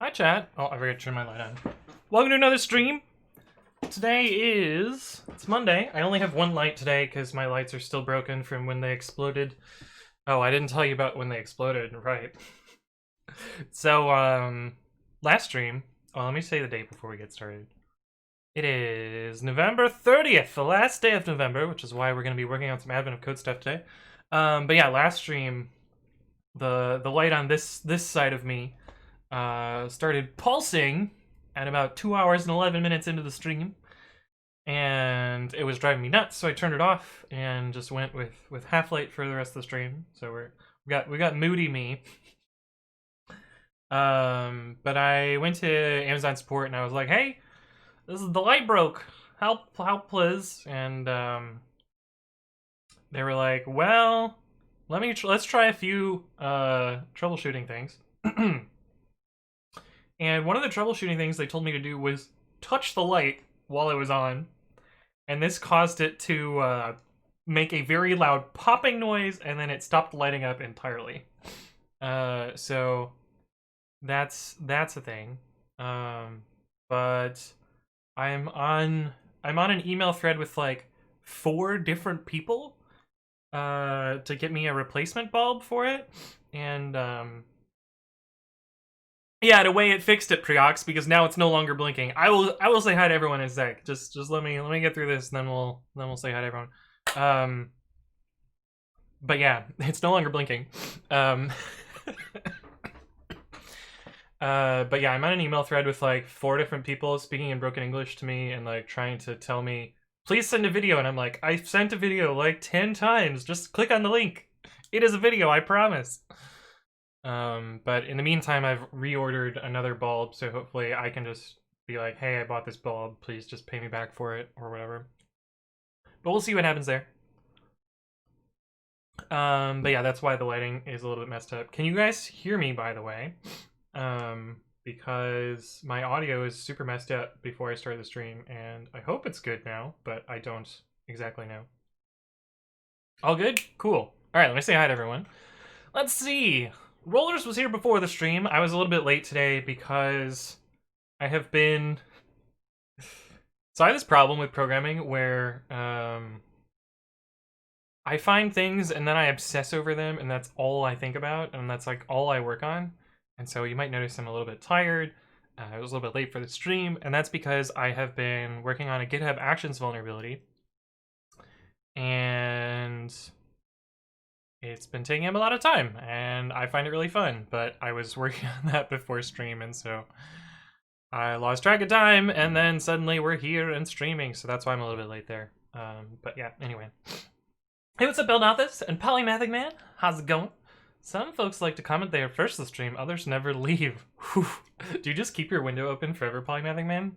Hi, chat. Oh, I forgot to turn my light on. Welcome to another stream. Today it's Monday. I only have one light today because my lights are still broken from when they exploded. Oh, I didn't tell you about when they exploded, right? So, last stream, well, let me say the date before we get started. It is November 30th, the last day of November, which is why we're going to be working on some advent of code stuff today. But yeah, last stream, the light on this side of me started pulsing at about 2 hours and 11 minutes into the stream, and it was driving me nuts, so I turned it off and just went with half light for the rest of the stream. So we got moody me. But I went to Amazon support and I was like, hey, the light broke, help please. And they were like, well, let's try a few troubleshooting things. And one of the troubleshooting things they told me to do was touch the light while it was on, and this caused it to make a very loud popping noise, and then it stopped lighting up entirely. So that's a thing. But I'm on an email thread with like 4 different people to get me a replacement bulb for it, and yeah, the way it fixed it, Preox, because now it's no longer blinking. I will say hi to everyone in a sec. Just let me get through this, and then we'll say hi to everyone. But yeah, it's no longer blinking. But yeah, I'm on an email thread with like 4 different people speaking in broken English to me and like trying to tell me, please send a video, and I'm like, I've sent a video like 10 times. Just click on the link. It is a video, I promise. But in the meantime, I've reordered another bulb, so hopefully I can just be like, hey, I bought this bulb, please just pay me back for it, or whatever. But we'll see what happens there. But yeah, that's why the lighting is a little bit messed up. Can you guys hear me, by the way? Because my audio is super messed up before I started the stream, and I hope it's good now, but I don't exactly know. All good? Cool. Alright, let me say hi to everyone. Let's see. Rollers was here before the stream. I was a little bit late today because I have been... So I have this problem with programming where I find things and then I obsess over them, and that's all I think about, and that's like all I work on. And so you might notice I'm a little bit tired. I was a little bit late for the stream, and that's because I have been working on a GitHub Actions vulnerability. And it's been taking up a lot of time, and I find it really fun, but I was working on that before stream, and so I lost track of time, and then suddenly we're here and streaming, so that's why I'm a little bit late there. But yeah, anyway. Hey, what's up, Belnothis and Polymathic Man? How's it going? Some folks like to comment they are first to the stream, others never leave. Whew. Do you just keep your window open forever, Polymathic Man?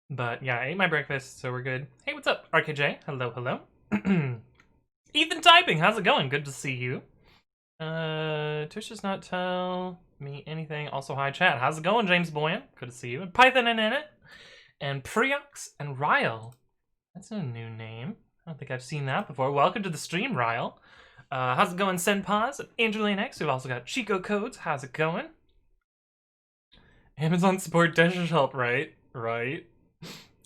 But yeah, I ate my breakfast, so we're good. Hey, what's up, RKJ? Hello, hello. Ethan Typing, how's it going? Good to see you. Tush does not tell me anything. Also, hi chat. How's it going, James Boyan? Good to see you. And Python and Innit. And Priox and Ryle. That's a new name. I don't think I've seen that before. Welcome to the stream, Ryle. How's it going, Senpaz? And Angelina X. We've also got Chico Codes. How's it going? Amazon support dash help, right? Right.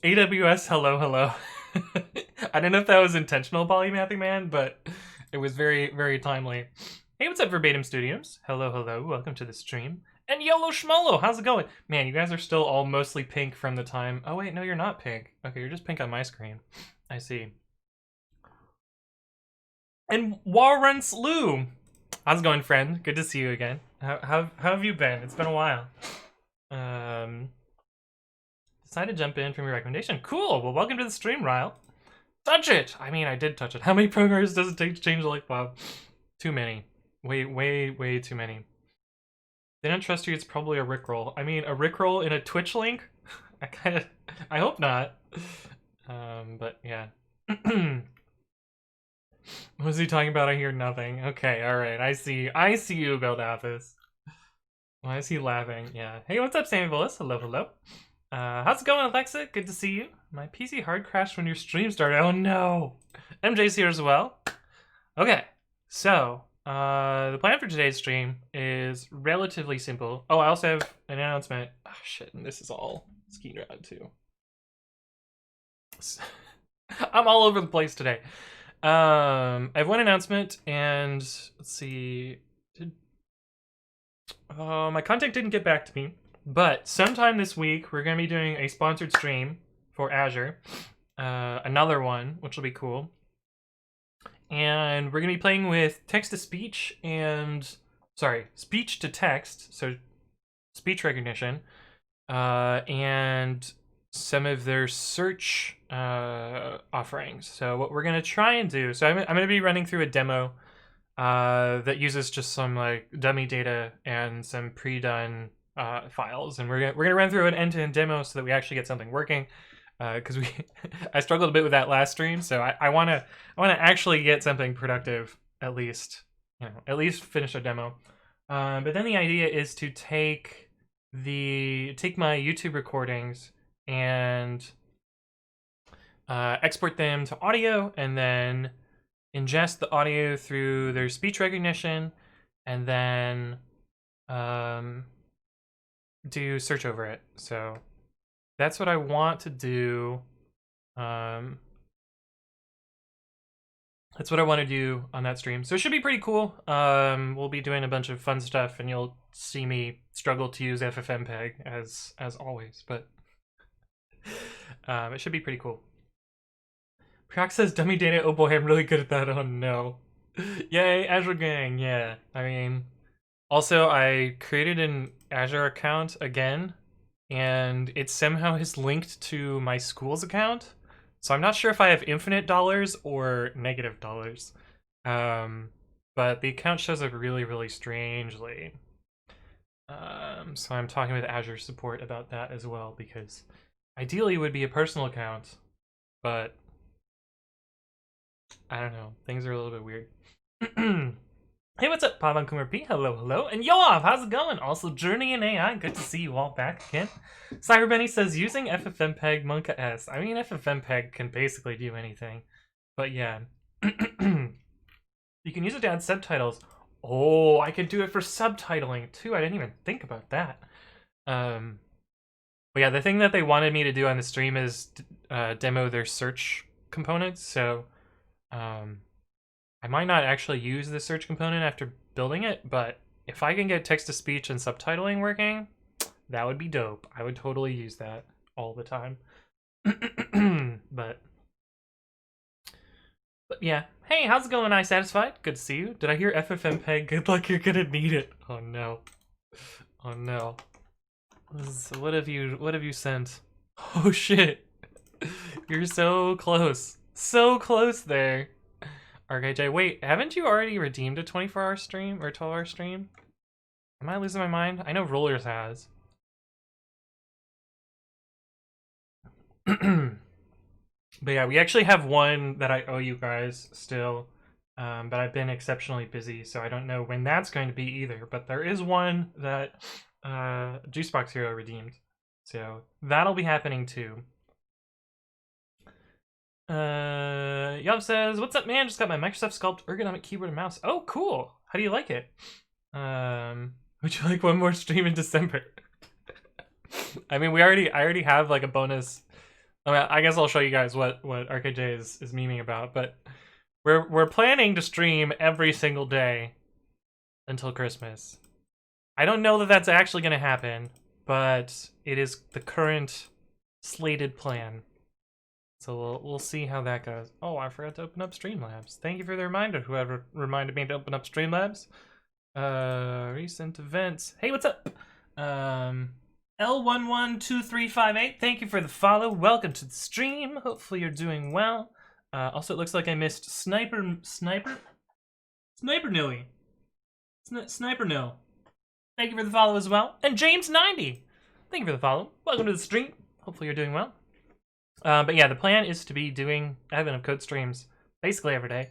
AWS, hello. I don't know if that was intentional, Polymathic Man, but it was very, very timely. Hey, what's up, Verbatim Studios? Hello, welcome to the stream. And YOLO Schmolo, how's it going? Man, you guys are still all mostly pink from the time... Oh wait, no, you're not pink. Okay, you're just pink on my screen. I see. And Warrants Lou, how's it going, friend? Good to see you again. How have you been? It's been a while. Decided to jump in from your recommendation. Cool, well, welcome to the stream, Ryle. Touch it! I mean, I did touch it. How many programmers does it take to change the light bulb? Too many. Way too many. They don't trust you, it's probably a Rickroll. I mean, a Rickroll in a Twitch link? I hope not. But yeah. What was he talking about? I hear nothing. Okay, alright, I see you, Beldathis. Why is he laughing? Yeah. Hey, what's up, Sammy Willis? Hello. How's it going, Alexa? Good to see you. My PC hard crashed when your stream started. Oh no! MJ's here as well. Okay, so the plan for today's stream is relatively simple. Oh, I also have an announcement. Oh, shit, and this is all ski rod too. I'm all over the place today. I have one announcement, and let's see. My contact didn't get back to me, but sometime this week we're going to be doing a sponsored stream for Azure. Another one, which will be cool. And we're going to be playing with text-to-speech and... Sorry, speech-to-text, so speech recognition, and some of their search offerings. So what we're going to try and do... So I'm going to be running through a demo that uses just some like dummy data and some pre-done files, and we're gonna run through an end-to-end demo so that we actually get something working. Because I struggled a bit with that last stream, so I wanna actually get something productive at least, at least finish a demo. But then the idea is to take my YouTube recordings and export them to audio, and then ingest the audio through their speech recognition, and then do search over it. So that's what I want to do. That's what I want to do on that stream. So it should be pretty cool. We'll be doing a bunch of fun stuff, and you'll see me struggle to use FFmpeg as always, but it should be pretty cool. Proc says dummy data. Oh boy, I'm really good at that. Oh no. Yay, Azure gang. Yeah. I mean, also I created an Azure account again, and it somehow is linked to my school's account. So I'm not sure if I have infinite dollars or negative dollars. But the account shows up really, really strangely. So I'm talking with Azure support about that as well, because ideally it would be a personal account, but I don't know. Things are a little bit weird. Hey, what's up, Pavan Kumar P? Hello, hello. And Yoav, how's it going? Also, Journey and AI, good to see you all back again. Cyberbenny says, using FFmpeg Monka S. I mean, FFmpeg can basically do anything. But yeah. You can use it to add subtitles. Oh, I could do it for subtitling, too. I didn't even think about that. But yeah, the thing that they wanted me to do on the stream is demo their search components, so... I might not actually use the search component after building it, but if I can get text-to-speech and subtitling working, that would be dope. I would totally use that all the time. But yeah. Hey, how's it going, iSatisfied? Good to see you. Did I hear FFmpeg? Good luck, you're gonna need it. Oh no. Oh no. What have you sent? Oh shit. You're so close. So close there. RKJ, wait, haven't you already redeemed a 24-hour stream or 12-hour stream? Am I losing my mind? I know Rollers has. But yeah, we actually have one that I owe you guys still, but I've been exceptionally busy, so I don't know when that's going to be either. But there is one that Juicebox Hero redeemed, so that'll be happening too. Yum says, what's up, man? Just got my Microsoft Sculpt ergonomic keyboard and mouse. Oh, cool. How do you like it? Would you like one more stream in December? I mean, I already have like a bonus. I mean, I guess I'll show you guys what RKJ is memeing about, but we're planning to stream every single day until Christmas. I don't know that that's actually going to happen, but it is the current slated plan. So we'll see how that goes. Oh, I forgot to open up Streamlabs. Thank you for the reminder, whoever reminded me to open up Streamlabs. Recent events. Hey, what's up? L112358, thank you for the follow. Welcome to the stream. Hopefully you're doing well. Also, it looks like I missed Sniper Nilly. Sniper Nil. Thank you for the follow as well. And James90, thank you for the follow. Welcome to the stream. Hopefully you're doing well. But yeah, the plan is to be doing Advent of Code streams basically every day.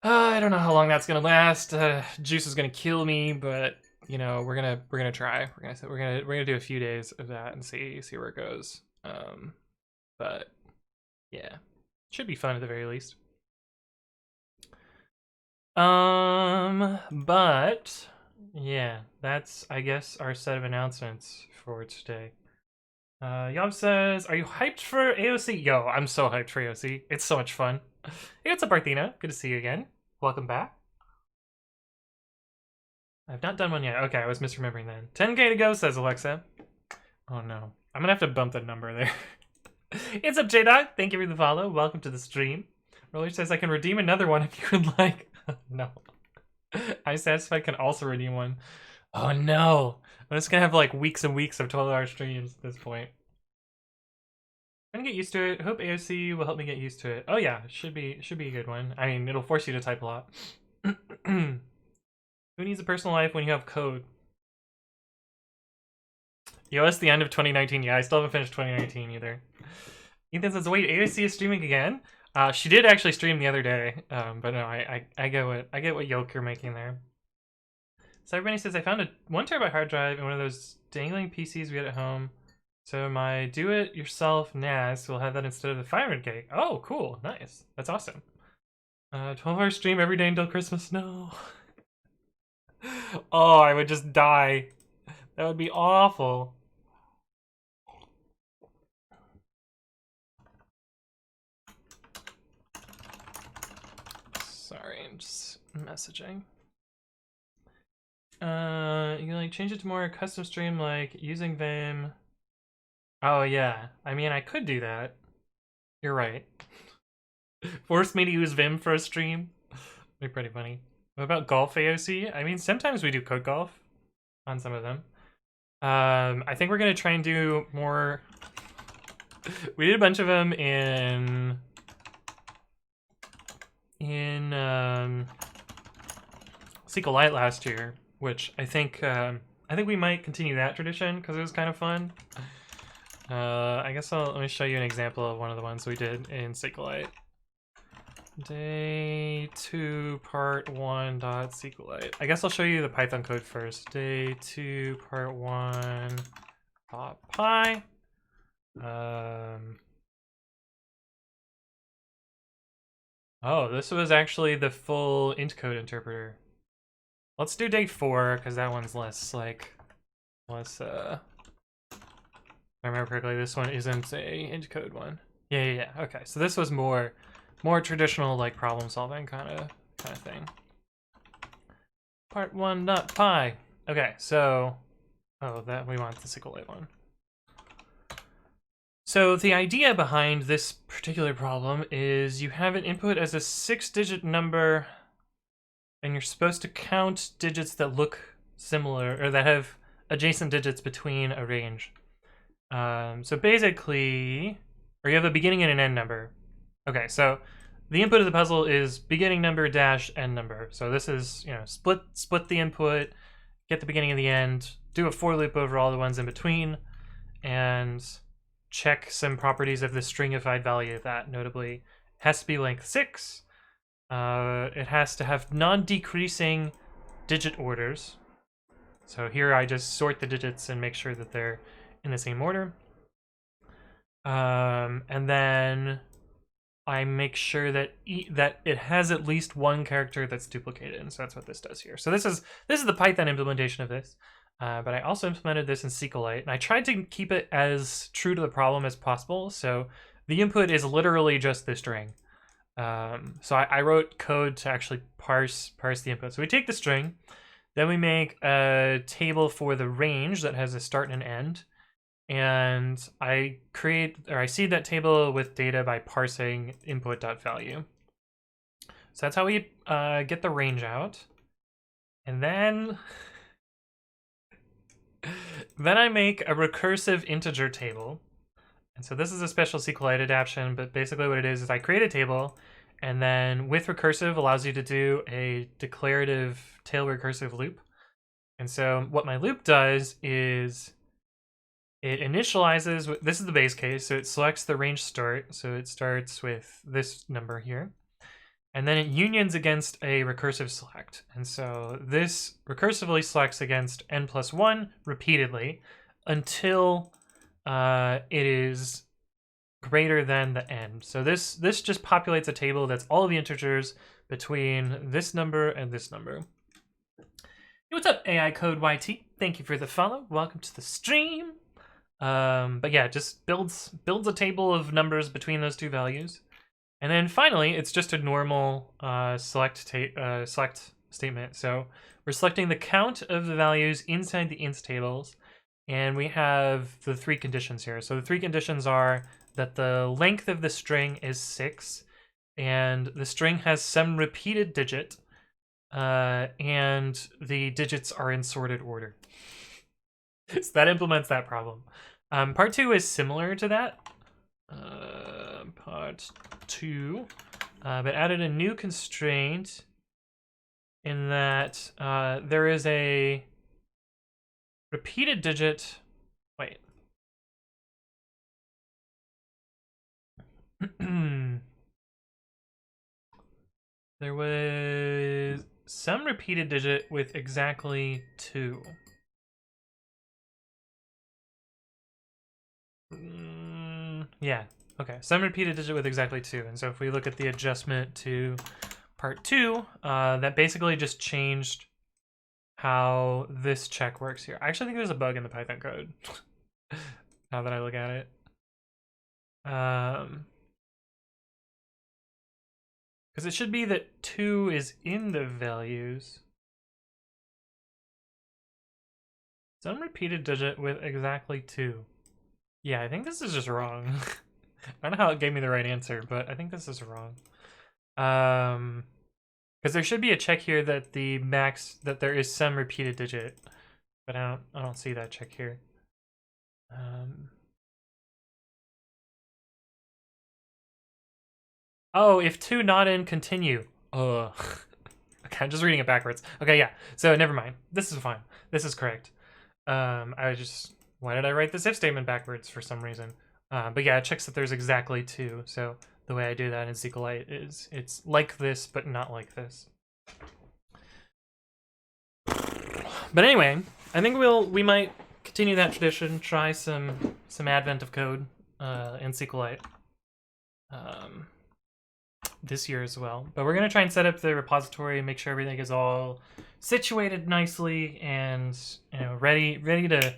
I don't know how long that's gonna last. Juice is gonna kill me, but you know we're gonna try. We're gonna do a few days of that and see where it goes. But yeah, should be fun at the very least. But yeah, that's, I guess, our set of announcements for today. Yob says, are you hyped for AOC? Yo, I'm so hyped for AOC. It's so much fun. Hey, what's up, Arthena? Good to see you again. Welcome back. I've not done one yet. Okay, I was misremembering then. 10k to go, says Alexa. Oh no. I'm gonna have to bump the number there. What's up, J-Dog? Thank you for the follow. Welcome to the stream. Roller says I can redeem another one if you would like. No. I Satisfied can also redeem one. Oh no. I'm just gonna have like weeks and weeks of 12-hour streams at this point. I'm gonna get used to it. Hope AOC will help me get used to it. Oh yeah, should be a good one. I mean, it'll force you to type a lot. Who needs a personal life when you have code? Yo, it's the end of 2019. Yeah, I still haven't finished 2019 either. Ethan says, wait, AOC is streaming again? She did actually stream the other day, but no, I get what yoke you're making there. So everybody says, I found a 1 terabyte hard drive in one of those dangling PCs we had at home. So my do-it-yourself NAS will have that instead of the 500K. Oh, cool, nice. That's awesome. 12-hour stream every day until Christmas. No. Oh, I would just die. That would be awful. Sorry, I'm just messaging. You can like change it to more custom stream, like using Vim. Oh yeah, I mean I could do that. You're right. Force me to use Vim for a stream. Be pretty funny. What about golf AOC? I mean sometimes we do code golf on some of them. I think we're gonna try and do more. We did a bunch of them in SQLite last year, which I think we might continue that tradition because it was kind of fun. I guess let me show you an example of one of the ones we did in SQLite. Day 2 part 1 dot SQLite. I guess I'll show you the Python code first. Day 2 part 1 dot py. Oh, this was actually the full int code interpreter. Let's do day 4 because that one's less like if I remember correctly, this one isn't a int code one. Yeah. Okay, so this was more traditional like problem solving kind of thing. Part 1.py. Okay, so that we want the SQLite one. So the idea behind this particular problem is you have an input as a 6-digit number, and you're supposed to count digits that look similar or that have adjacent digits between a range. So basically, or you have a beginning and an end number. Okay, so the input of the puzzle is beginning number dash end number. So this is, split the input, get the beginning and the end, do a for loop over all the ones in between, and check some properties of the stringified value of that. Notably, it has to be length 6. It has to have non-decreasing digit orders. So here I just sort the digits and make sure that they're in the same order. And then I make sure that that it has at least one character that's duplicated, and so that's what this does here. So this is the Python implementation of this, but I also implemented this in SQLite, and I tried to keep it as true to the problem as possible. So the input is literally just the string. So I wrote code to actually parse the input. So we take the string, then we make a table for the range that has a start and an end. And I seed that table with data by parsing input.value. So that's how we get the range out. And then I make a recursive integer table. And so this is a special SQLite adaptation, but basically what it is I create a table, and then with recursive allows you to do a declarative tail recursive loop. And so what my loop does is it initializes, this is the base case, so it selects the range start, so it starts with this number here, and then it unions against a recursive select. And so this recursively selects against n+1 repeatedly until it is greater than the end. So this just populates a table that's all of the integers between this number and this number. Hey, what's up, AI Code YT? Thank you for the follow. Welcome to the stream. But yeah, just builds a table of numbers between those two values. And then finally, it's just a normal select statement. So we're selecting the count of the values inside the inst tables, and we have the three conditions here. So the three conditions are that the length of the string is 6, and the string has some repeated digit, and the digits are in sorted order. So that implements that problem. Part 2 is similar to that. Part 2, but added a new constraint in that there is a repeated digit. Wait. There was some repeated digit with exactly 2. Yeah, okay. Some repeated digit with exactly 2. And so if we look at the adjustment to part 2, that basically just changed how this check works here. I actually think there's a bug in the Python code now that I look at it. Because it should be that 2 is in the values. Some repeated digit with exactly 2. Yeah, I think this is just wrong. I don't know how it gave me the right answer, but I think this is wrong. Because there should be a check here that the max, that there is some repeated digit, but I don't see that check here. Oh, if 2 not in, continue. Ugh. Okay, I'm just reading it backwards. Okay, yeah. So never mind. This is fine. This is correct. Why did I write this if statement backwards for some reason? But yeah, it checks that there's exactly 2. So the way I do that in SQLite is it's like this, but not like this. But anyway, I think we might continue that tradition, try some advent of code in SQLite this year as well. But we're gonna try and set up the repository and make sure everything is all situated nicely and ready to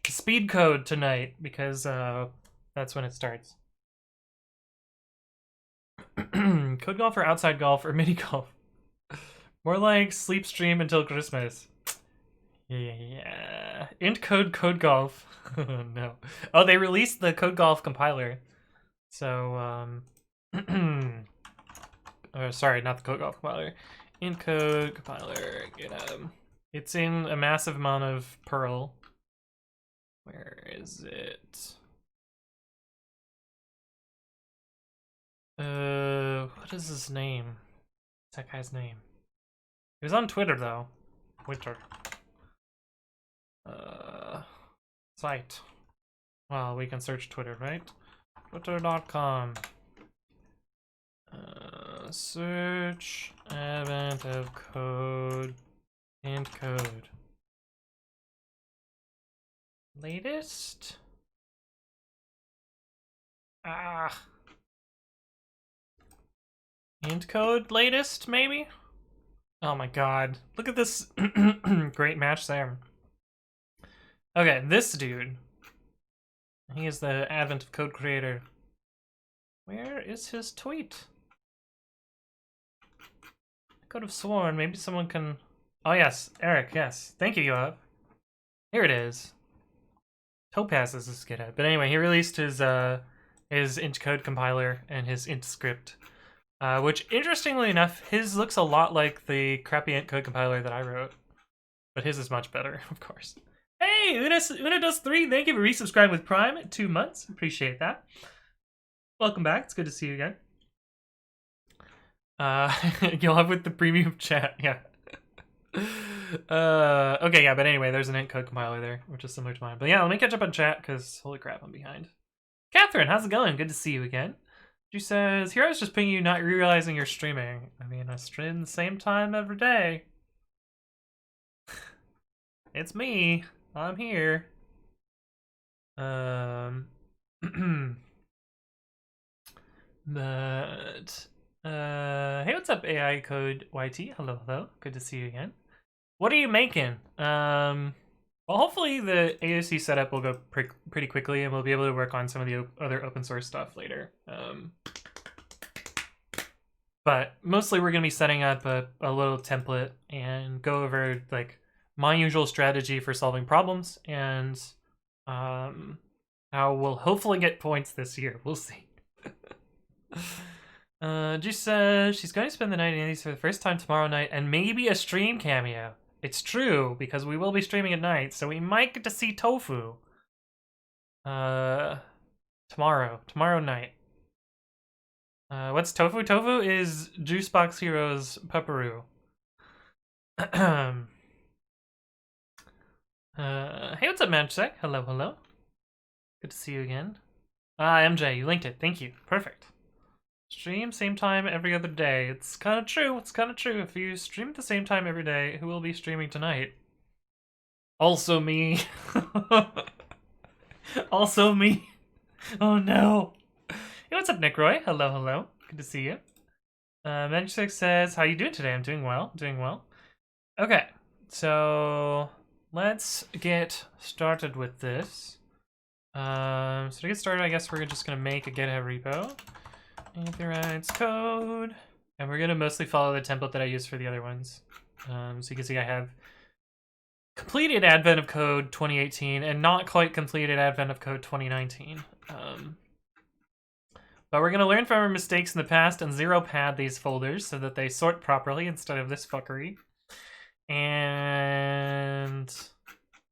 speed code tonight, because that's when it starts. Code golf or outside golf or mini golf? More like sleep stream until Christmas. Yeah. Int code golf. No. Oh, they released the code golf compiler. So, sorry, not the code golf compiler. Int code compiler. It's in a massive amount of Perl. Where is it? What is his name? What's that guy's name? He was on Twitter though. Twitter. Site. Well, we can search Twitter, right? Twitter.com. Search advent of code and code. Latest? Int code latest, maybe? Oh my god. Look at this great match there. Okay, this dude. He is the advent of code creator. Where is his tweet? I could have sworn maybe someone can... Oh yes, Eric, yes. Thank you, Yoav. Here it is. Topaz is his GitHub. But anyway, he released his int code compiler and his int script. Which, interestingly enough, his looks a lot like the crappy int code compiler that I wrote. But his is much better, of course. Hey, unodosthree, thank you for resubscribing with Prime at 2 months. Appreciate that. Welcome back. It's good to see you again. You'll have with the premium chat, yeah. Okay, yeah, but anyway, there's an int code compiler there, which is similar to mine. But yeah, let me catch up on chat, because holy crap, I'm behind. Catherine, how's it going? Good to see you again. She says, here I was just pinging you, not realizing you're streaming. I mean, I stream the same time every day. It's me. I'm here. But hey, what's up, AI Code YT? Hello, hello. Good to see you again. What are you making? Well, hopefully the AOC setup will go pretty quickly, and we'll be able to work on some of the other open source stuff later. But mostly we're gonna be setting up a little template and go over like my usual strategy for solving problems and how we'll hopefully get points this year. We'll see. Just says she's going to spend the night in Andy's for the first time tomorrow night and maybe a stream cameo. It's true, because we will be streaming at night, so we might get to see Tofu. Tomorrow night. What's Tofu? Tofu is Juicebox Heroes Pupperoo. Hey, what's up, Magic? Hello, hello. Good to see you again. MJ, you linked it. Thank you. Perfect. Stream same time every other day. It's kind of true. It's kind of true. If you stream at the same time every day, who will be streaming tonight? Also me. Also me. Oh no. Hey, what's up, Nick Roy? Hello, hello. Good to see you. Magic says, how you doing today? I'm doing well. Doing well. Okay, so let's get started with this. So to get started, I guess we're just gonna make a GitHub repo. Authorize code, and we're gonna mostly follow the template that I used for the other ones. So you can see I have completed Advent of Code 2018 and not quite completed Advent of Code 2019. But we're gonna learn from our mistakes in the past and zero pad these folders so that they sort properly instead of this fuckery. And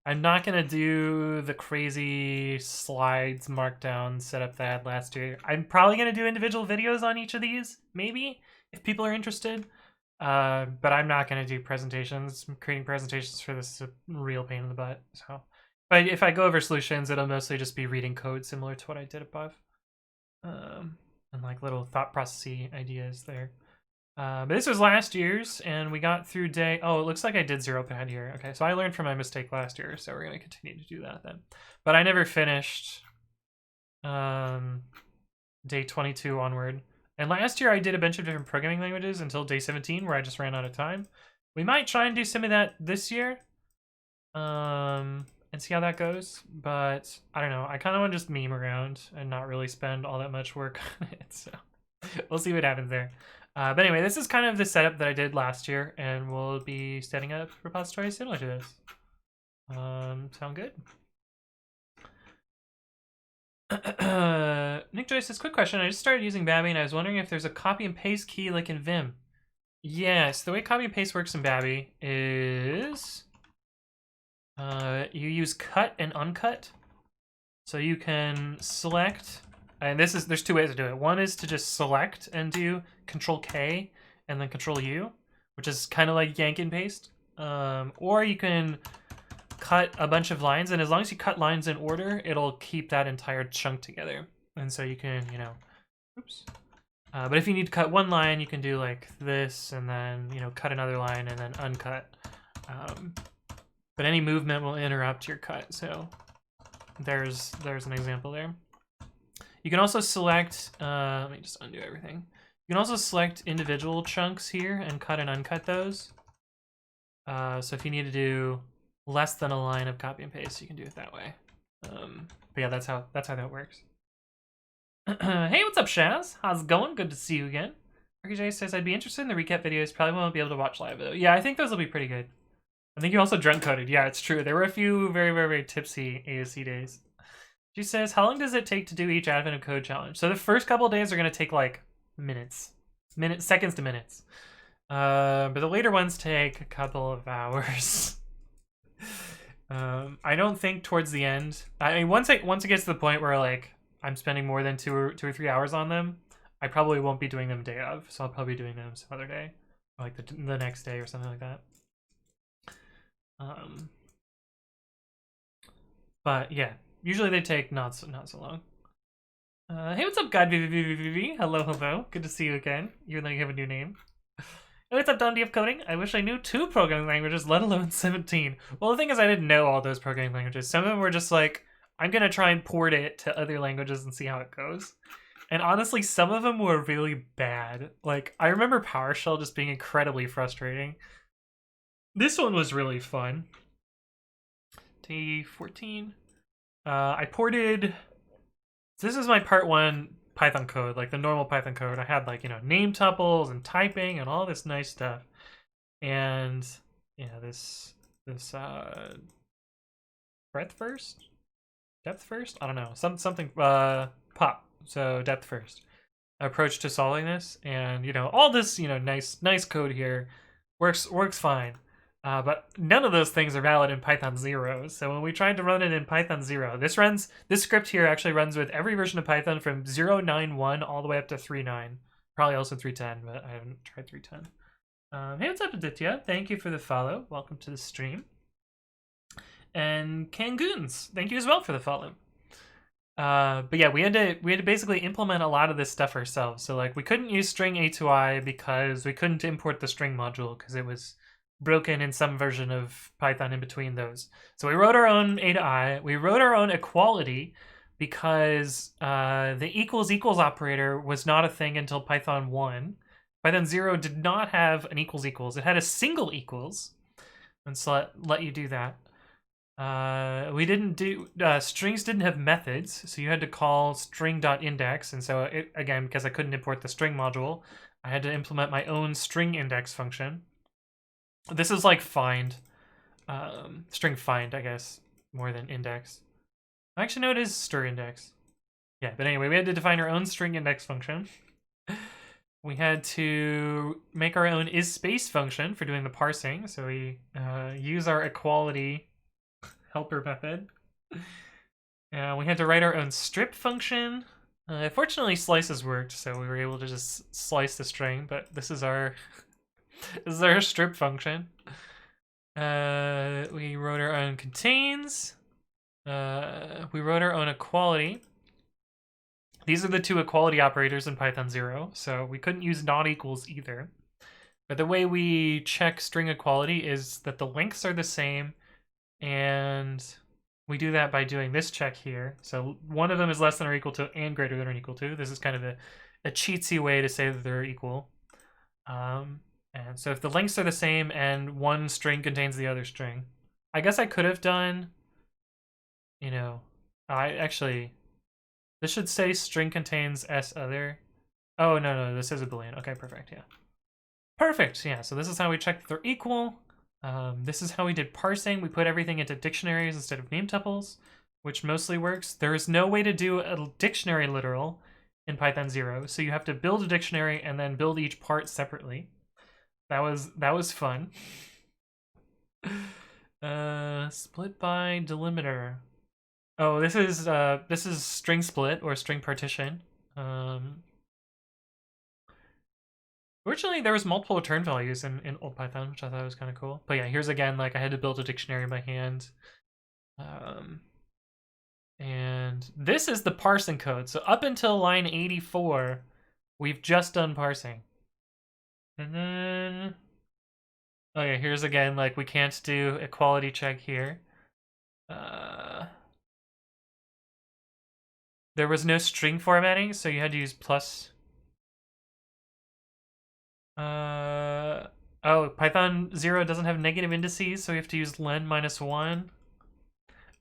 I'm not gonna do the crazy slides markdown setup that I had last year. I'm probably gonna do individual videos on each of these, maybe, if people are interested. But I'm not gonna do presentations. Creating presentations for this is a real pain in the butt. So, but if I go over solutions, it'll mostly just be reading code similar to what I did above, and like little thought processy ideas there. But this was last year's, and we got through day... Oh, it looks like I did zero pad here. Okay, so I learned from my mistake last year, so we're going to continue to do that then. But I never finished day 22 onward. And last year I did a bunch of different programming languages until day 17, where I just ran out of time. We might try and do some of that this year, and see how that goes. But I don't know. I kind of want to just meme around and not really spend all that much work on it. So we'll see what happens there. But anyway, this is kind of the setup that I did last year, and we'll be setting up repositories similar to this. Sound good? Nick Joyce says, quick question. I just started using Babby, and I was wondering if there's a copy and paste key like in Vim. Yes, the way copy and paste works in Babby is you use cut and uncut. So you can select... And there's two ways to do it. One is to just select and do Control K and then Control U, which is kind of like yank and paste. Or you can cut a bunch of lines, and as long as you cut lines in order, it'll keep that entire chunk together. And so you can, you know, oops. But if you need to cut one line, you can do like this, and then, you know, cut another line and then uncut. But any movement will interrupt your cut. So there's an example there. You can also select, let me just undo everything. You can also select individual chunks here and cut and uncut those. So if you need to do less than a line of copy and paste, you can do it that way. But yeah, that's how that works. Hey, what's up, Shaz? How's it going? Good to see you again. RKJ says, I'd be interested in the recap videos. Probably won't be able to watch live though. Yeah, I think those will be pretty good. I think you also drunk coded. Yeah, it's true. There were a few very, very, very tipsy AOC days. She says, how long does it take to do each Advent of Code challenge? So the first couple of days are going to take like seconds to minutes. But the later ones take a couple of hours. I don't think towards the end. I mean, once it gets to the point where like I'm spending more than two or 3 hours on them, I probably won't be doing them day of. So I'll probably be doing them some other day, like the next day or something like that. But yeah. Usually they take not so long. Hey, what's up, God? Hello, hello. Good to see you again, even though you have a new name. Hey, what's up, Dondi of Coding? I wish I knew 2 programming languages, let alone 17. Well, the thing is, I didn't know all those programming languages. Some of them were just like, I'm gonna try and port it to other languages and see how it goes. And honestly, some of them were really bad. Like, I remember PowerShell just being incredibly frustrating. This one was really fun. T14. I ported... So this is my part 1 Python code, like the normal Python code. I had like, you know, name tuples and typing and all this nice stuff. And, yeah, this breadth first? Depth first? I don't know. Something, pop. So depth first. Approach to solving this, and you know, all this, you know, nice code here works fine, but none of those things are valid in Python 0. So when we tried to run it in Python 0, this script here actually runs with every version of Python from 0.9.1 all the way up to 3.9, probably also 3.10, but I haven't tried 3.10. Hey, what's up, Aditya? Thank you for the follow. Welcome to the stream. And Kangoons, thank you as well for the follow. But yeah, we had to basically implement a lot of this stuff ourselves. So like we couldn't use string A2I because we couldn't import the string module because it was broken in some version of Python in between those. So we wrote our own A to I. We wrote our own equality because the equals operator was not a thing until Python 1. Python 0 did not have an equals. It had a single equals, and so let you do that. We didn't do strings didn't have methods, so you had to call string.index, and so again, because I couldn't import the string module, I had to implement my own string index function. This is like find, string find, I guess, more than index. Actually, no, it is str index. Yeah, but anyway, we had to define our own string index function. We had to make our own isSpace function for doing the parsing, so we use our equality helper method. We had to write our own strip function. Fortunately, slices worked, so we were able to just slice the string. But this is our strip function. We wrote our own contains. We wrote our own equality. These are the two equality operators in Python 0, so we couldn't use not equals either. But the way we check string equality is that the lengths are the same. And we do that by doing this check here. So one of them is less than or equal to and greater than or equal to. This is kind of a cheatsy way to say that they're equal. And so if the lengths are the same and one string contains the other string, I guess I could have done, you know, this should say string contains s other. Oh, no, this is a Boolean. Okay, perfect, yeah. Perfect, yeah, so this is how we check that they're equal. This is how we did parsing. We put everything into dictionaries instead of name tuples, which mostly works. There is no way to do a dictionary literal in Python 0, so you have to build a dictionary and then build each part separately. That was fun. Split by delimiter. Oh, this is string split or string partition. Fortunately, there was multiple return values in old Python, which I thought was kind of cool. But yeah, here's again, like I had to build a dictionary by hand. And this is the parsing code. So up until line 84, we've just done parsing. And then, oh yeah, here's again, like we can't do equality check here. There was no string formatting, so you had to use plus. Oh, Python 0 doesn't have negative indices, so we have to use len -1.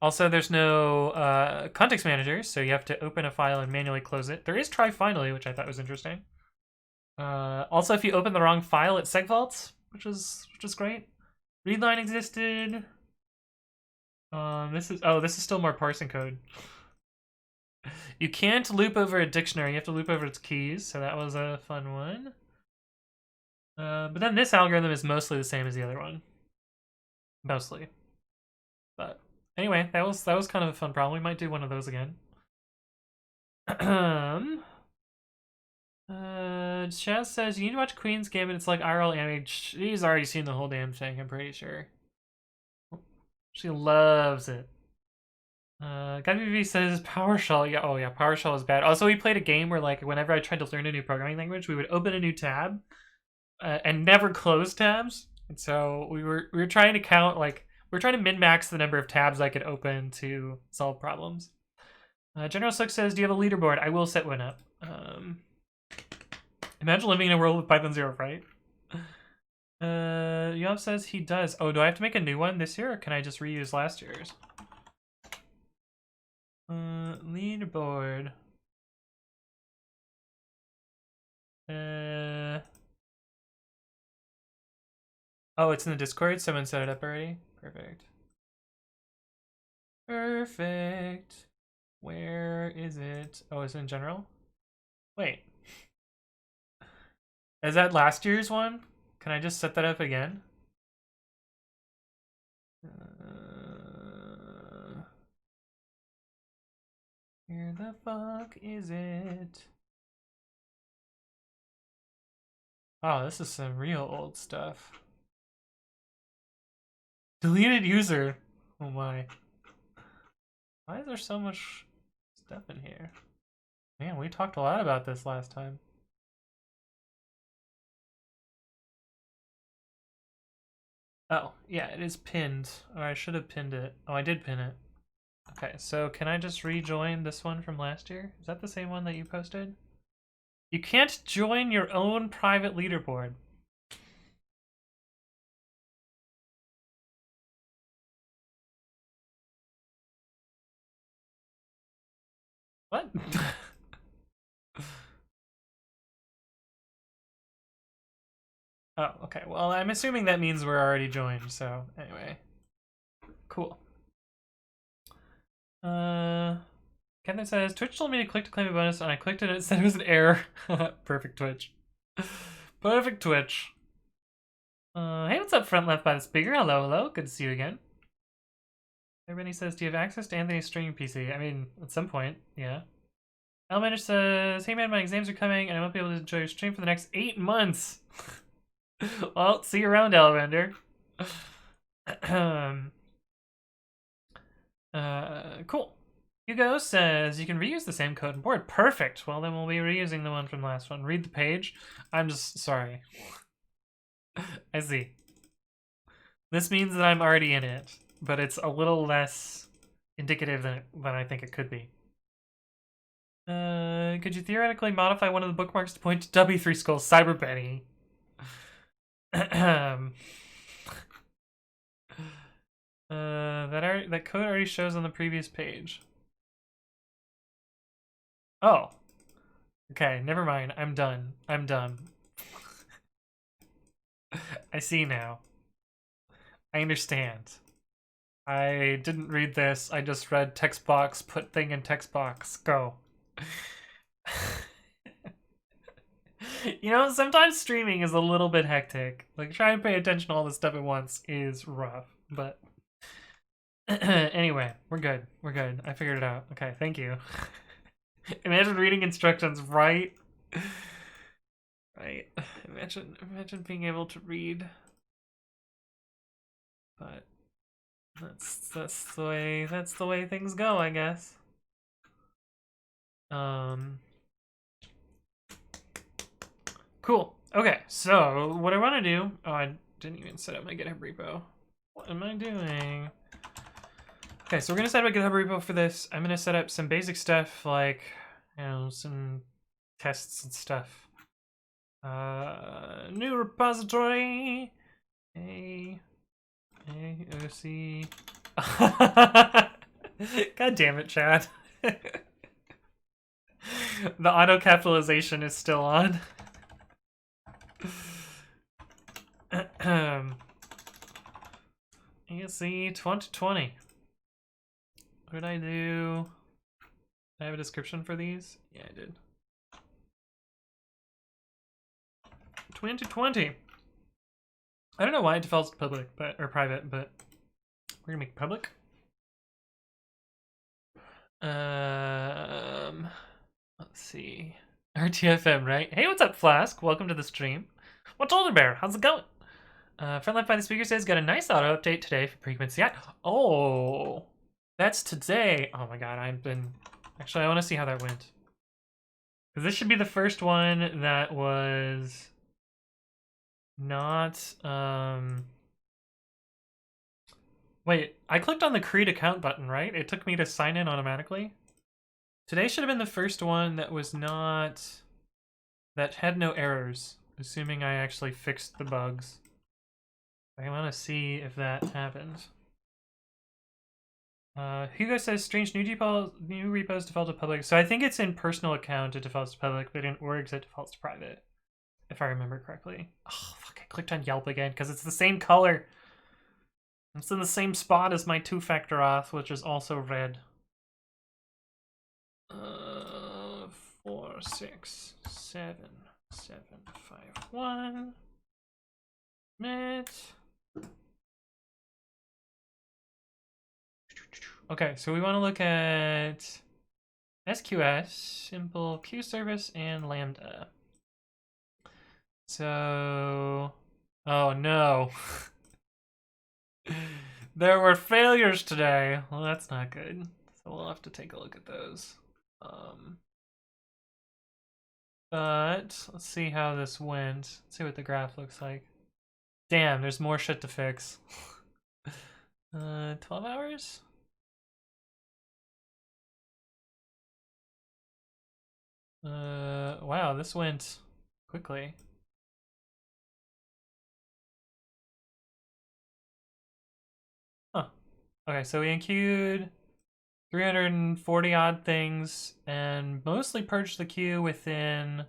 Also, there's no context manager, so you have to open a file and manually close it. There is try finally, which I thought was interesting. Also, if you open the wrong file, it segfaults, which is great. Readline existed. This is still more parsing code. You can't loop over a dictionary, you have to loop over its keys, so that was a fun one. But then this algorithm is mostly the same as the other one. Mostly. But anyway, that was kind of a fun problem. We might do one of those again. Chaz says, you need to watch Queen's Gambit, it's like IRL anime. She's already seen the whole damn thing, I'm pretty sure. She loves it. GuyBB says PowerShell. Yeah, oh yeah, PowerShell is bad. Also, we played a game where like whenever I tried to learn a new programming language, we would open a new tab and never close tabs. And so we were trying to count, like we're trying to min-max the number of tabs I could open to solve problems. General Sook says, do you have a leaderboard? I will set one up. Imagine living in a world with Python 0, right? Yob says he does. Oh, do I have to make a new one this year, or can I just reuse last year's? Leaderboard. Oh, it's in the Discord? Someone set it up already? Perfect. Perfect. Where is it? Oh, is it in general? Wait. Is that last year's one? Can I just set that up again? Where the fuck is it? Oh, this is some real old stuff. Deleted user. Oh my. Why is there so much stuff in here? Man, we talked a lot about this last time. Oh, yeah, it is pinned. Or I should have pinned it. Oh, I did pin it. Okay, so can I just rejoin this one from last year? Is that the same one that you posted? You can't join your own private leaderboard. What? Oh, okay. Well, I'm assuming that means we're already joined, so anyway. Cool. Kevin says, Twitch told me to click to claim a bonus, and I clicked it and it said it was an error. Perfect Twitch. Perfect Twitch. Hey, what's up, front left by the speaker? Hello, hello. Good to see you again. Everybody says, do you have access to Anthony's streaming PC? I mean, at some point, yeah. Elmander says, hey man, my exams are coming, and I won't be able to enjoy your stream for the next 8 months. Well, see you around, Elmander. Cool. Hugo says, you can reuse the same code and board. Perfect. Well, then we'll be reusing the one from last one. Read the page. I'm just sorry. I see. This means that I'm already in it, but it's a little less indicative than I think it could be. Could you theoretically modify one of the bookmarks to point to W3 Skull Cyber Benny? That code already shows on the previous page. Oh. Okay, never mind. I'm done. I'm done. I see now. I understand. I didn't read this. I just read text box, put thing in text box, go. You know, sometimes streaming is a little bit hectic. Like, trying to pay attention to all this stuff at once is rough, but... Anyway, we're good. We're good. I figured it out. Okay, thank you. Imagine reading instructions, right? Right. Imagine being able to read. But that's the way things go, I guess. Cool. Okay, so what I want to do... Oh, I didn't even set up my GitHub repo. What am I doing? Okay, so we're going to set up a GitHub repo for this. I'm going to set up some basic stuff like, you know, some tests and stuff. New repository. AOC. God damn it, Chad. The auto capitalization is still on. AOC 2020. What did I do? Did I have a description for these? Yeah, I did. 2020. I don't know why it defaults to public, or private, but we're gonna make it public. Let's see. RTFM, right? Hey, what's up, Flask? Welcome to the stream. What's Older Bear? How's it going? Front left by the speaker says, got a nice auto update today for frequency. Oh, that's today. Oh my god, actually, I want to see how that went. Because this should be the first one that was not, Wait, I clicked on the create account button, right? It took me to sign in automatically? Today should have been the first one that was not... that had no errors, assuming I actually fixed the bugs. I want to see if that happened. Hugo says strange new repos default to public. So I think it's in personal account it defaults to public, but in orgs it defaults to private, if I remember correctly. Oh fuck! I clicked on Yelp again because it's the same color. It's in the same spot as my two-factor auth, which is also red. 4 6 7 7 5 1. Submit. Okay, so we want to look at SQS, simple queue service, and Lambda. So, oh no. There were failures today. Well, that's not good. So we'll have to take a look at those. But let's see how this went. Let's see what the graph looks like. Damn, there's more shit to fix. 12 hours? Wow, this went quickly. Huh. Okay, so we enqueued 340 odd things and mostly purged the queue within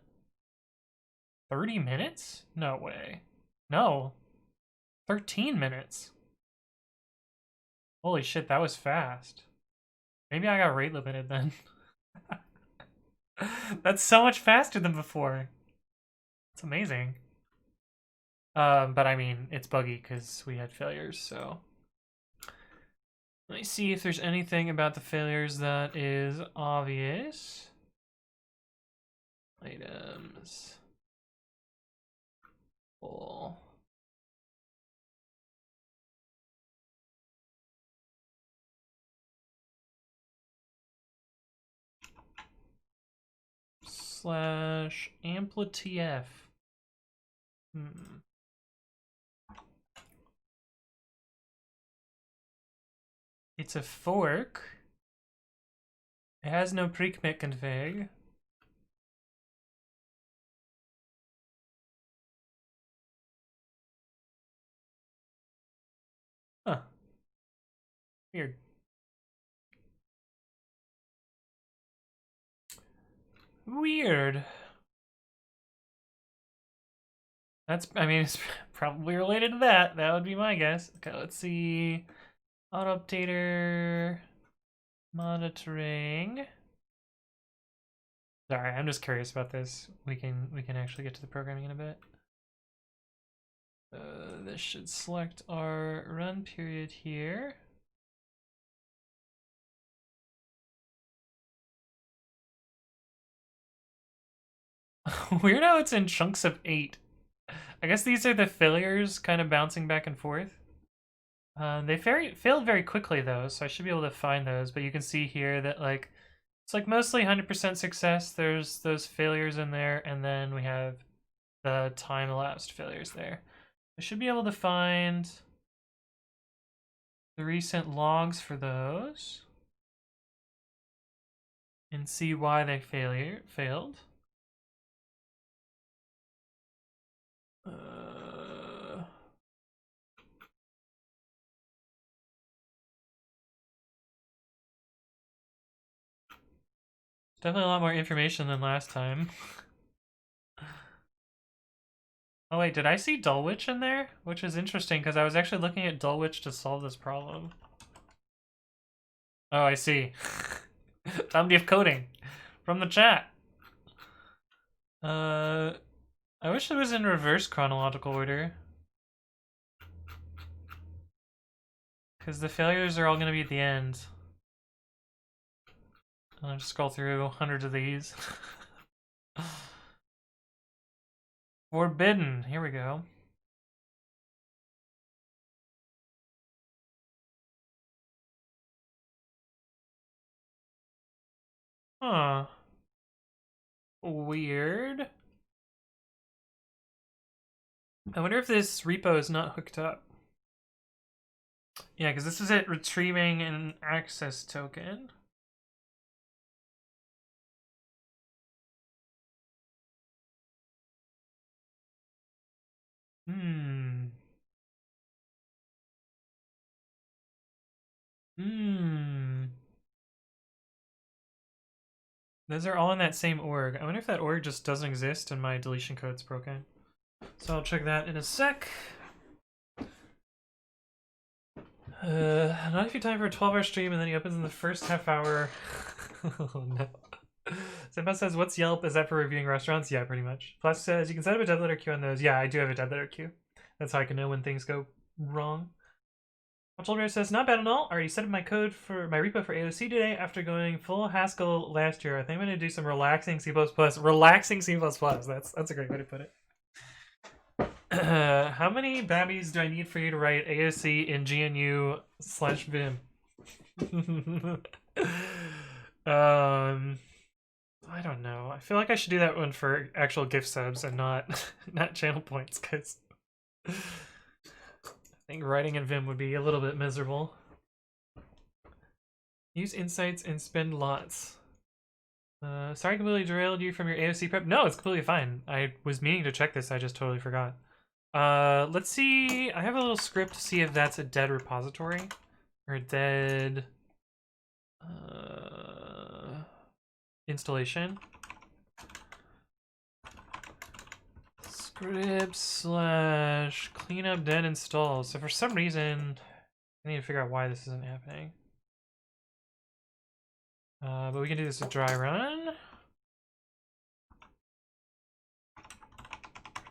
30 minutes? No way. No. 13 minutes. Holy shit, that was fast. Maybe I got rate limited then. That's so much faster than before. It's amazing. But I mean, it's buggy because we had failures, so. Let me see if there's anything about the failures that is obvious. Items. Full. Slash amplitf. It's a fork. It has no pre-commit config. Huh. Weird. Weird. That's, I mean, it's probably related to that. That would be my guess. Okay, let's see. Auto updater. Monitoring. Sorry, I'm just curious about this. We can actually get to the programming in a bit. This should select our run period here. Weird how it's in chunks of 8. I guess these are the failures kind of bouncing back and forth. They failed very quickly though, so I should be able to find those, but you can see here that like it's like mostly 100% success. There's those failures in there, and then we have the time elapsed failures there. I should be able to find the recent logs for those and see why they failed. Definitely a lot more information than last time. Oh wait, did I see Dulwich in there? Which is interesting because I was actually looking at Dulwich to solve this problem. Oh, I see. Time of coding from the chat. I wish it was in reverse chronological order. Because the failures are all going to be at the end. I'll just scroll through hundreds of these. Forbidden. Here we go. Huh. Weird. I wonder if this repo is not hooked up. Yeah, because this is it retrieving an access token. Hmm. Hmm. Those are all in that same org. I wonder if that org just doesn't exist and my deletion code's broken. So I'll check that in a sec. Not if you time for a 12-hour stream and then he opens in the first half hour. Oh no. Simba says, what's Yelp? Is that for reviewing restaurants? Yeah, pretty much. Flash says, you can set up a dead letter queue on those. Yeah, I do have a dead letter queue. That's how I can know when things go wrong. Bear says, not bad at all. Already set up my code for my repo for AOC today after going full Haskell last year. I think I'm going to do some relaxing C++. Relaxing C++. That's a great way to put it. How many babbies do I need for you to write AOC in GNU/Vim? I don't know. I feel like I should do that one for actual gift subs and not not channel points, because I think writing in Vim would be a little bit miserable. Use insights and spend lots. Sorry I completely derailed you from your AOC prep. No, it's completely fine. I was meaning to check this, I just totally forgot. Let's see. I have a little script to see if that's a dead repository or a dead installation. Script / cleanup dead install. So for some reason, I need to figure out why this isn't happening. But we can do this with dry run.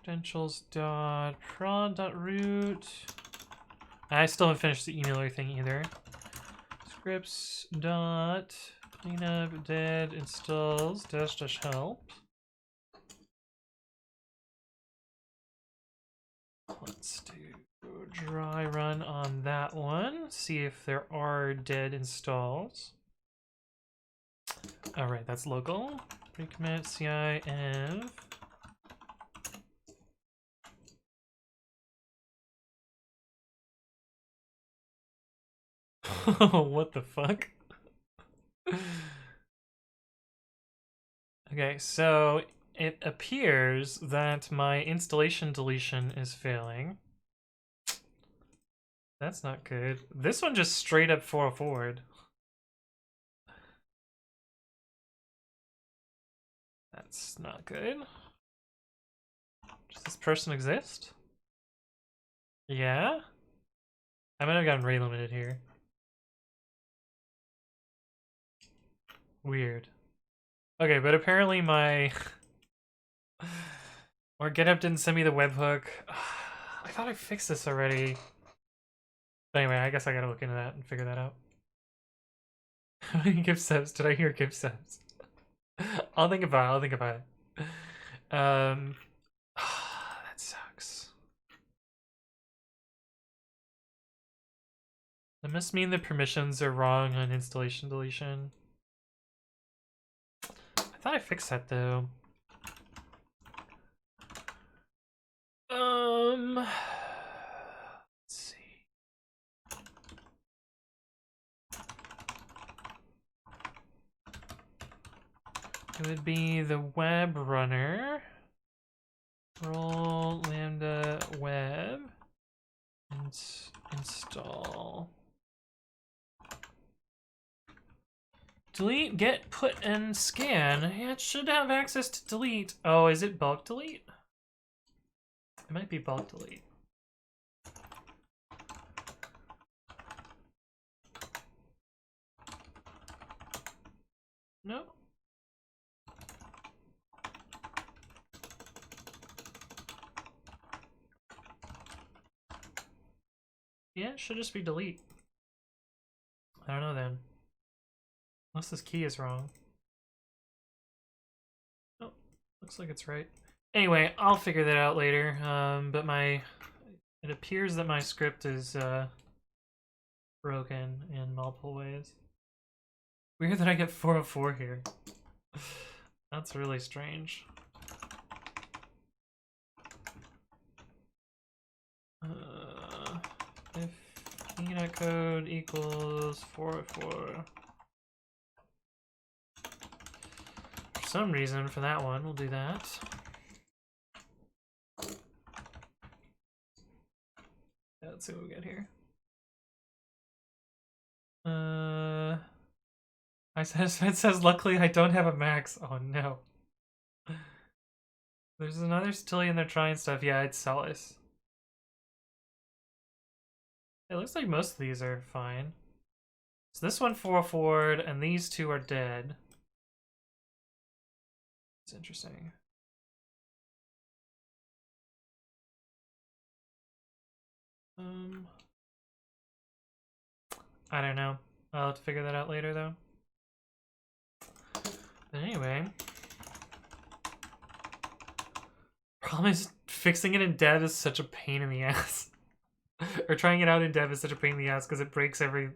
Credentials.prod.root. I still haven't finished the emailer thing either. Scripts dot cleanup dead installs dash help. Let's do dry run on that one. See if there are dead installs. All right, that's local. Recommit CI env. What the fuck? Okay, so it appears that my installation deletion is failing. That's not good. This one just straight up 404'd. That's not good. Does this person exist? Yeah? I might have gotten rate limited here. Weird. Okay, but apparently my... or GitHub didn't send me the webhook. I thought I fixed this already. But anyway, I guess I gotta look into that and figure that out. How many gift subs did I hear gift subs? I'll think about it, I'll think about it. That sucks. That must mean the permissions are wrong on installation deletion. I thought I fixed that though. Let's see. It would be the web runner. Roll lambda web and install. Delete, get, put, and scan. Yeah, it should have access to delete. Oh, is it bulk delete? It might be bulk delete. No. Yeah, it should just be delete. I don't know then. Unless this key is wrong. Oh, looks like it's right. Anyway, I'll figure that out later. But it appears that my script is broken in multiple ways. Weird that I get 404 here. That's really strange. If unit code equals 404. For some reason, for that one, we'll do that. let's see what we got here. It says, luckily I don't have a max. Oh no. There's another Stillion they're trying stuff. Yeah, it's Celis. It looks like most of these are fine. So this one 4 forward, and these two are dead. It's interesting. I don't know. I'll have to figure that out later, though. But anyway. Problem is, fixing it in dev is such a pain in the ass. Or trying it out in dev is such a pain in the ass because it breaks every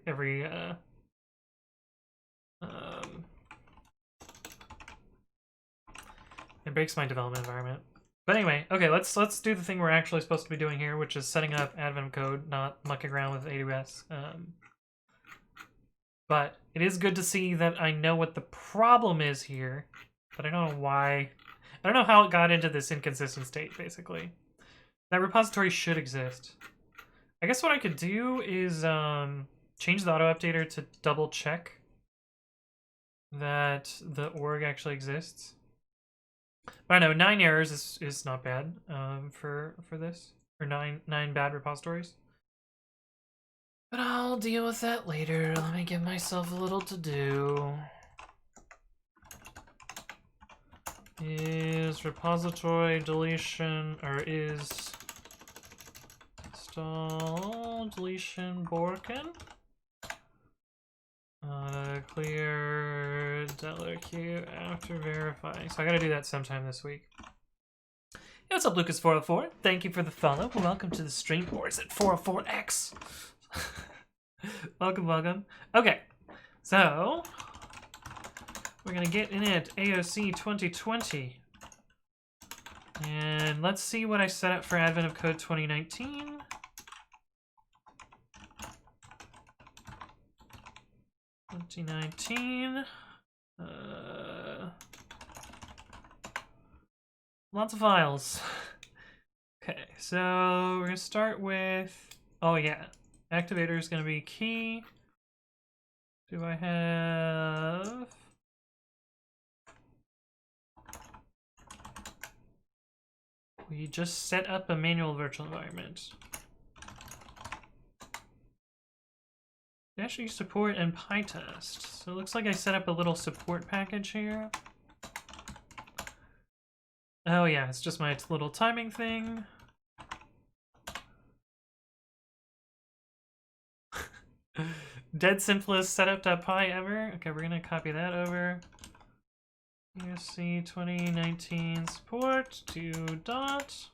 it breaks my development environment. But anyway, okay, let's do the thing we're actually supposed to be doing here, which is setting up advent code, not mucking around with AWS. But it is good to see that I know what the problem is here, but I don't know why. I don't know how it got into this inconsistent state, basically. That repository should exist. I guess what I could do is change the auto-updater to double-check that the org actually exists. But I know 9 errors is not bad for this, or nine bad repositories. But I'll deal with that later. Let me give myself a little to do. Is repository deletion, or is install deletion broken? Clear $Q after verifying. So I gotta do that sometime this week. Hey, what's up, Lucas404? Thank you for the follow. Welcome to the stream. Or is it 404X? Welcome. Okay, so we're gonna get in it AOC 2020. And let's see what I set up for Advent of Code 2019. Lots of files. Okay, so we're gonna start with, oh yeah, activator is gonna be key. Do I have? We just set up a manual virtual environment. Actually support and PyTest. So it looks like I set up a little support package here. Oh yeah, it's just my little timing thing. Dead simplest setup.py ever. Okay, we're gonna copy that over. UC 2019 support to dot.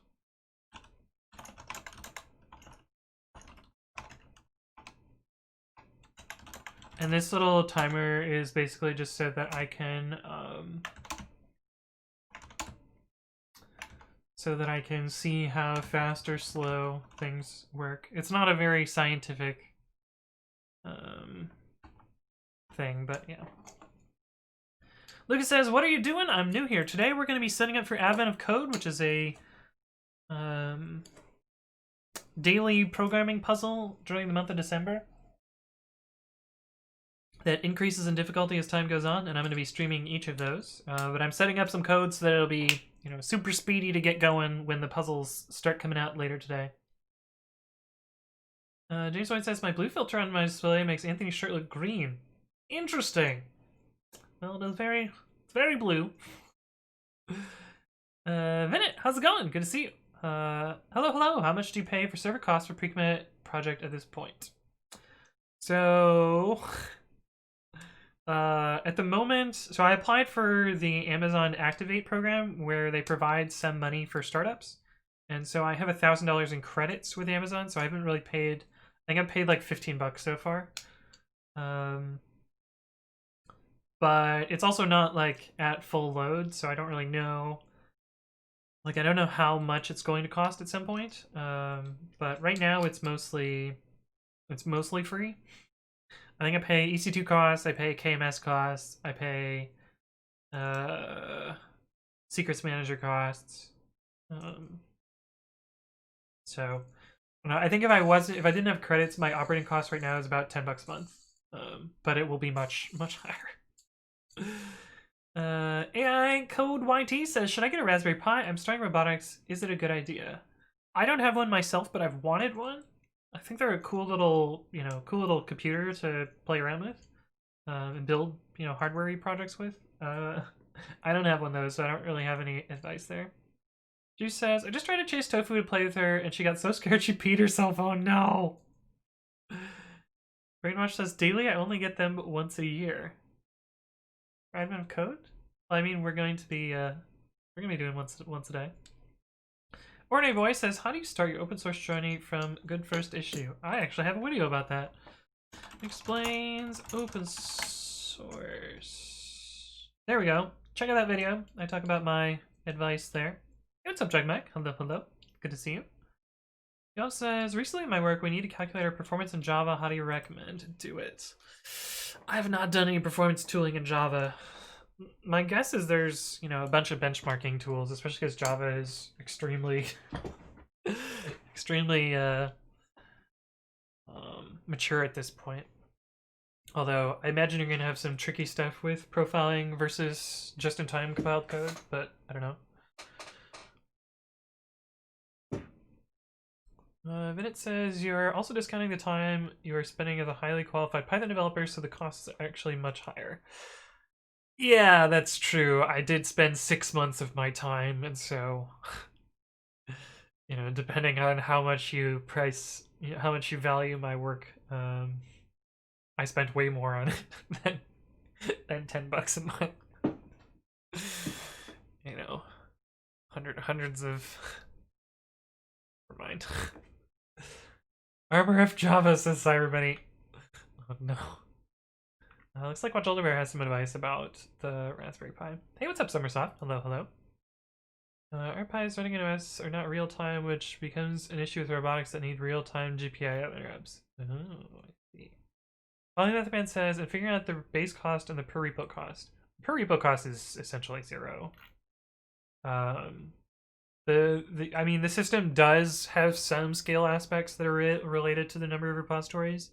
And this little timer is basically just so that I can see how fast or slow things work. It's not a very scientific thing, but yeah. Lucas says, what are you doing? I'm new here. Today we're going to be setting up for Advent of Code, which is a daily programming puzzle during the month of December that increases in difficulty as time goes on, and I'm going to be streaming each of those. But I'm setting up some code so that it'll be, you know, super speedy to get going when the puzzles start coming out later today. James White says, my blue filter on my display makes Anthony's shirt look green. Interesting. Well, it's very blue. Vinit, how's it going? Good to see you. Hello. How much do you pay for server costs for pre-commit project at this point? So, at the moment, so I applied for the Amazon Activate program where they provide some money for startups. And so I have $1,000 in credits with Amazon, so I haven't really paid, I think I've paid like 15 bucks so far. But it's also not like at full load, so I don't really know. Like, I don't know how much it's going to cost at some point. But right now it's mostly free. I think I pay EC2 costs, I pay KMS costs, I pay Secrets Manager costs. So I think if I didn't have credits, my operating cost right now is about $10 a month. But it will be much higher. AI Code YT says, should I get a Raspberry Pi? I'm starting robotics. Is it a good idea? I don't have one myself, but I've wanted one. I think they're a cool little computer to play around with and build, hardware-y projects with. I don't have one though, so I don't really have any advice there. Juice says, I just tried to chase Tofu to play with her, and she got so scared she peed herself. Oh no! Brainwash says, daily I only get them once a year. Fragment of code? Well, I mean, we're going to be doing once a day. Orne Voice says, how do you start your open source journey from good first issue? I actually have a video about that. Explains open source. There we go. Check out that video. I talk about my advice there. Hey, what's up, Jugmac? Hello. Good to see you. He also says, recently in my work, we need to calculate our performance in Java. How do you recommend? Do it. I have not done any performance tooling in Java. My guess is there's, a bunch of benchmarking tools, especially because Java is extremely, mature at this point. Although, I imagine you're going to have some tricky stuff with profiling versus just-in-time compiled code, but I don't know. Then it says you're also discounting the time you are spending as a highly qualified Python developer, so the cost is actually much higher. Yeah, that's true. I did spend 6 months of my time, and so, depending on how much you how much you value my work, I spent way more on it than $10 a month. Hundreds of. Never mind. Armor F Java, says Cyberbunny. Oh no. Looks like Watch Older Bear has some advice about the Raspberry Pi. Hey, what's up, Summersoft? Hello. Our Pis running in OS are not real time, which becomes an issue with robotics that need real time GPIO interrupts. Oh, I see. Polymathman says, and figuring out the base cost and the per repo cost. Per repo cost is essentially zero. The system does have some scale aspects that are related to the number of repositories,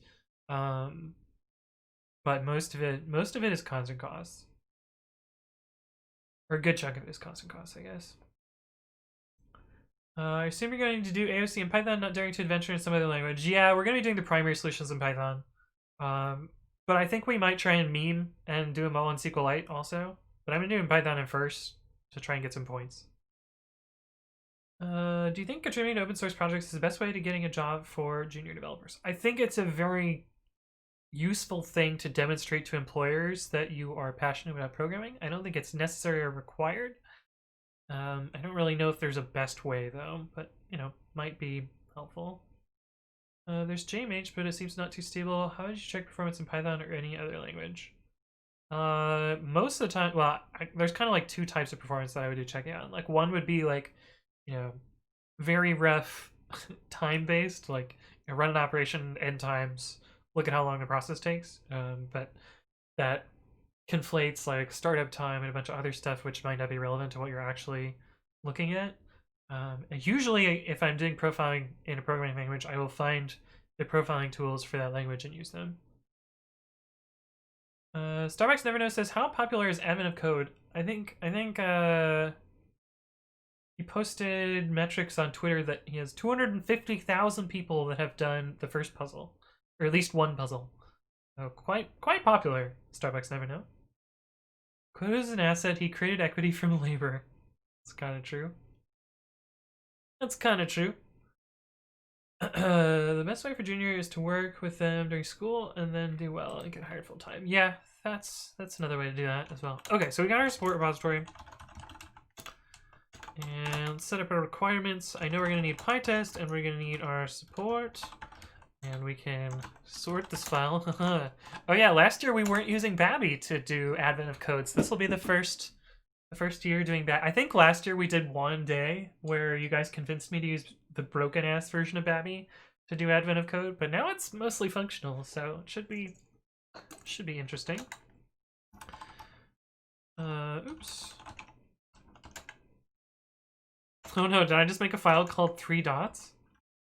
but most of it is constant costs, or a good chunk of it is constant costs, I guess. I assume you're going to do AOC in Python, not daring to adventure in some other language. Yeah, we're going to be doing the primary solutions in Python, but I think we might try and meme and do them all in SQLite also. But I'm going to do in Python in first to try and get some points. Do you think contributing to open source projects is the best way to getting a job for junior developers? I think it's a very useful thing to demonstrate to employers that you are passionate about programming. I don't think it's necessary or required. I don't really know if there's a best way though, but might be helpful. There's JMH, but it seems not too stable. How did you check performance in Python or any other language? Most of the time, well, there's kind of like two types of performance that I would do checking on. Like one would be like, very rough time-based, like run an operation n times, look at how long the process takes. But that conflates like startup time and a bunch of other stuff which might not be relevant to what you're actually looking at. And usually, if I'm doing profiling in a programming language, I will find the profiling tools for that language and use them. Starbucks Never Know says, how popular is admin of code? I think he posted metrics on Twitter that he has 250,000 people that have done the first puzzle, or at least one puzzle. So quite popular. Starbucks Never Know. Code is an asset. He created equity from labor. That's kind of true. The best way for junior is to work with them during school and then do well and get hired full time. Yeah, that's another way to do that as well. Okay, so we got our support repository. And set up our requirements. I know we're going to need PyTest, and we're going to need our support. And we can sort this file. Oh yeah, last year we weren't using Babby to do advent of codes. This will be the first year doing Babby. I think last year we did one day where you guys convinced me to use the broken-ass version of Babby to do advent of code, but now it's mostly functional, so it should be interesting. Oops. Oh no, did I just make a file called 3 dots?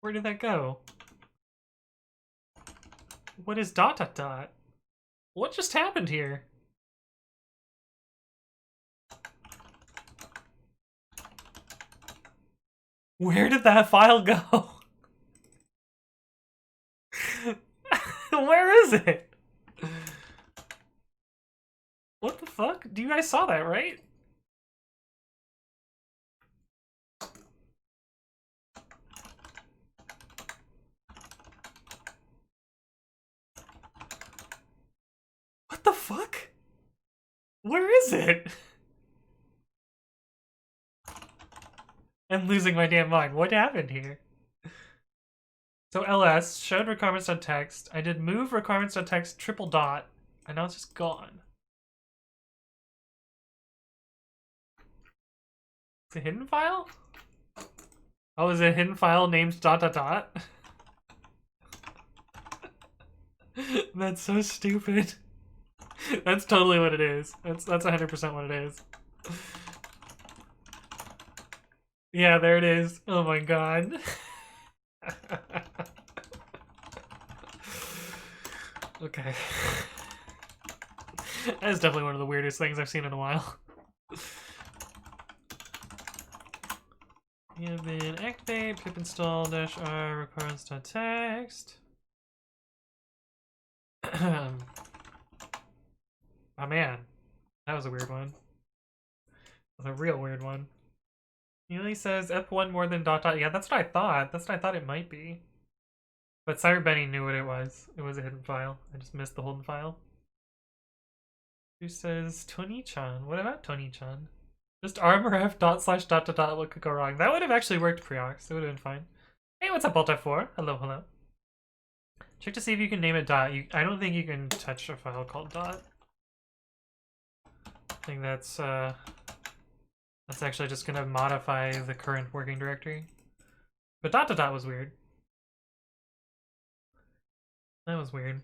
Where did that go? What is ... What just happened here? Where did that file go? Where is it? What the fuck? You guys saw that, right? What the fuck? Where is it? I'm losing my damn mind. What happened here? So ls showed requirements.txt. I did move requirements.txt triple dot, and now it's just gone. It's a hidden file? Oh, is it a hidden file named ... That's so stupid. That's totally what it is. That's 100% what it is. Yeah, there it is. Oh my god. Okay. That is definitely one of the weirdest things I've seen in a while. We have been activate pip install -r requirements.txt. Oh man, that was a weird one. That was a real weird one. Neely says F1 more than ... Yeah, that's what I thought. That's what I thought it might be. But Cyber Benny knew what it was. It was a hidden file. I just missed the hidden file. Who says Tony-chan? What about Tony-chan? Just armorf ... What could go wrong? That would have actually worked pre-ox. It would have been fine. Hey, what's up, Balta4? Hello, hello. Check to see if you can name it dot. I don't think you can touch a file called dot. I think that's actually just gonna modify the current working directory. But ... was weird. That was weird.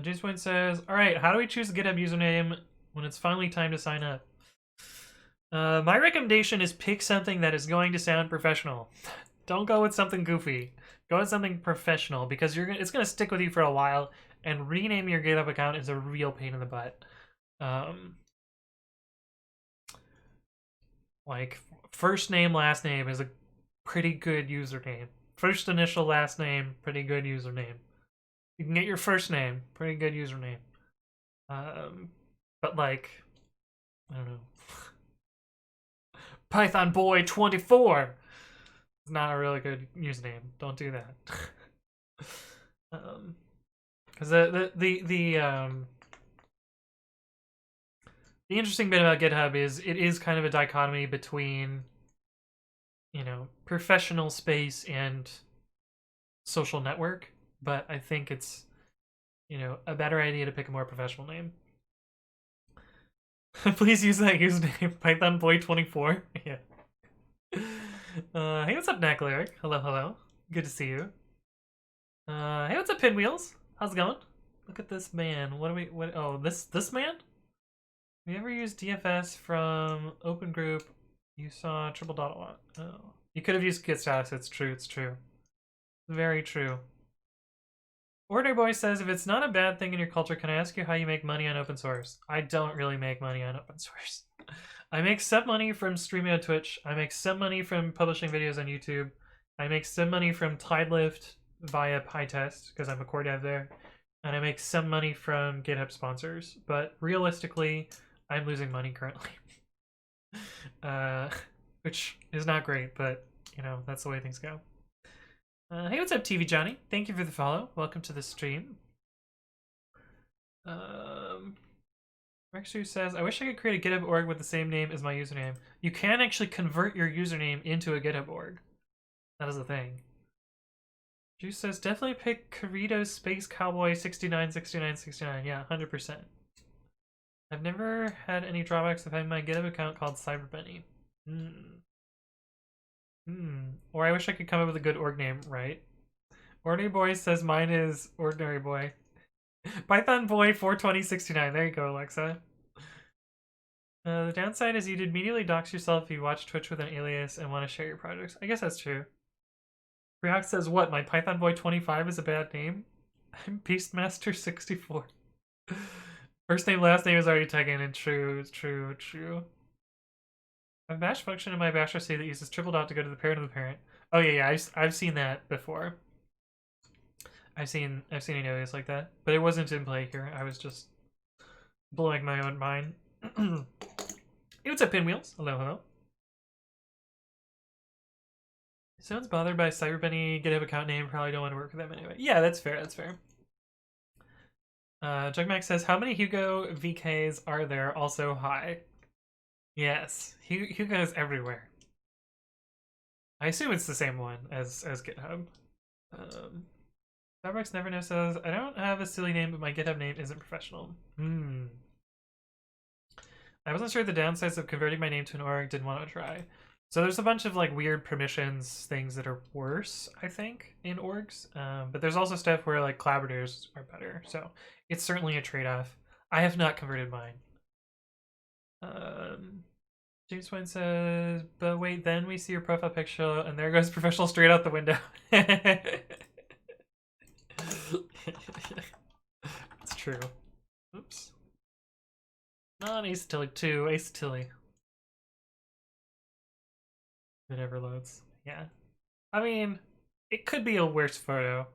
James Point says, alright, how do we choose the GitHub username when it's finally time to sign up? My recommendation is pick something that is going to sound professional. Don't go with something goofy. Go with something professional, because it's going to stick with you for a while, and renaming your GitHub account is a real pain in the butt. Like, first name, last name is a pretty good username. First initial, last name, pretty good username. You can get your first name, pretty good username. But like, I don't know. Python Boy 24. It's not a really good username. Don't do that. Because the interesting bit about GitHub is it is kind of a dichotomy between, you know, professional space and social network. But I think it's, you know, a better idea to pick a more professional name. Please use that username, Python Boy 24. Yeah. Hey, what's up, Knack Lyric? Hello, hello. Good to see you. Hey, what's up, Pinwheels? How's it going? Look at this man. Oh, this man? Have you ever used DFS from Open Group? You saw triple dot a lot. Oh. You could have used git status. It's true, it's true. Very true. Ordinary Boy says, if it's not a bad thing in your culture, can I ask you how you make money on open source? I don't really make money on open source. I make some money from streaming on Twitch. I make some money from publishing videos on YouTube. I make some money from Tidelift via PyTest, because I'm a core dev there. And I make some money from GitHub sponsors. But realistically, I'm losing money currently. Which is not great, but, you know, that's the way things go. Hey, what's up, TV Johnny? Thank you for the follow. Welcome to the stream. Rexu says, I wish I could create a GitHub org with the same name as my username. You can actually convert your username into a GitHub org. That is the thing. Juice says, definitely pick Corridos Space Cowboy 696969. Yeah, 100%. I've never had any drawbacks of having my GitHub account called CyberBenny. Or I wish I could come up with a good org name, right? Ordinary Boy says mine is Ordinary Boy. Python Boy 42069. There you go, Alexa. The downside is you'd immediately dox yourself if you watch Twitch with an alias and want to share your projects. I guess that's true. React says, what, my Python Boy 25 is a bad name? I'm Beastmaster 64. First name, last name is already taken in true. A bash function in my bash RC that uses triple dot to go to the parent of the parent. Oh yeah, I've seen that before. I've seen an alias like that, but it wasn't in play here. I was just blowing my own mind. Hey, what's up, Pinwheels? Hello, hello. If someone's bothered by CyberBunny GitHub account name, probably don't want to work with them anyway. Yeah, that's fair, that's fair. Jugmax says, how many Hugo VKs are there? Also, hi. Yes, Hugo is everywhere. I assume it's the same one as GitHub. Starbucks Never Know says, I don't have a silly name, but my GitHub name isn't professional. I wasn't sure the downsides of converting my name to an org, didn't want to try. So there's a bunch of like weird permissions things that are worse, I think, in orgs. But there's also stuff where like collaborators are better. So it's certainly a trade-off. I have not converted mine. James Wayne says, but wait, then we see your profile picture and there goes professional straight out the window. It's true. Oops. Not Ace Tilly 2, Ace Tilly. It never loads. Yeah. I mean, it could be a worse photo.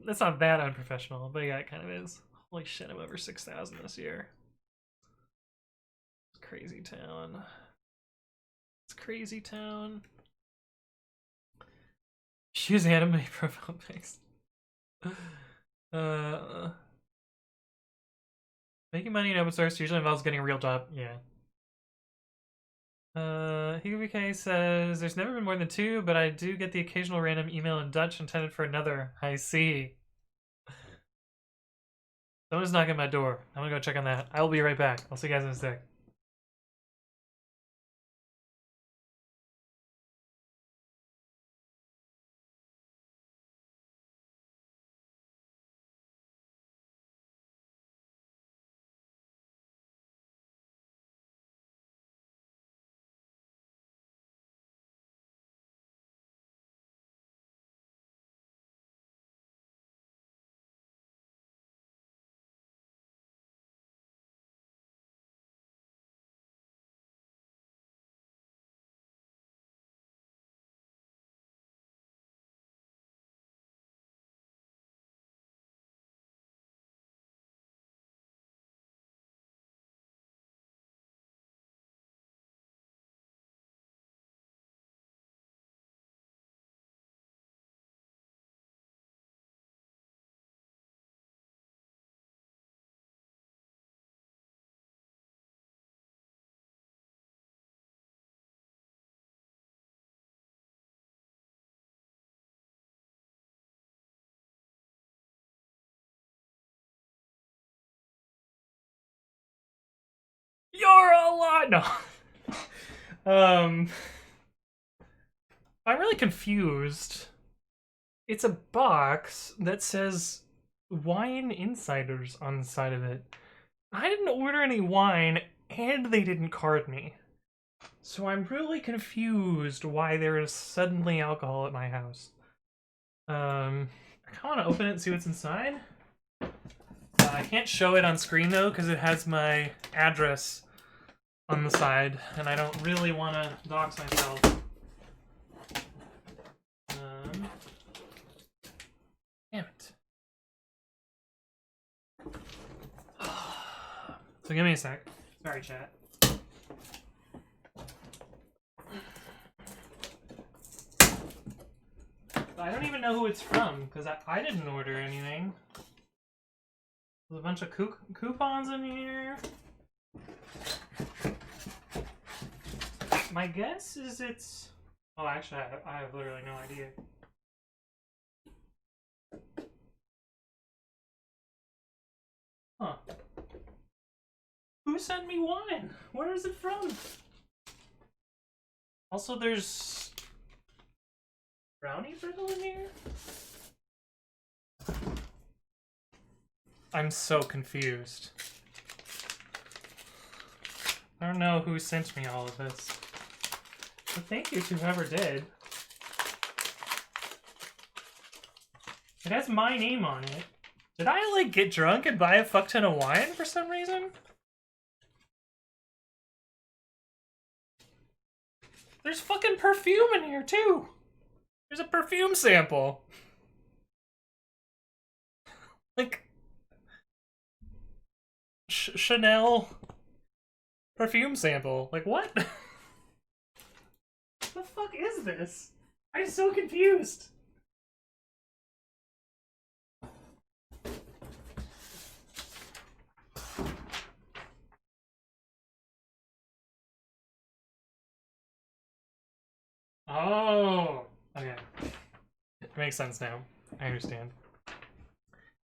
That's not that unprofessional, but yeah, it kind of is. Holy shit, I'm over 6,000 this year. It's crazy town. It's crazy town. Choose anime profile pics. Making money in open source usually involves getting a real job. Yeah. HugoVK says, there's never been more than 2, but I do get the occasional random email in Dutch intended for another. I see. Someone's knocking at my door. I'm gonna go check on that. I will be right back. I'll see you guys in a sec. You're a lot. No. I'm really confused. It's a box that says Wine Insiders on the side of it. I didn't order any wine, and they didn't card me. So I'm really confused why there is suddenly alcohol at my house. I kind of want to open it and see what's inside. I can't show it on screen though, because it has my address on the side, and I don't really want to dox myself. Damn it. So give me a sec. Sorry, chat. I don't even know who it's from, because I didn't order anything. There's a bunch of coupons in here. My guess is it's... Oh, actually, I have literally no idea. Huh. Who sent me wine? Where is it from? Also, there's... brownie brittle in here? I'm so confused. I don't know who sent me all of this. But thank you to whoever did. It has my name on it. Did I, like, get drunk and buy a fuck ton of wine for some reason? There's fucking perfume in here, too! There's a perfume sample! Like... Chanel... perfume sample. Like, what? What the fuck is this? I'm so confused! Oh, okay. It makes sense now. I understand.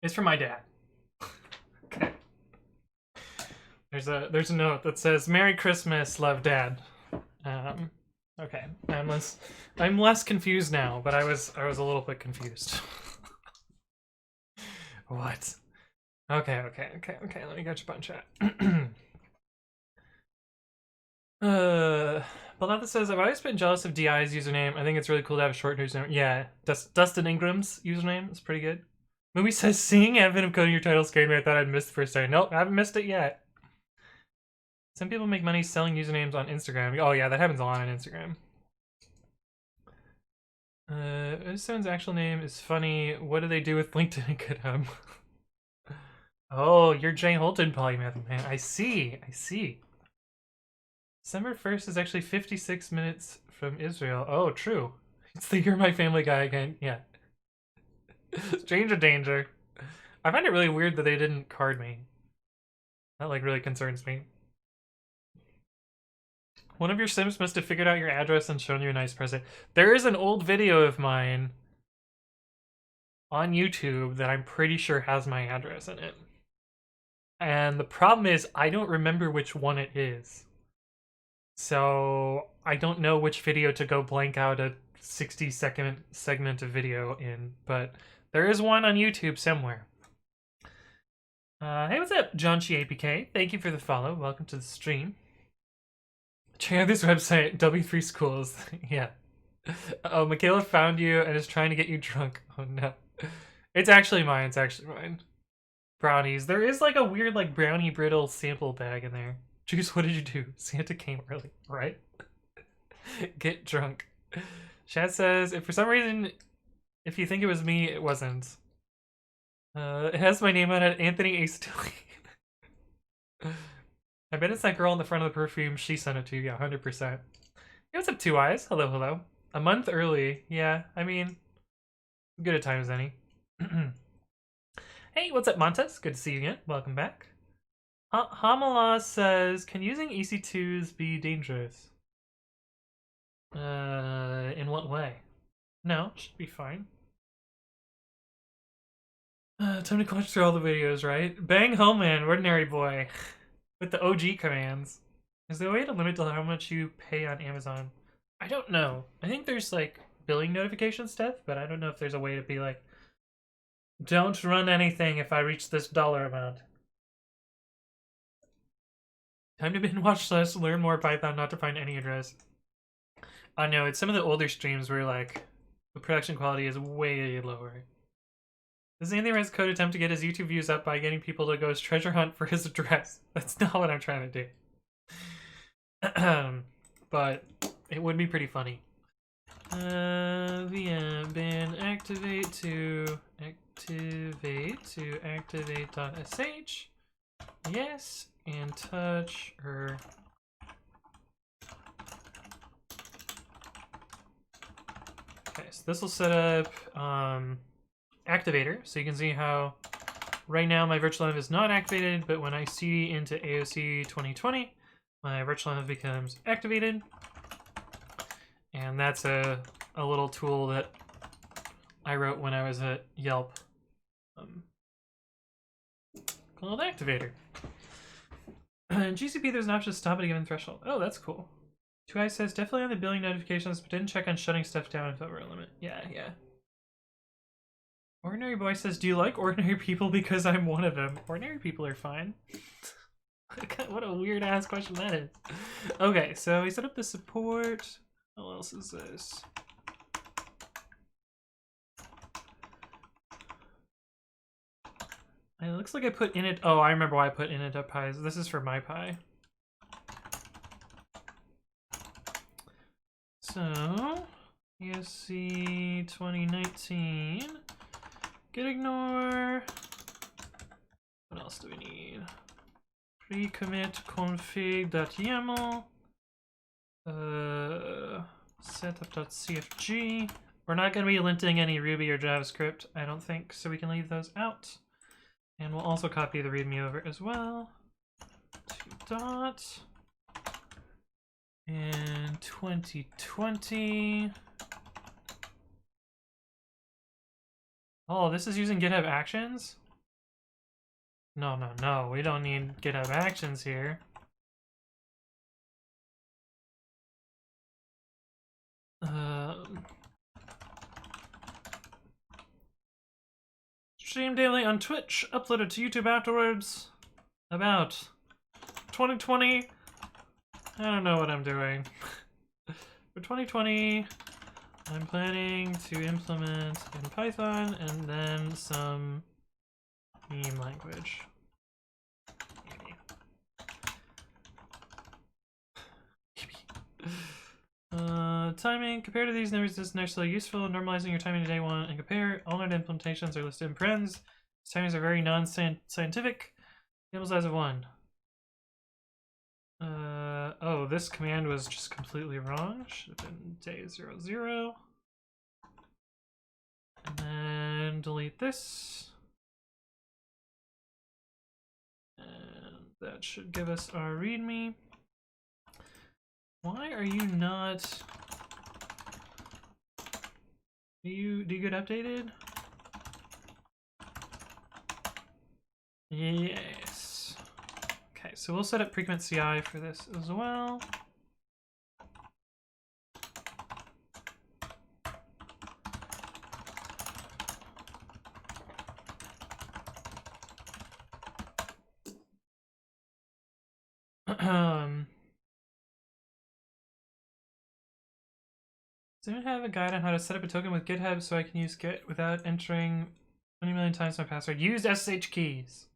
It's from my dad. Okay. There's a note that says "Merry Christmas, love, Dad." Okay. I'm less confused now, but I was a little bit confused. What? Okay. Let me get your bunch chat. Beloved says, I've always been jealous of DI's username. I think it's really cool to have a short username. Yeah, Dustin Ingram's username is pretty good. Movie says, seeing Advent of Coding Your Title scared me. I thought I'd missed the first day. Nope, I haven't missed it yet. Some people make money selling usernames on Instagram. Oh yeah, that happens a lot on Instagram. Someone's actual name is funny. What do they do with LinkedIn and GitHub? Oh, you're Jay Holton, Polymath Man. I see. December 1st is actually 56 minutes from Israel. Oh, true. It's the You're My Family guy again. Yeah. Stranger danger. I find it really weird that they didn't card me. That, like, really concerns me. One of your Sims must have figured out your address and shown you a nice present. There is an old video of mine on YouTube that I'm pretty sure has my address in it. And the problem is, I don't remember which one it is. So I don't know which video to go blank out a 60-second segment of video in, but there is one on YouTube somewhere. Hey, what's up, John APK? Thank you for the follow. Welcome to the stream. Check out this website, W3 Schools. Yeah. Oh, Michaela found you and is trying to get you drunk. Oh no. It's actually mine. Brownies. There is like a weird like brownie brittle sample bag in there. Juice, what did you do? Santa came early, right? Get drunk. Chad says, if for some reason, if you think it was me, it wasn't. It has my name on it, Anthony A. Stilly. I bet it's that girl in the front of the perfume. She sent it to you, yeah, 100%. Hey, what's up, Two Eyes? Hello. A month early. Yeah, I mean, good a time as any. Hey, what's up, Montes? Good to see you again. Welcome back. Hamala says, can using EC2s be dangerous? In what way? No, should be fine. Time to clutch through all the videos, right? Bang home, man, ordinary boy. With the OG commands. Is there a way to limit how much you pay on Amazon? I don't know. I think there's, like, billing notification stuff, but I don't know if there's a way to be like, don't run anything if I reach this dollar amount. Time to binge watch less, learn more Python, not to find any address. I know, it's some of the older streams where, like, the production quality is way lower. Does Anthony Rice Code attempt to get his YouTube views up by getting people to go treasure hunt for his address? That's not what I'm trying to do. But it would be pretty funny. VM bin activate to activate.sh. Yes, and touch her. Okay, so this will set up activator, so you can see how right now my virtual env is not activated, but when I cd into AOC 2020, my virtual env becomes activated. And that's a little tool that I wrote when I was at Yelp called Activator. In GCP, there's an option to stop at a given threshold. Oh, that's cool. Two Eyes says, definitely on the billing notifications, but didn't check on shutting stuff down if over a limit. Yeah. Ordinary Boy says, do you like ordinary people because I'm one of them? Ordinary people are fine. What a weird ass question that is. Okay, so we set up the support. What else is this? It looks like I put init. Oh, I remember why I put init.py. This is for my pie. So, ESC 2019. Git ignore. What else do we need? Pre-commit config.yaml. Setup.cfg. We're not going to be linting any Ruby or JavaScript, I don't think, so we can leave those out. And we'll also copy the readme over as well. 2. And 2020. Oh, this is using GitHub Actions? No, we don't need GitHub Actions here. Stream daily on Twitch, uploaded to YouTube afterwards. About 2020. I don't know what I'm doing. For 2020, I'm planning to implement in Python and then some meme language. Timing. Compared to these numbers, this is necessarily useful. Normalizing your timing to day one and compare. All node implementations are listed in parens. These timings are very non-scientific. Sample size of 1. Oh, this command was just completely wrong. Should have been day 00. And then delete this. And that should give us our readme. Why are you not... Do you get updated? Yes. Okay, so we'll set up pre-commit CI for this as well. Does anyone have a guide on how to set up a token with GitHub so I can use Git without entering 20 million times my password? Use SSH keys.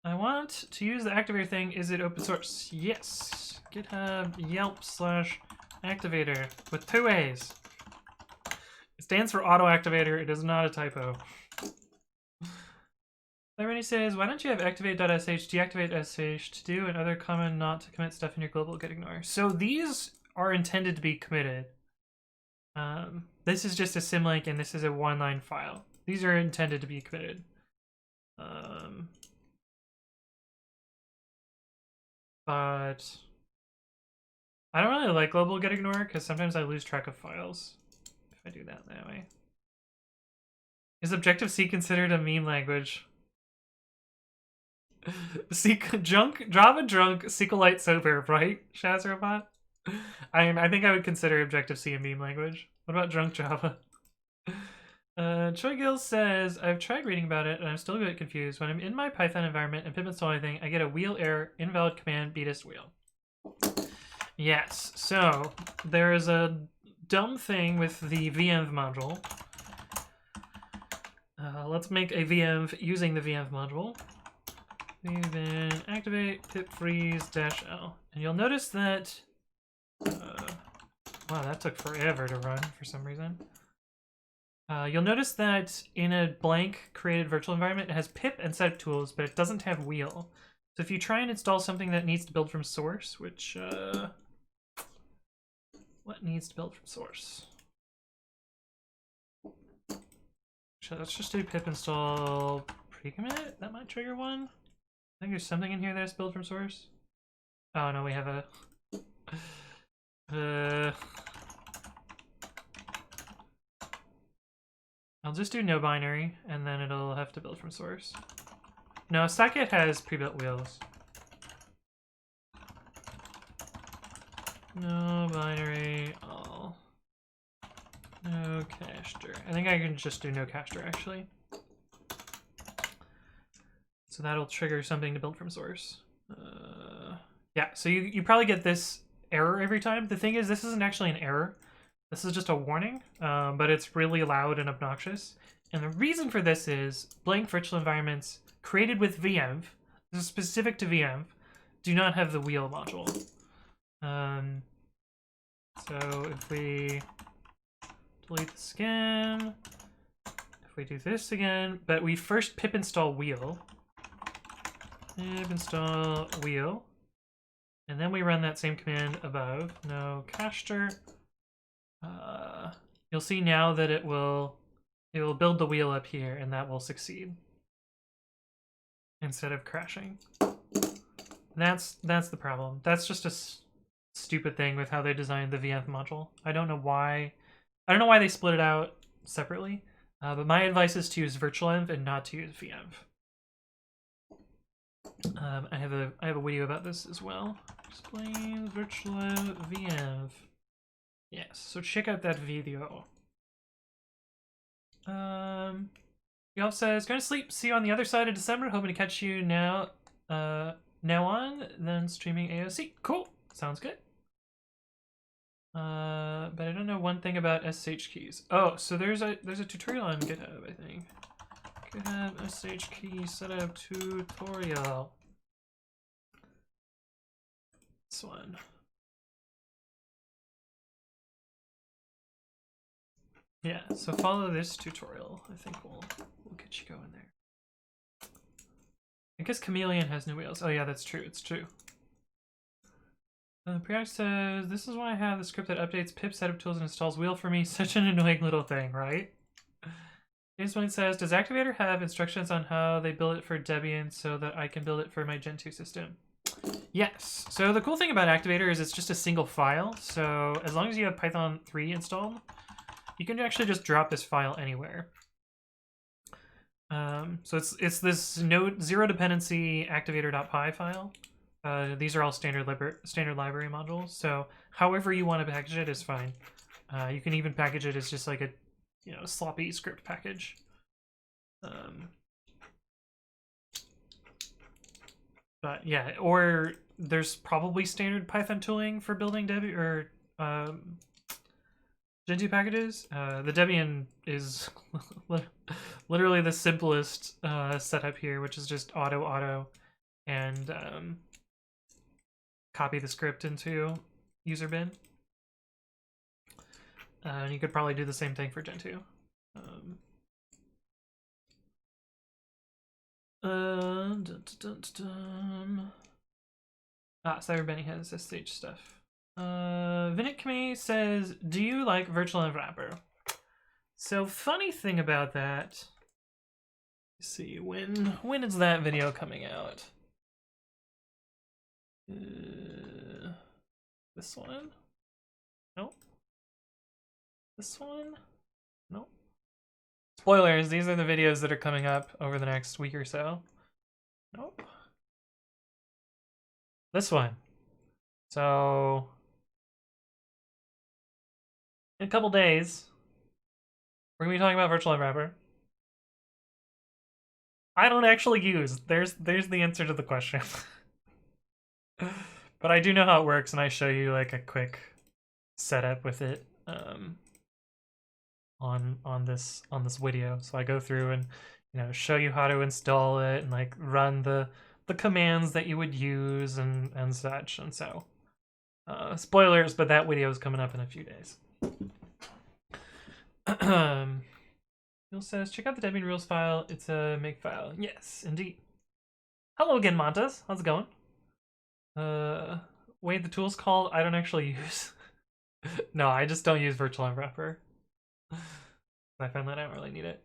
I want to use the activator thing. Is it open source? Yes. GitHub yelp/activator with 2 A's. It stands for auto activator. It is not a typo. Larry says, why don't you have activate.sh, deactivate.sh to do and other common not to commit stuff in your global git ignore? So these are intended to be committed. This is just a symlink and this is a 1-line file. These are intended to be committed. But I don't really like global git ignore because sometimes I lose track of files if I do that way. Is Objective-C considered a meme language? Java drunk, SQLite sober, right, Shazrobot? I think I would consider Objective-C a meme language. What about drunk Java? Troy Gill says, I've tried reading about it and I'm still a bit confused. When I'm in my Python environment and pip install anything, I get a wheel error, invalid command, beatist wheel. Yes, so there is a dumb thing with the venv module. Let's make a venv using the venv module. Then activate pip freeze -l. And you'll notice that wow, that took forever to run for some reason. You'll notice that in a blank created virtual environment, it has pip and setup tools, but it doesn't have wheel. So if you try and install something that needs to build from source, which what needs to build from source? So let's just do pip install pre-commit. That might trigger one. I think there's something in here that's built from source. Oh no, we have a I'll just do no binary and then it'll have to build from source. No, StackIt has pre-built wheels. No binary, all. No caster. I think I can just do no caster actually. So that'll trigger something to build from source. Yeah, so you probably get this error every time. The thing is, this isn't actually an error. This is just a warning, but it's really loud and obnoxious. And the reason for this is blank virtual environments created with venv, this is specific to venv, do not have the wheel module. So if we delete this again, if we do this again, but we first pip install wheel, pip install wheel, and then we run that same command above, no caster. You'll see now that it will build the wheel up here, and that will succeed instead of crashing. That's the problem. That's just a stupid thing with how they designed the venv module. I don't know why they split it out separately, but my advice is to use virtualenv and not to use venv. I have a video about this as well. Explain virtualenv venv. Yes, so check out that video. Y'all says, going to sleep. See you on the other side of December. Hoping to catch you now on, then streaming AOC. Cool. Sounds good. But I don't know one thing about SSH keys. Oh, so there's a tutorial on GitHub, I think. GitHub SSH key setup tutorial. This one. Yeah, so follow this tutorial. I think we'll get you going there. I guess Chameleon has no wheels. Oh yeah, that's true. It's true. Priyak says, this is why I have the script that updates pip setup tools and installs wheel for me. Such an annoying little thing, right? James Wayne says, does Activator have instructions on how they build it for Debian so that I can build it for my Gen 2 system? Yes. So the cool thing about Activator is it's just a single file. So as long as you have Python 3 installed, you can actually just drop this file anywhere. So it's this node zero dependency activator.py file. These are all standard library modules. So however you want to package it is fine. You can even package it as just like a sloppy script package. But yeah, or there's probably standard Python tooling for building Debian or Gen 2 packages. The Debian is literally the simplest setup here, which is just auto and copy the script into user bin. And you could probably do the same thing for Gen 2. Cyber Benny has SSH stuff. Vinit Kami says, do you like virtualenv wrapper? So funny thing about that, let's see, when is that video coming out? This one? Nope. This one? Nope. Spoilers, these are the videos that are coming up over the next week or so. Nope. This one. So in a couple days, we're gonna be talking about virtualenv wrapper. I don't actually use. There's the answer to the question. But I do know how it works, and I show you like a quick setup with it on this video. So I go through and show you how to install it and like run the commands that you would use and such. And so spoilers, but that video is coming up in a few days. Bill says, check out the Debian rules file. It's a make file. Yes, indeed. Hello again, Montes. How's it going? Wait, the tool's called I don't actually use. No, I just don't use virtualenv wrapper. I find that I don't really need it.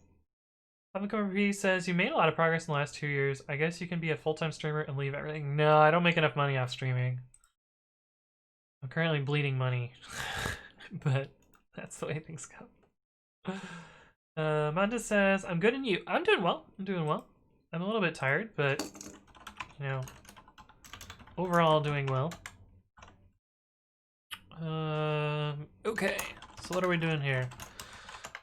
P says, you made a lot of progress in the last 2 years. I guess you can be a full-time streamer and leave everything. No, I don't make enough money off streaming. I'm currently bleeding money. But that's the way things go. Manda says, I'm good and you. I'm doing well. I'm a little bit tired, but overall doing well. Okay, so what are we doing here?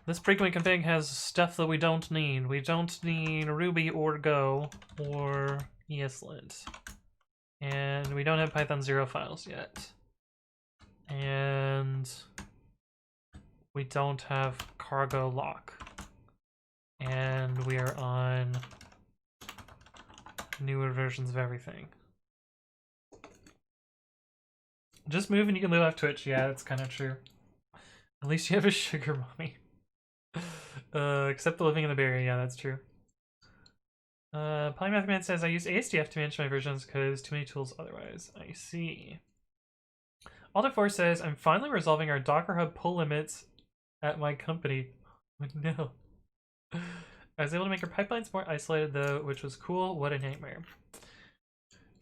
This frequent config has stuff that we don't need. We don't need Ruby or Go or ESLint. And we don't have Python 0 files yet. And we don't have cargo lock. And we are on newer versions of everything. Just move and you can live off Twitch. Yeah, that's kind of true. At least you have a sugar mommy. Except the living in the Bay Area. Yeah, that's true. Polymath Man says, I use ASDF to manage my versions because too many tools otherwise. I see. Alder4 says, I'm finally resolving our Docker Hub pull limits at my company. No. I was able to make our pipelines more isolated though, which was cool. What a nightmare.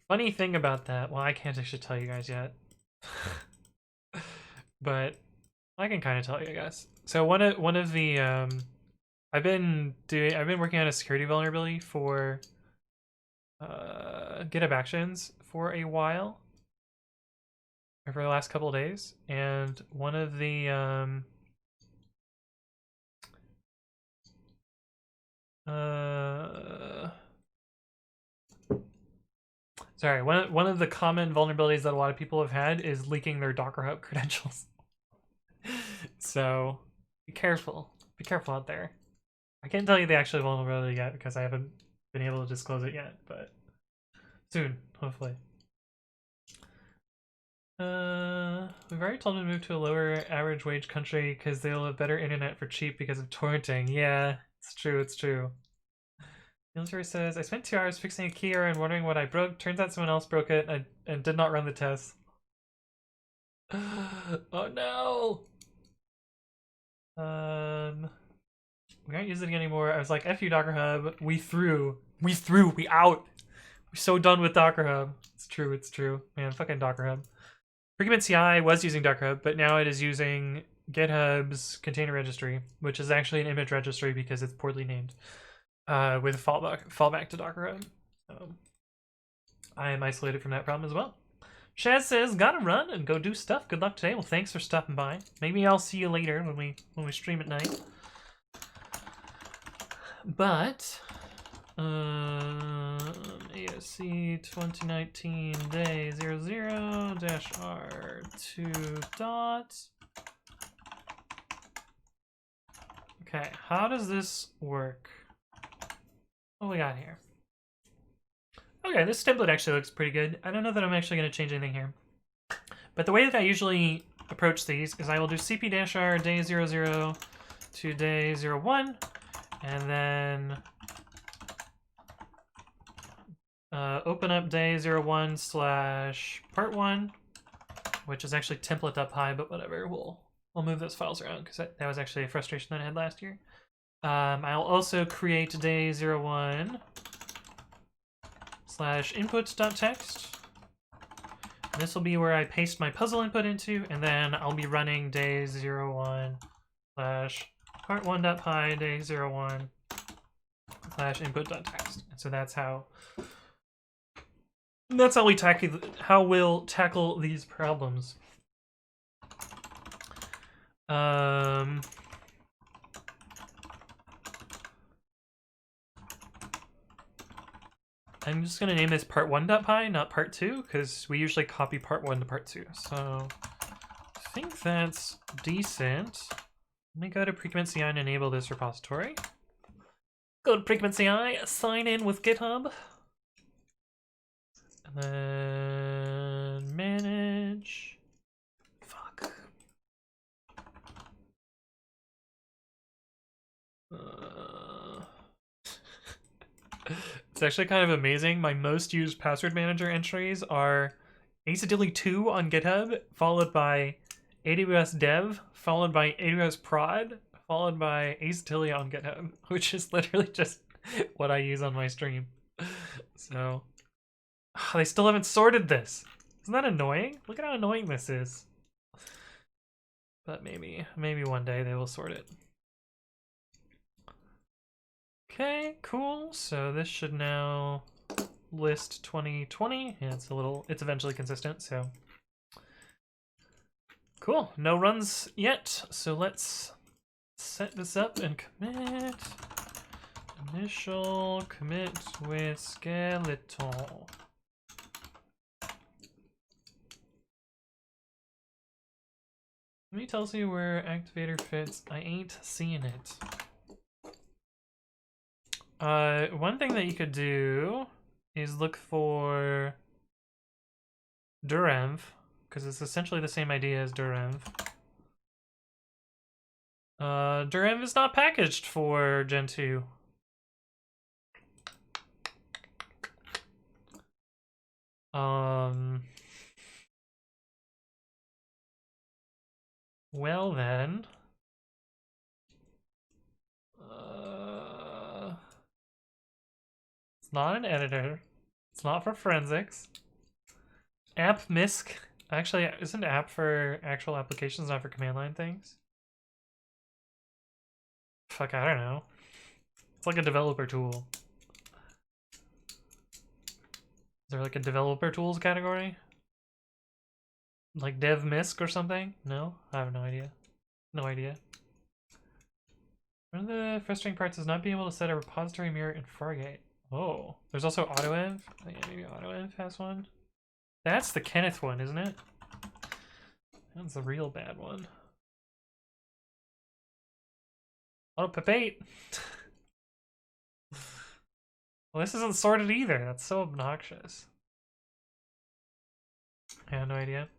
Funny thing about that, well, I can't actually tell you guys yet. But I can kind of tell you guys. So one of the I've been working on a security vulnerability for GitHub Actions for a while. For the last couple of days, and one of the one of the common vulnerabilities that a lot of people have had is leaking their Docker Hub credentials. So be careful out there. I can't tell you the actual vulnerability yet because I haven't been able to disclose it yet, but soon, hopefully. We've already told them to move to a lower average wage country because they'll have better internet for cheap because of torrenting. Yeah, it's true, it's true. Military says, I spent 2 hours fixing a key error and wondering what I broke. Turns out someone else broke it and did not run the test. Oh no! We can't use it anymore. I was like, F you, Docker Hub. We out. We're so done with Docker Hub. It's true, it's true. Man, fucking Docker Hub. Freaking CI was using Docker Hub, but now it is using GitHub's container registry, which is actually an image registry because it's poorly named, with a fallback to Docker Hub. So I am isolated from that problem as well. Shaz says, gotta run and go do stuff. Good luck today. Well, thanks for stopping by. Maybe I'll see you later when we stream at night. But ASC 2019 day 00-R2 dot. Okay, how does this work? What do we got here? Okay, this template actually looks pretty good. I don't know that I'm actually going to change anything here. But the way that I usually approach these is I will do cp-r day 00 to day 01, and then open up day 01 / part 1, which is actually template.py, but whatever. We'll move those files around because that was actually a frustration that I had last year. I'll also create day 01 / inputs.txt. This will be where I paste my puzzle input into, and then I'll be running day 01 / part1.py day 01 / input.txt. And so that's how we'll tackle these problems. I'm just gonna name this part1.py, not part 2, because we usually copy part 1 to part 2. So I think that's decent. Let me go to Precommit CI and enable this repository. Go to Precommit CI, sign in with GitHub. And then manage. Fuck. It's actually kind of amazing. My most used password manager entries are acedilly2 on GitHub, followed by AWS dev, followed by AWS prod, followed by acedilly on GitHub, which is literally just what I use on my stream. So they still haven't sorted this. Isn't that annoying? Look at how annoying this is. But maybe one day they will sort it. Okay, cool. So this should now list 2020. Yeah, it's eventually consistent, so. Cool, no runs yet. So let's set this up and commit. Initial commit with skeleton. Let me tells you where activator fits. I ain't seeing it. One thing that you could do is look for Durenv, because it's essentially the same idea as Durenv. Durenv is not packaged for Gen 2. Well then. It's not an editor. It's not for forensics. App misc. Actually, isn't app for actual applications, not for command line things? Fuck, I don't know. It's like a developer tool. Is there like a developer tools category? Like dev misc or something? No? I have no idea. No idea. One of the frustrating parts is not being able to set a repository mirror in Fargate. Oh, there's also AutoEnv. Oh, yeah, maybe AutoEnv has one. That's the Kenneth one, isn't it? That's the real bad one. AutoPip8. Well, this isn't sorted either. That's so obnoxious. I have no idea.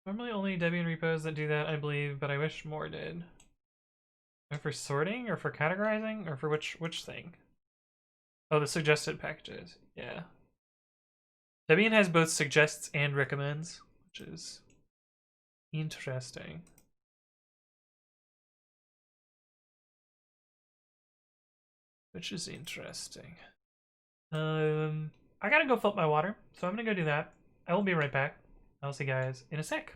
Normally only Debian repos that do that, I believe, but I wish more did. Or for sorting, or for categorizing, or for which thing? Oh, the suggested packages. Yeah. Debian has both suggests and recommends, which is interesting. Which is interesting. I gotta go fill up my water, so I'm gonna go do that. I will be right back. I'll see you guys in a sec.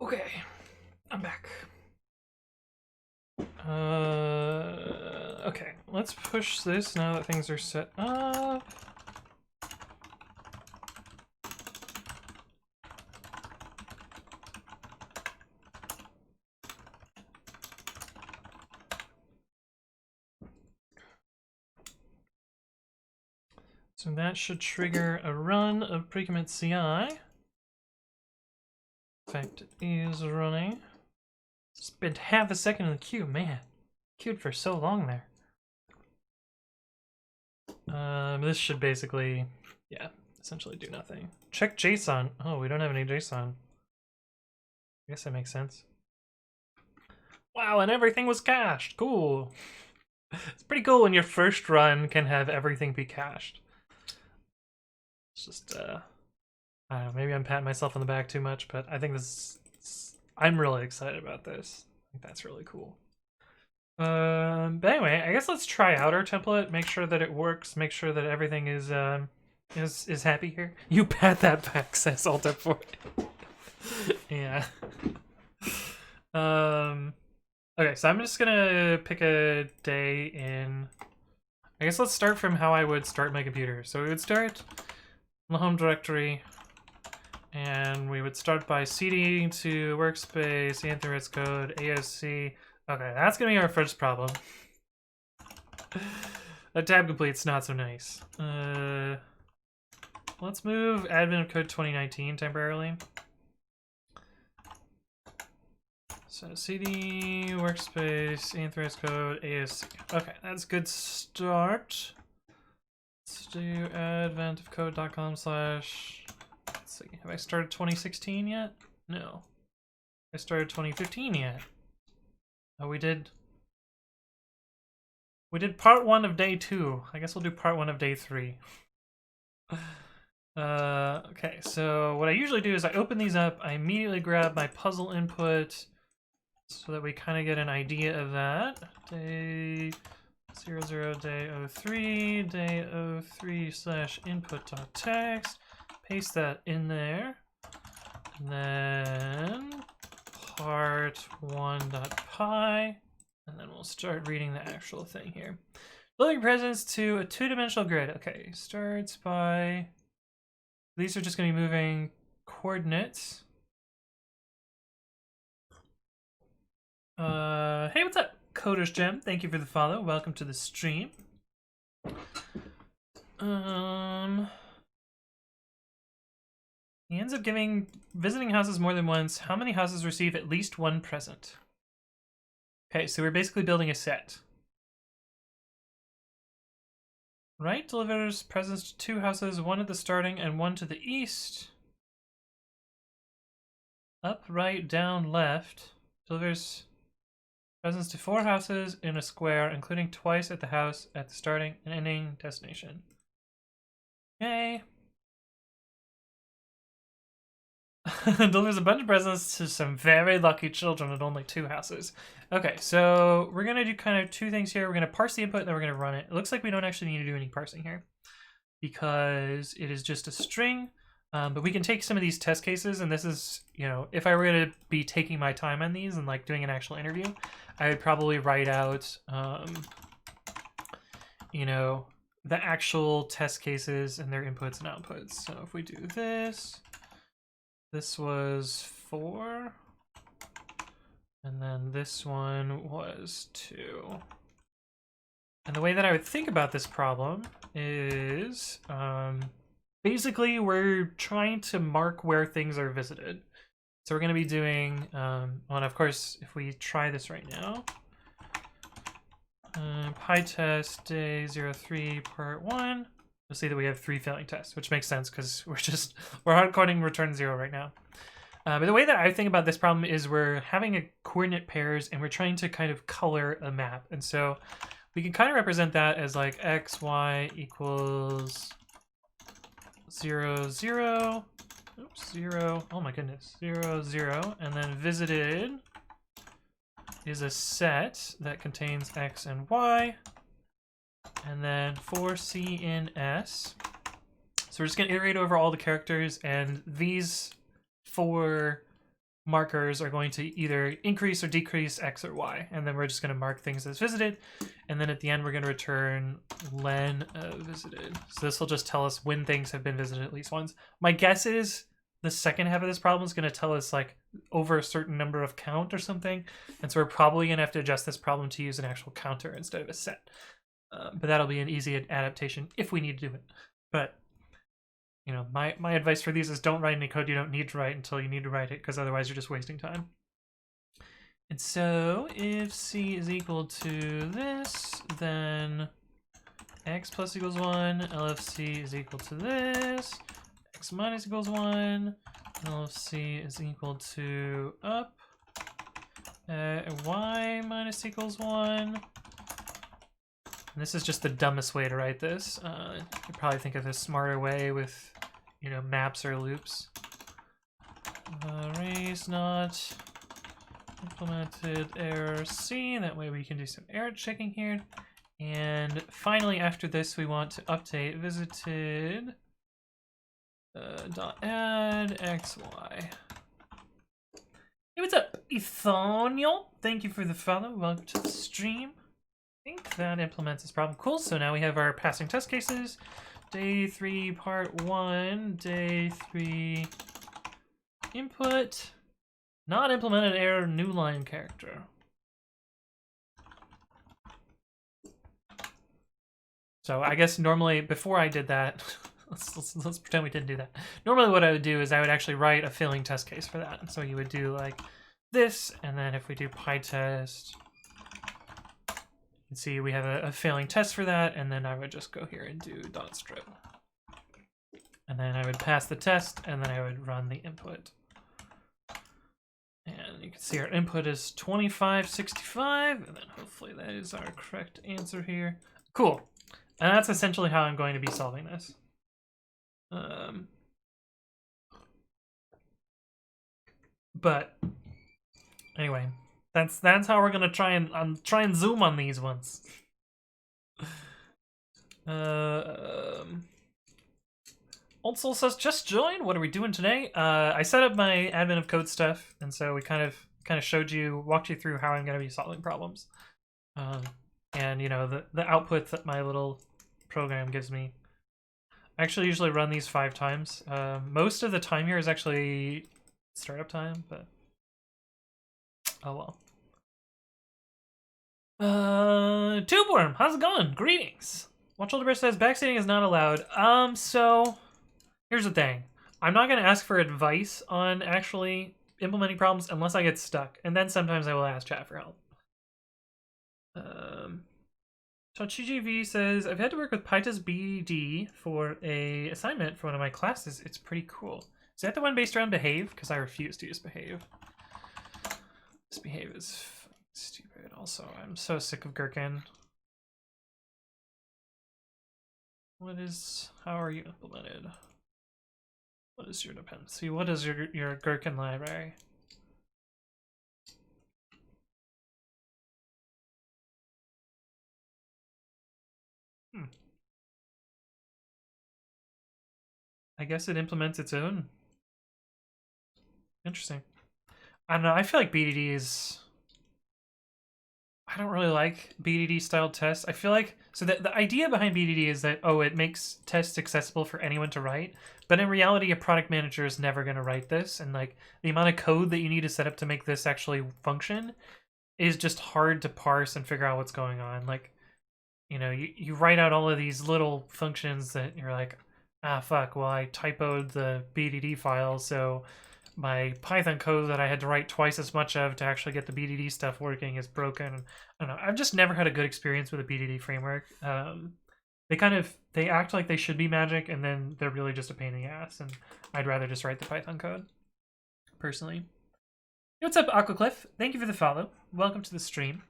Okay, I'm back. Okay, let's push this now that things are set up. So that should trigger a run of Precommit CI. In fact, it is running. Spent half a second in the queue, man. Queued for so long there. This should basically, yeah, essentially do nothing. Check JSON. Oh, we don't have any JSON. I guess that makes sense. Wow, and everything was cached. Cool. It's pretty cool when your first run can have everything be cached. It's just, I don't know, maybe I'm patting myself on the back too much, but I think I'm really excited about this. I think that's really cool. But anyway, I guess let's try out our template, make sure that it works, make sure that everything is happy here. You pat that back, says Alt-F4. Yeah. Okay, so I'm just gonna pick a day in... I guess let's start from how I would start my computer. So we would start in the home directory, and we would start by cd to workspace, Anthrax code, ASC. Okay, that's gonna be our first problem. A tab complete's not so nice. Let's move admin of code 2019 temporarily. So cd, workspace, Anthrax code, ASC. Okay, that's a good start. Let's do advent of code.com / let's see, have I started 2016 yet? No. I started 2015 yet. Oh, we did part 1 of day 2. I guess we'll do part 1 of day 3. Okay, so what I usually do is I open these up, I immediately grab my puzzle input so that we kind of get an idea of that. Day 00, day 03, day 03 / input.text. Paste that in there. And then part 1.py. And then we'll start reading the actual thing here. Building presence to a 2-dimensional grid. Okay, starts by... These are just going to be moving coordinates. Hey, what's up? Coder's Gem, thank you for the follow. Welcome to the stream. He ends up visiting houses more than once. How many houses receive at least one present? Okay, so we're basically building a set. Right delivers presents to 2 houses, 1 at the starting and 1 to the east. Up, right, down, left. Delivers presents to 4 houses in a square, including twice at the house at the starting and ending destination. Okay. Delivers a bunch of presents to some very lucky children at only 2 houses. Okay, so we're gonna do kind of 2 things here. We're gonna parse the input and then we're gonna run it. It looks like we don't actually need to do any parsing here because it is just a string. But we can take some of these test cases, and this is, you know, if I were gonna be taking my time on these and like doing an actual interview, I would probably write out, you know, the actual test cases and their inputs and outputs. So if we do this. This was 4, and then this one was 2. And the way that I would think about this problem is, basically we're trying to mark where things are visited. So we're going to be doing, well, and of course, if we try this right now, PyTest day 03 part 1. You'll see that we have 3 failing tests, which makes sense because we're hard coding return 0 right now. But the way that I think about this problem is we're having a coordinate pairs and we're trying to kind of color a map. And so we can kind of represent that as like x, y equals 0, 0. Oops, 0. Oh my goodness. 0, 0. And then visited is a set that contains x and y. And then for C in S. So we're just going to iterate over all the characters, and these 4 markers are going to either increase or decrease X or Y. And then we're just going to mark things as visited. And then at the end, we're going to return len of visited. So this will just tell us when things have been visited at least once. My guess is the second half of this problem is going to tell us like over a certain number of count or something. And so we're probably going to have to adjust this problem to use an actual counter instead of a set. But that'll be an easy adaptation if we need to do it. But, you know, my advice for these is don't write any code you don't need to write until you need to write it, because otherwise you're just wasting time. And so if C is equal to this, then x plus equals 1, LFC is equal to this, x minus equals 1, LFC is equal to up, y minus equals 1, And this is just the dumbest way to write this. You could probably think of a smarter way with, you know, maps or loops. Arrays not implemented error C. That way we can do some error checking here. And finally, after this, we want to update visited dot add xy. Hey, what's up, Ethoniel? Thank you for the follow. Welcome to the stream. I think that implements this problem. Cool. So now we have our passing test cases. Day 3, part 1. Day 3 input. Not implemented error, new line character. So I guess normally, before I did that, let's pretend we didn't do that. Normally what I would do is I would actually write a failing test case for that. And so you would do like this, and then if we do pytest, you can see we have a failing test for that, and then I would just go here and do dot strip. And then I would pass the test, and then I would run the input. And you can see our input is 2565, and then hopefully that is our correct answer here. Cool. And that's essentially how I'm going to be solving this. But anyway, that's how we're gonna try and zoom on these ones. Old Soul says, just join. What are we doing today? I set up my admin of code stuff, and so we kind of walked you through how I'm gonna be solving problems. And you know, the output that my little program gives me. I actually usually run these 5 times. Most of the time here is actually startup time, but oh well. Tubeworm, how's it going? Greetings. Watch Older Bear says backseating is not allowed. So here's the thing. I'm not gonna ask for advice on actually implementing problems unless I get stuck, and then sometimes I will ask chat for help. ChatGGV says, I've had to work with pytest BD for a assignment for one of my classes. It's pretty cool. Is that the one based around behave? Because I refuse to use behave. This behave is stupid. Also, I'm so sick of Gherkin. How are you implemented? What is your dependency? What is your Gherkin library? I guess it implements its own. Interesting. I don't know. I feel like BDD is... I don't really like BDD style tests. I feel like... So the idea behind BDD is that, oh, it makes tests accessible for anyone to write. But in reality, a product manager is never going to write this. And like the amount of code that you need to set up to make this actually function is just hard to parse and figure out what's going on. Like, you know, you write out all of these little functions that you're like, ah, fuck, well, I typoed the BDD file, so my Python code that I had to write twice as much of to actually get the BDD stuff working is broken. I don't know. I've just never had a good experience with a BDD framework. They act like they should be magic, and then they're really just a pain in the ass, and I'd rather just write the Python code, personally. Hey, what's up, Aquacliff? Thank you for the follow. Welcome to the stream.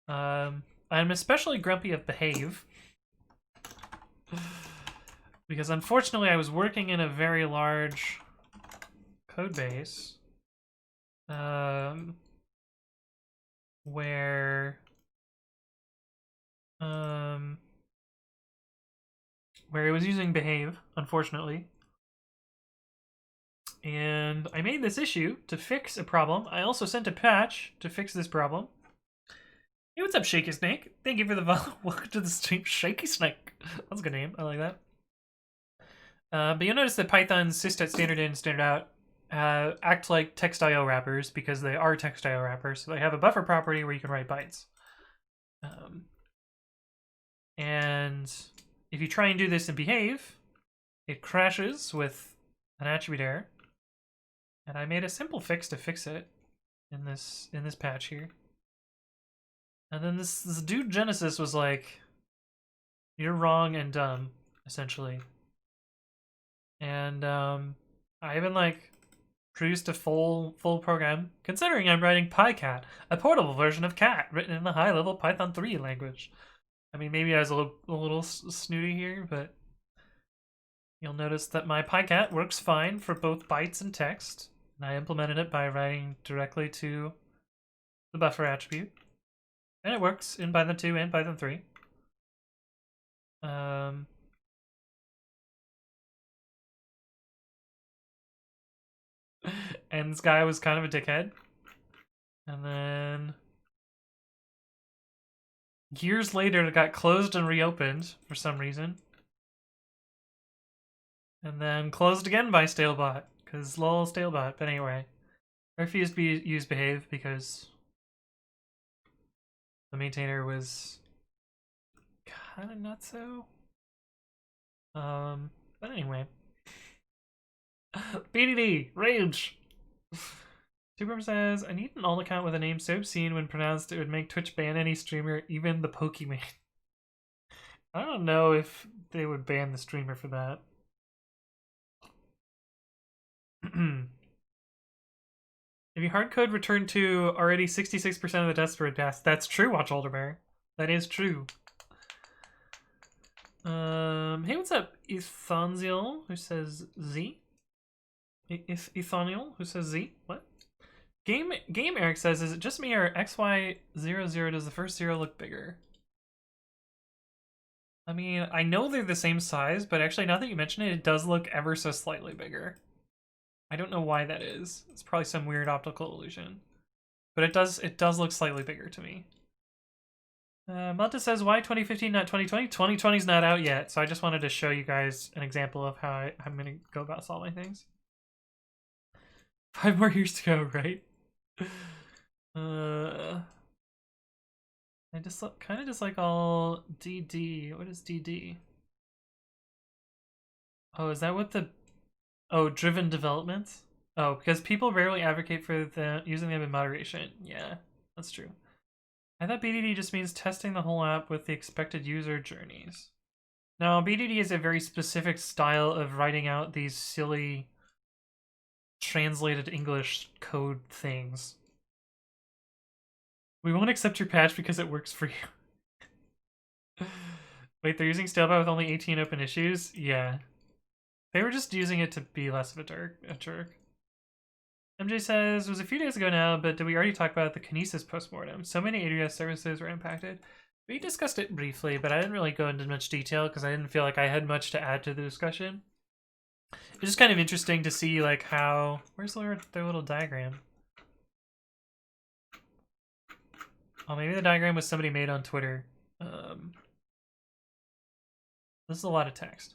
I'm especially grumpy of behave. Because unfortunately I was working in a very large code base where it was using behave, unfortunately. And I made this issue to fix a problem. I also sent a patch to fix this problem. Hey, what's up, Shaky Snake? Thank you for the follow. Welcome to the stream, Shaky Snake. That's a good name. I like that. But you'll notice that Python's systat standard in and standard out act like text.io wrappers because they are text.io wrappers. So they have a buffer property where you can write bytes. And if you try and do this in behave, it crashes with an attribute error. And I made a simple fix to fix it in this patch here. And then this dude Genesis was like, "You're wrong and dumb," essentially. And I even like produced a full program, considering I'm writing PyCat, a portable version of cat written in the high-level Python 3 language. I mean, maybe I was a little snooty here, but you'll notice that my PyCat works fine for both bytes and text. And I implemented it by writing directly to the buffer attribute. And it works in Python 2 and Python 3. And this guy was kind of a dickhead. And then years later, it got closed and reopened for some reason. And then closed again by Stalebot, because lol Stalebot. But anyway, I refused to use behave because the maintainer was kind of not so. But anyway. BDD! Rage! Superm says, I need an alt account with a name so obscene when pronounced it would make Twitch ban any streamer, even the Pokemon. I don't know if they would ban the streamer for that. If you hardcode return to already 66% of the deaths were deaths. That's true, Watch Olderbear. That is true. Hey, what's up, Ethonziel, who says Z? Ethoniel, who says Z? What? Game Eric says, is it just me or XY00 does the first zero look bigger? I mean, I know they're the same size, but actually now that you mention it, it does look ever so slightly bigger. I don't know why that is. It's probably some weird optical illusion. But it does look slightly bigger to me. Malta says, why 2015, not 2020? 2020's not out yet, so I just wanted to show you guys an example of how I'm going to go about solving things. 5 more years to go, right? I just kind of just like all DD. What is DD? Oh, is that what the... Oh, driven development? Oh, because people rarely advocate for using them in moderation. Yeah, that's true. I thought BDD just means testing the whole app with the expected user journeys. Now, BDD is a very specific style of writing out these silly translated English code things. We won't accept your patch because it works for you. Wait, they're using Stalebot with only 18 open issues? Yeah. They were just using it to be less of a jerk. MJ says, it was a few days ago now, but did we already talk about the Kinesis postmortem? So many AWS services were impacted. We discussed it briefly, but I didn't really go into much detail because I didn't feel like I had much to add to the discussion. It's just kind of interesting to see like how... Where's their little diagram? Oh, maybe the diagram was somebody made on Twitter. This is a lot of text.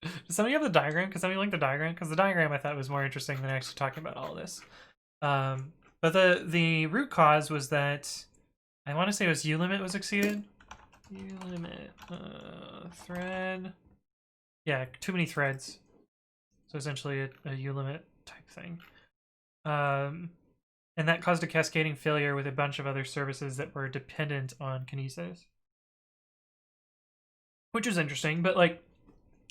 Does somebody have the diagram? Can somebody link the diagram? Because the diagram I thought was more interesting than actually talking about all of this. But the root cause was that I want to say it was ulimit was exceeded. Ulimit thread. Yeah, too many threads. So essentially a ulimit type thing. And that caused a cascading failure with a bunch of other services that were dependent on Kinesis. Which is interesting, but like,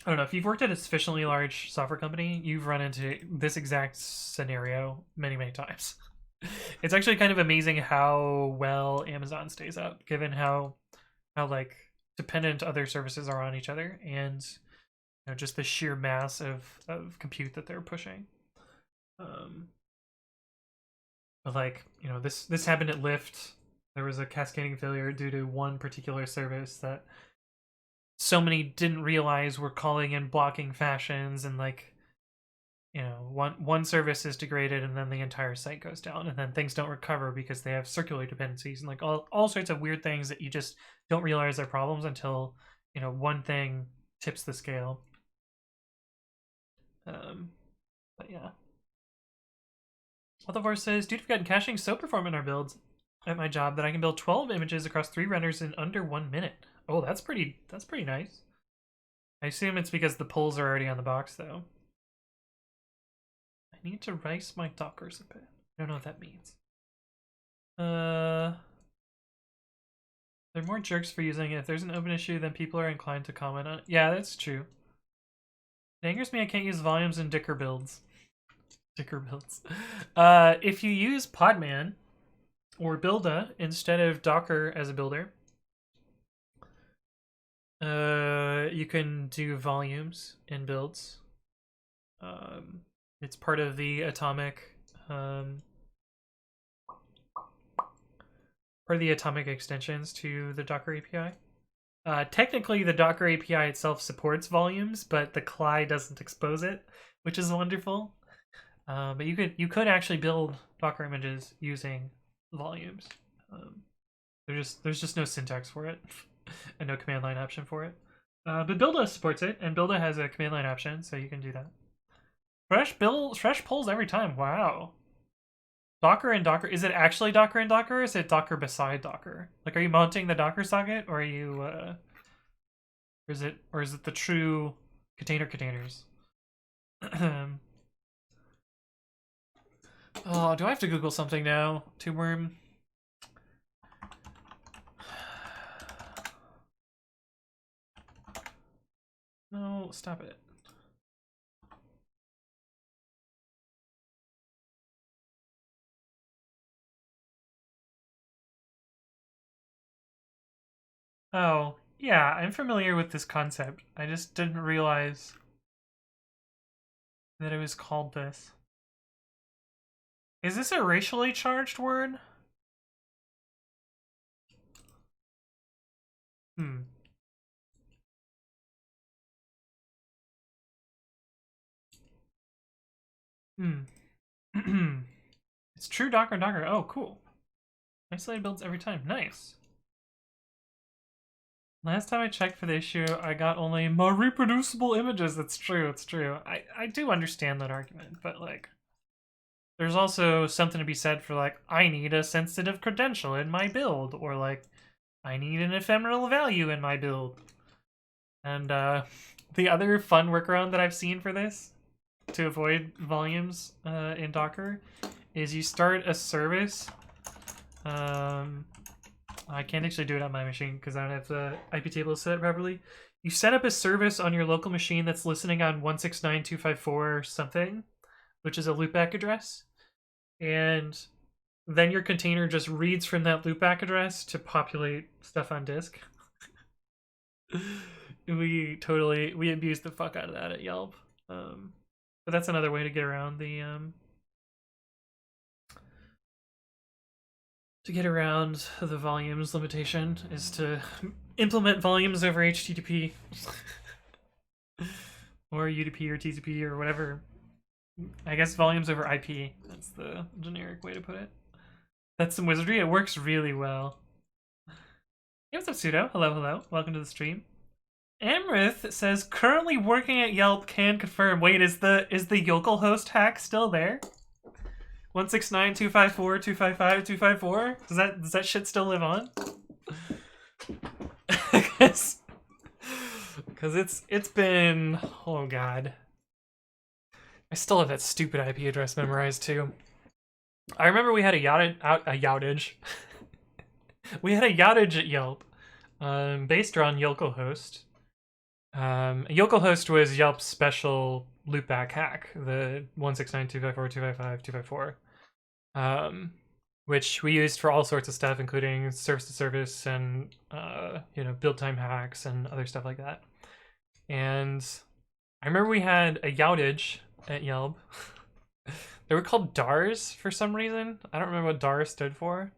I don't know, if you've worked at a sufficiently large software company, you've run into this exact scenario many, many times. It's actually kind of amazing how well Amazon stays up, given how like dependent other services are on each other, and you know, just the sheer mass of compute that they're pushing. But like, you know, this happened at Lyft. There was a cascading failure due to one particular service that so many didn't realize were calling in blocking fashions, and like, you know, one service is degraded and then the entire site goes down, and then things don't recover because they have circular dependencies and like all sorts of weird things that you just don't realize are problems until, you know, one thing tips the scale. But yeah. Although says, dude, we've gotten caching so performant in our builds at my job that I can build 12 images across 3 renders in under 1 minute. Oh, that's pretty nice. I assume it's because the pulls are already on the box, though. I need to rice my dockers a bit. I don't know what that means. There are more jerks for using it. If there's an open issue, then people are inclined to comment on it. Yeah, that's true. It angers me I can't use volumes in Dicker builds. Dicker builds. If you use Podman or Builda instead of Docker as a builder, You can do volumes in builds. It's part of the atomic extensions to the Docker API. Technically, the Docker API itself supports volumes, but the CLI doesn't expose it, which is wonderful. But you could actually build Docker images using volumes. There's just no syntax for it, and no command line option for it. But Builda supports it, and Builda has a command line option, so you can do that. Fresh pulls every time. Wow. Docker and Docker. Is it actually Docker and Docker, or is it Docker beside Docker? Like, are you mounting the Docker socket, or are you, or is it the true containers? Oh, do I have to Google something now, TubeWorm? No, stop it. Oh, yeah, I'm familiar with this concept. I just didn't realize that it was called this. Is this a racially charged word? Hmm. It's true Docker and Docker. Oh, cool. Isolated builds every time. Nice. Last time I checked for the issue, I got only more reproducible images. It's true, it's true. I do understand that argument, but like, there's also something to be said for like, I need a sensitive credential in my build, or like, I need an ephemeral value in my build. And the other fun workaround that I've seen for this, to avoid volumes in Docker, is you start a service. I can't actually do it on my machine because I don't have the IP table set properly. You set up a service on your local machine that's listening on 169.254 something, which is a loopback address. And then your container just reads from that loopback address to populate stuff on disk. We abused the fuck out of that at Yelp. But that's another way to get around the volumes limitation, is to implement volumes over HTTP or UDP or TCP or whatever. I guess volumes over IP. That's the generic way to put it. That's some wizardry. It works really well. Hey, what's up, Pseudo? Hello, hello. Welcome to the stream. Amrith says, currently working at Yelp, can confirm. Wait, is the localhost hack still there? 169.254.255.254? Does that shit still live on? Because it's been, oh god. I still have that stupid IP address memorized too. I remember we had a outage. We had a outage at Yelp, based on localhost. Localhost was Yelp's special loopback hack, the 169.254.255.254, which we used for all sorts of stuff, including service-to-service and build time hacks and other stuff like that. And I remember we had a outage at Yelp. They were called DARs for some reason. I don't remember what DAR stood for.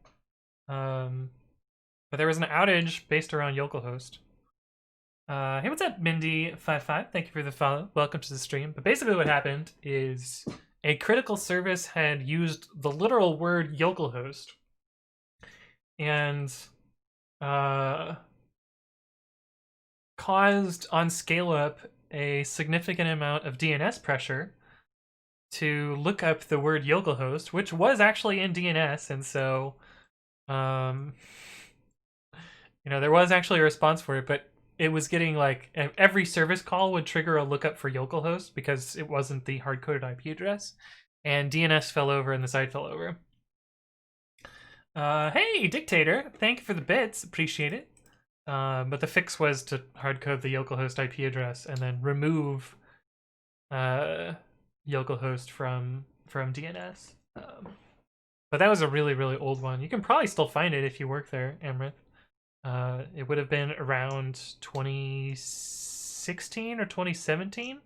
But there was an outage based around localhost. Hey, what's up, Mindy55? Thank you for the follow. Welcome to the stream. But basically what happened is a critical service had used the literal word localhost and caused on scale up a significant amount of DNS pressure to look up the word localhost, which was actually in DNS, and so there was actually a response for it, but it was getting like every service call would trigger a lookup for localhost because it wasn't the hard-coded IP address, and DNS fell over and the site fell over. Hey, Dictator, thank you for the bits, appreciate it. But the fix was to hard-code the localhost IP address and then remove localhost from DNS. But that was a really, really old one. You can probably still find it if you work there, Amrith. It would have been around 2016 or 2017.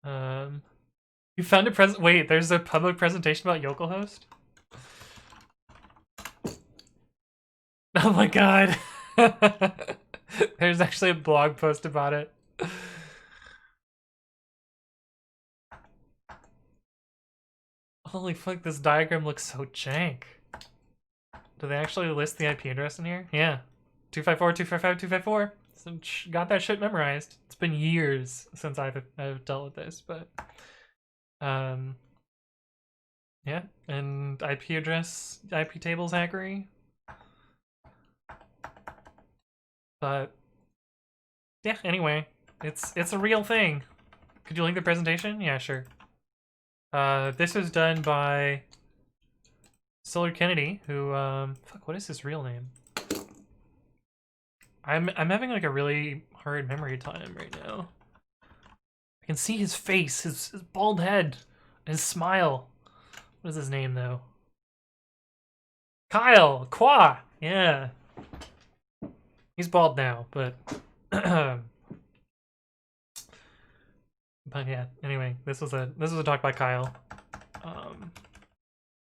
You found a present. Wait, there's a public presentation about Localhost? Oh my god. There's actually a blog post about it. Holy fuck, this diagram looks so jank. Do they actually list the IP address in here? Yeah. 254, 255, 254. So got that shit memorized. It's been years since I've dealt with this, but yeah, and IP address, IP tables hackery. But yeah, anyway, it's a real thing. Could you link the presentation? Yeah, sure. This was done by Solar Kennedy, who fuck, what is his real name? I'm having like a really hard memory time right now. I can see his face, his bald head, his smile. What is his name though? Kyle Kwa. Yeah, he's bald now, but but yeah. Anyway, this was a talk by Kyle.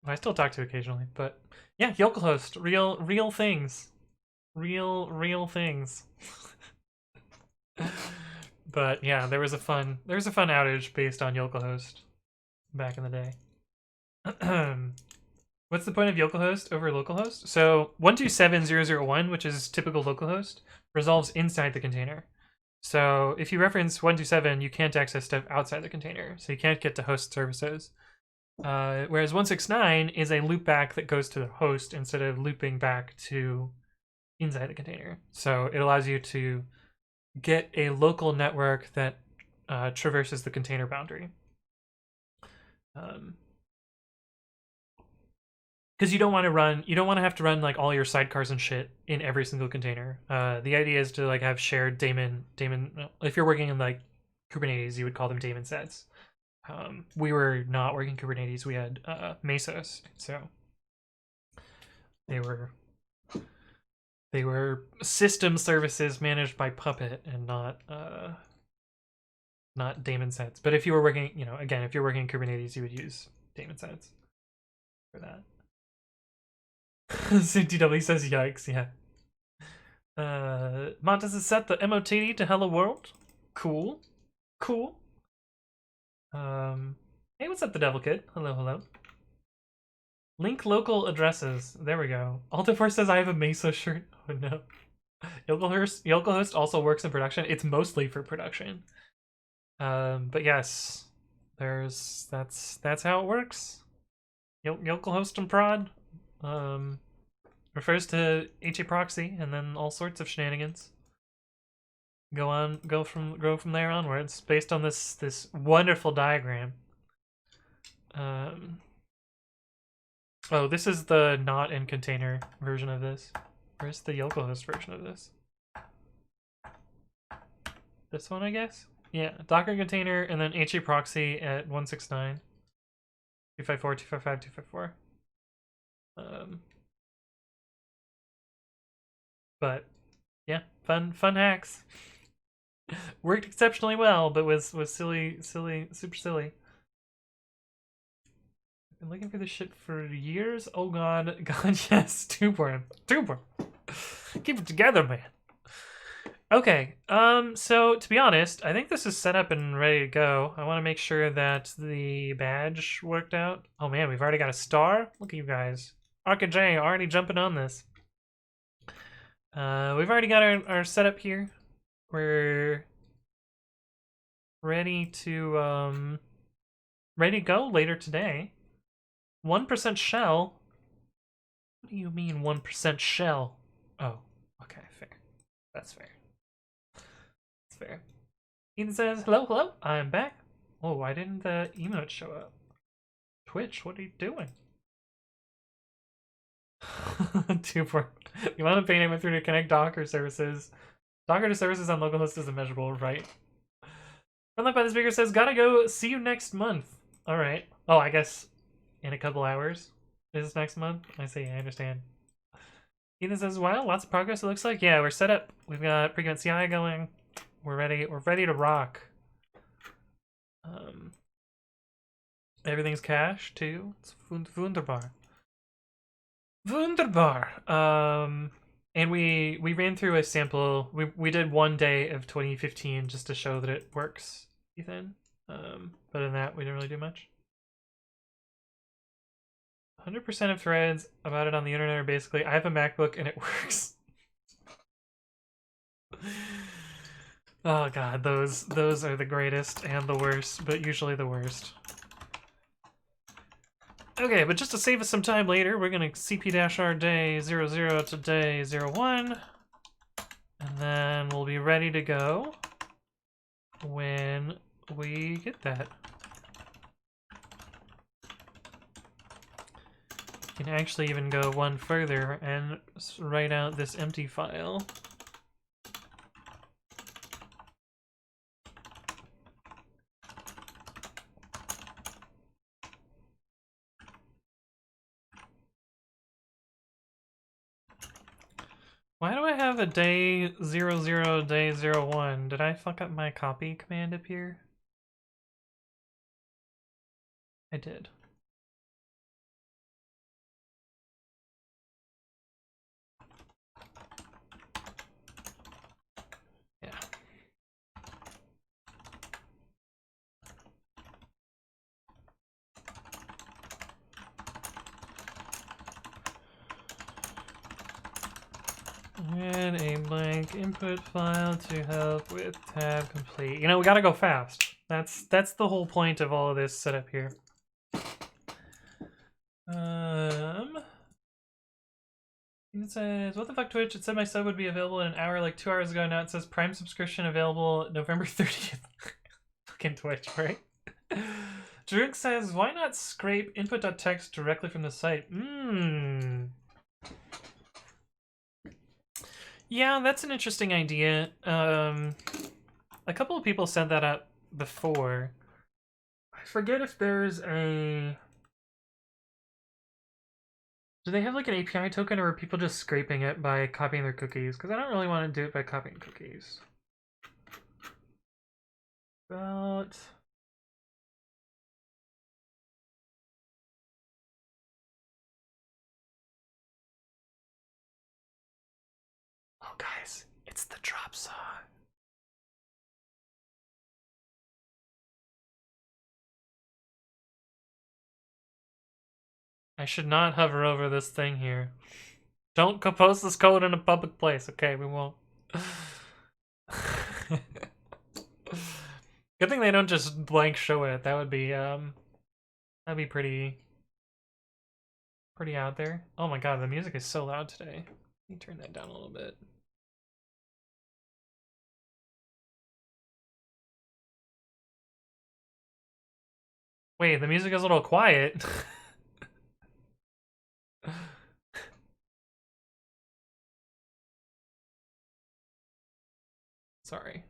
I still talk to occasionally, but yeah, Localhost, real things, real things. But yeah, there was a fun outage based on Localhost back in the day. What's the point of Localhost over localhost? So 127.0.0.1, which is typical localhost, resolves inside the container. So if you reference 127, you can't access stuff outside the container, so you can't get to host services. Whereas 169 is a loopback that goes to the host instead of looping back to inside the container. So it allows you to get a local network that traverses the container boundary. Because you don't want to have to run like all your sidecars and shit in every single container. The idea is to like have shared daemon. If you're working in like Kubernetes, you would call them daemon sets. We were not working Kubernetes. We had Mesos, so they were system services managed by Puppet and not daemon sets. But if you were working, again, if you're working in Kubernetes, you would use daemon sets for that. CTW says yikes, yeah. Montes has set the MOTD to hello world. Cool. Hey, what's up, the Devil Kid? Hello. Link local addresses. There we go. Altifor says I have a Mesa shirt. Oh no. Localhost also works in production. It's mostly for production. But yes, that's how it works. Localhost and prod refers to HA proxy and then all sorts of shenanigans. Go from there onwards based on this wonderful diagram. Oh, this is the not in container version of this. Where's the localhost version of this? This one, I guess? Yeah, Docker container and then HA proxy at 169. 254, 255, 254. But yeah, fun hacks. Worked exceptionally well, but was silly, super silly. Been looking for this shit for years. Oh god, yes, Tuber. Keep it together, man. Okay, so to be honest, I think this is set up and ready to go. I want to make sure that the badge worked out. Oh man, we've already got a star. Look at you guys. Arca J already jumping on this. We've already got our setup here. We're ready to go later today. 1% shell? What do you mean 1% shell? Oh, okay, fair. That's fair. That's fair. Ethan says, hello, I'm back. Oh, why didn't the emote show up? Twitch, what are you doing? You want to pay name through to connect Docker services. Docker to services on localhost is immeasurable, right? Run by the speaker says, gotta go, see you next month. Alright. Oh, I guess in a couple hours is next month? I see, I understand. Ethan says, wow, lots of progress it looks like. Yeah, we're set up. We've got pre-commit CI going. We're ready to rock. Everything's cached too. It's wunderbar. Wunderbar. And we ran through a sample. We did 1 day of 2015 just to show that it works, Ethan. But in that we didn't really do much. 100% of threads about it on the internet are basically, I have a MacBook and it works. Oh god, those are the greatest and the worst, but usually the worst. Okay, but just to save us some time later, we're gonna cp-r day 00 to day 01, and then we'll be ready to go when we get that. You can actually even go one further and write out this empty file. Why do I have a day 00, day 01? Did I fuck up my copy command up here? I did. Yeah. And a blank input file to help with tab complete. You know, we gotta go fast. That's the whole point of all of this setup here. It says, what the fuck, Twitch? It said my sub would be available in an hour like 2 hours ago. Now it says Prime subscription available November 30th. Fucking Twitch, right? Druk says, why not scrape input.txt directly from the site? Yeah, that's an interesting idea. A couple of people said that up before. I forget if there's a... Do they have like an API token, or are people just scraping it by copying their cookies? Because I don't really want to do it by copying cookies. But... Oh, guys, it's the drop saw. I should not hover over this thing here. Don't post this code in a public place. Okay, we won't. Good thing they don't just blank show it. That would be that'd be pretty out there. Oh my god, the music is so loud today. Let me turn that down a little bit. Wait, the music is a little quiet. Sorry.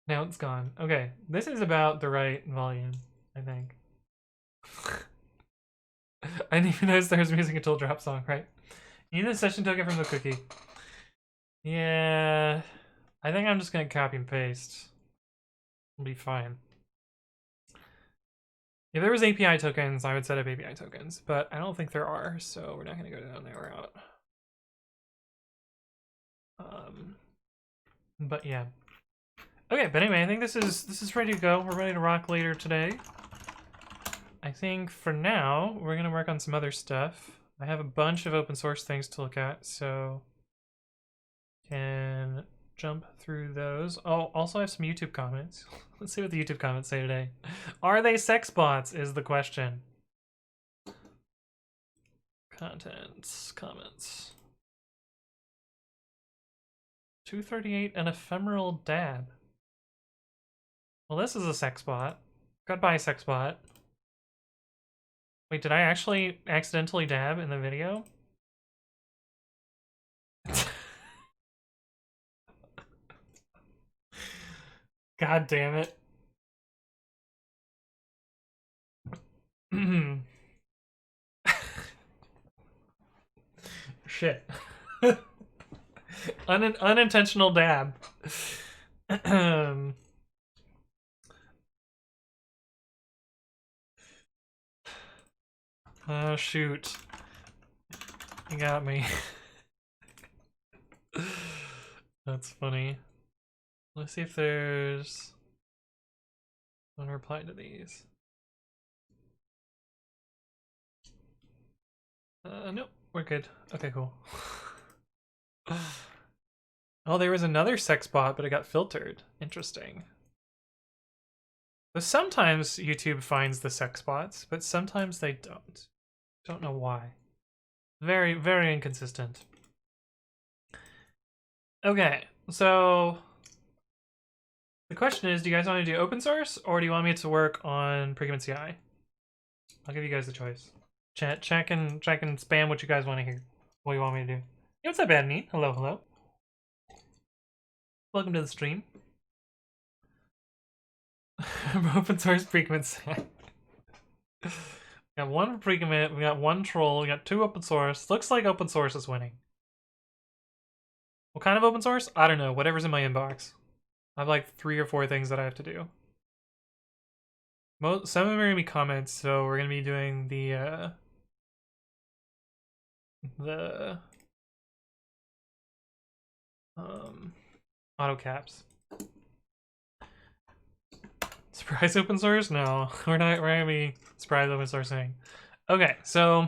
Now it's gone. Okay, this is about the right volume, I think. I didn't even notice there was music until drop song, right? You need the session token from the cookie. Yeah, I think I'm just gonna copy and paste. It'll be fine. If there was API tokens, I would set up API tokens, but I don't think there are, so we're not gonna go down that route. But yeah. Okay, but anyway, I think this is ready to go. We're ready to rock later today. I think for now, we're gonna work on some other stuff. I have a bunch of open source things to look at, so can jump through those. Oh, also I have some YouTube comments. Let's see what the YouTube comments say today. Are they sex bots is the question. Contents, comments. 238, an ephemeral dab. Well, this is a sex bot. Goodbye, sex bot. Wait, did I actually accidentally dab in the video? God damn it. shit. Unintentional dab. Oh, shoot. You got me. That's funny. Let's see if there's one reply to these. Nope, we're good. Okay, cool. Oh, there was another sex bot, but it got filtered. Interesting. But sometimes YouTube finds the sex bots, but sometimes they don't. Don't know why. Very, very inconsistent. Okay, so the question is, do you guys want to do open source, or do you want me to work on Precommit CI? I'll give you guys the choice. Check and spam what you guys want to hear. What you want me to do. Hey, what's up, Adney? Hello, hello. Welcome to the stream. Open source Precommit CI. We got one Precommit, we got one troll, we got 2 open source. Looks like open source is winning. What kind of open source? I don't know. Whatever's in my inbox. I have like 3 or 4 things that I have to do. Some of them are gonna be comments, so we're gonna be doing the auto caps. Surprise open source? No, we're gonna be surprise open sourcing. Okay, so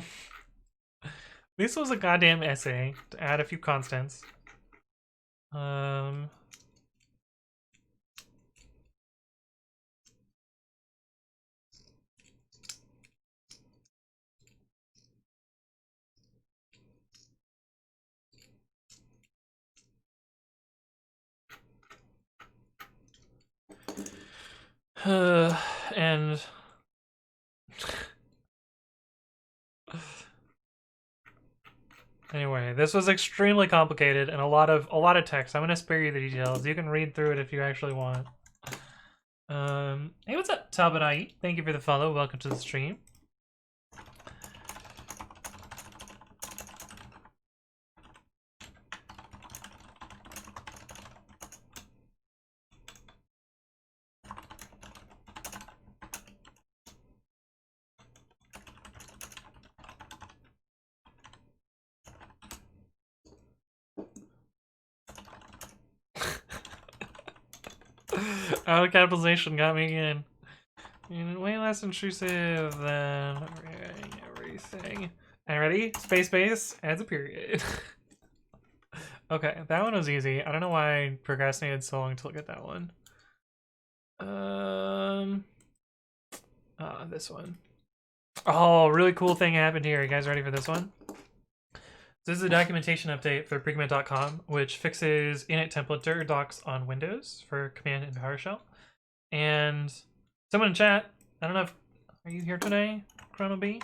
this was a goddamn essay to add a few constants. And anyway, this was extremely complicated and a lot of text. I'm gonna spare you the details. You can read through it if you actually want. Hey, what's up, Tabanai? Thank you for the follow. Welcome to the stream. Auto capitalization got me again. Way less intrusive than everything. And ready? Space adds a period. Okay, that one was easy. I don't know why I procrastinated so long to look at that one. This one. Oh, really cool thing happened here. You guys ready for this one? This is a documentation update for Precommit.com, which fixes init templater docs on Windows for Command and PowerShell. And someone in chat, I don't know if, are you here today, Chrono B?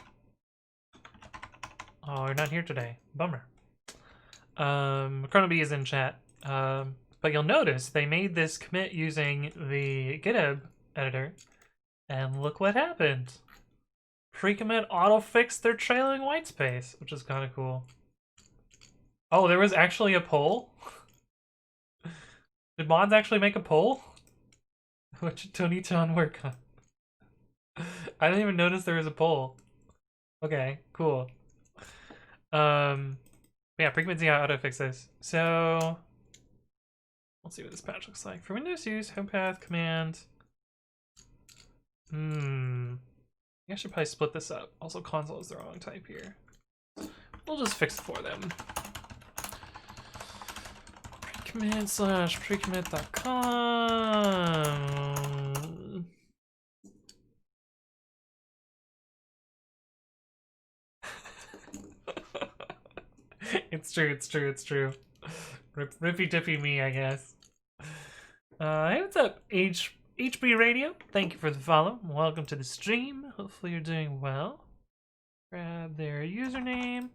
Oh, you're not here today. Bummer. Chrono B is in chat. But you'll notice they made this commit using the GitHub editor. And look what happened. Precommit auto-fixed their trailing white space, which is kind of cool. Oh, there was actually a poll? Did mods actually make a poll? What should Tony Chan work on? I didn't even notice there was a poll. Okay, cool. Yeah, Precommit CI auto-fix this. So, let's see what this patch looks like. For Windows use, home path, command. I should probably split this up. Also, console is the wrong type here. We'll just fix it for them. Precommit/precommit.com. It's true. Rippy dippy me, I guess. Hey, what's up, HB Radio? Thank you for the follow. Welcome to the stream. Hopefully you're doing well. Grab their username.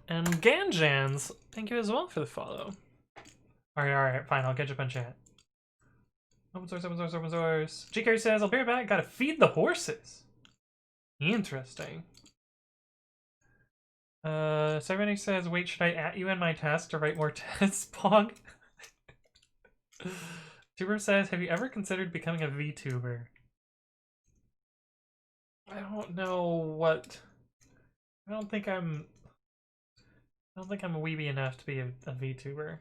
And Ganjans, thank you as well for the follow. Alright, fine, I'll catch up on chat. Open source, open source, open source. GK says, I'll be right back. Gotta feed the horses. Interesting. Cybernetic says, wait, should I at you in my task to write more tests, Pog? Tuber says, have you ever considered becoming a VTuber? I don't know what... I don't think I'm weeby enough to be a VTuber.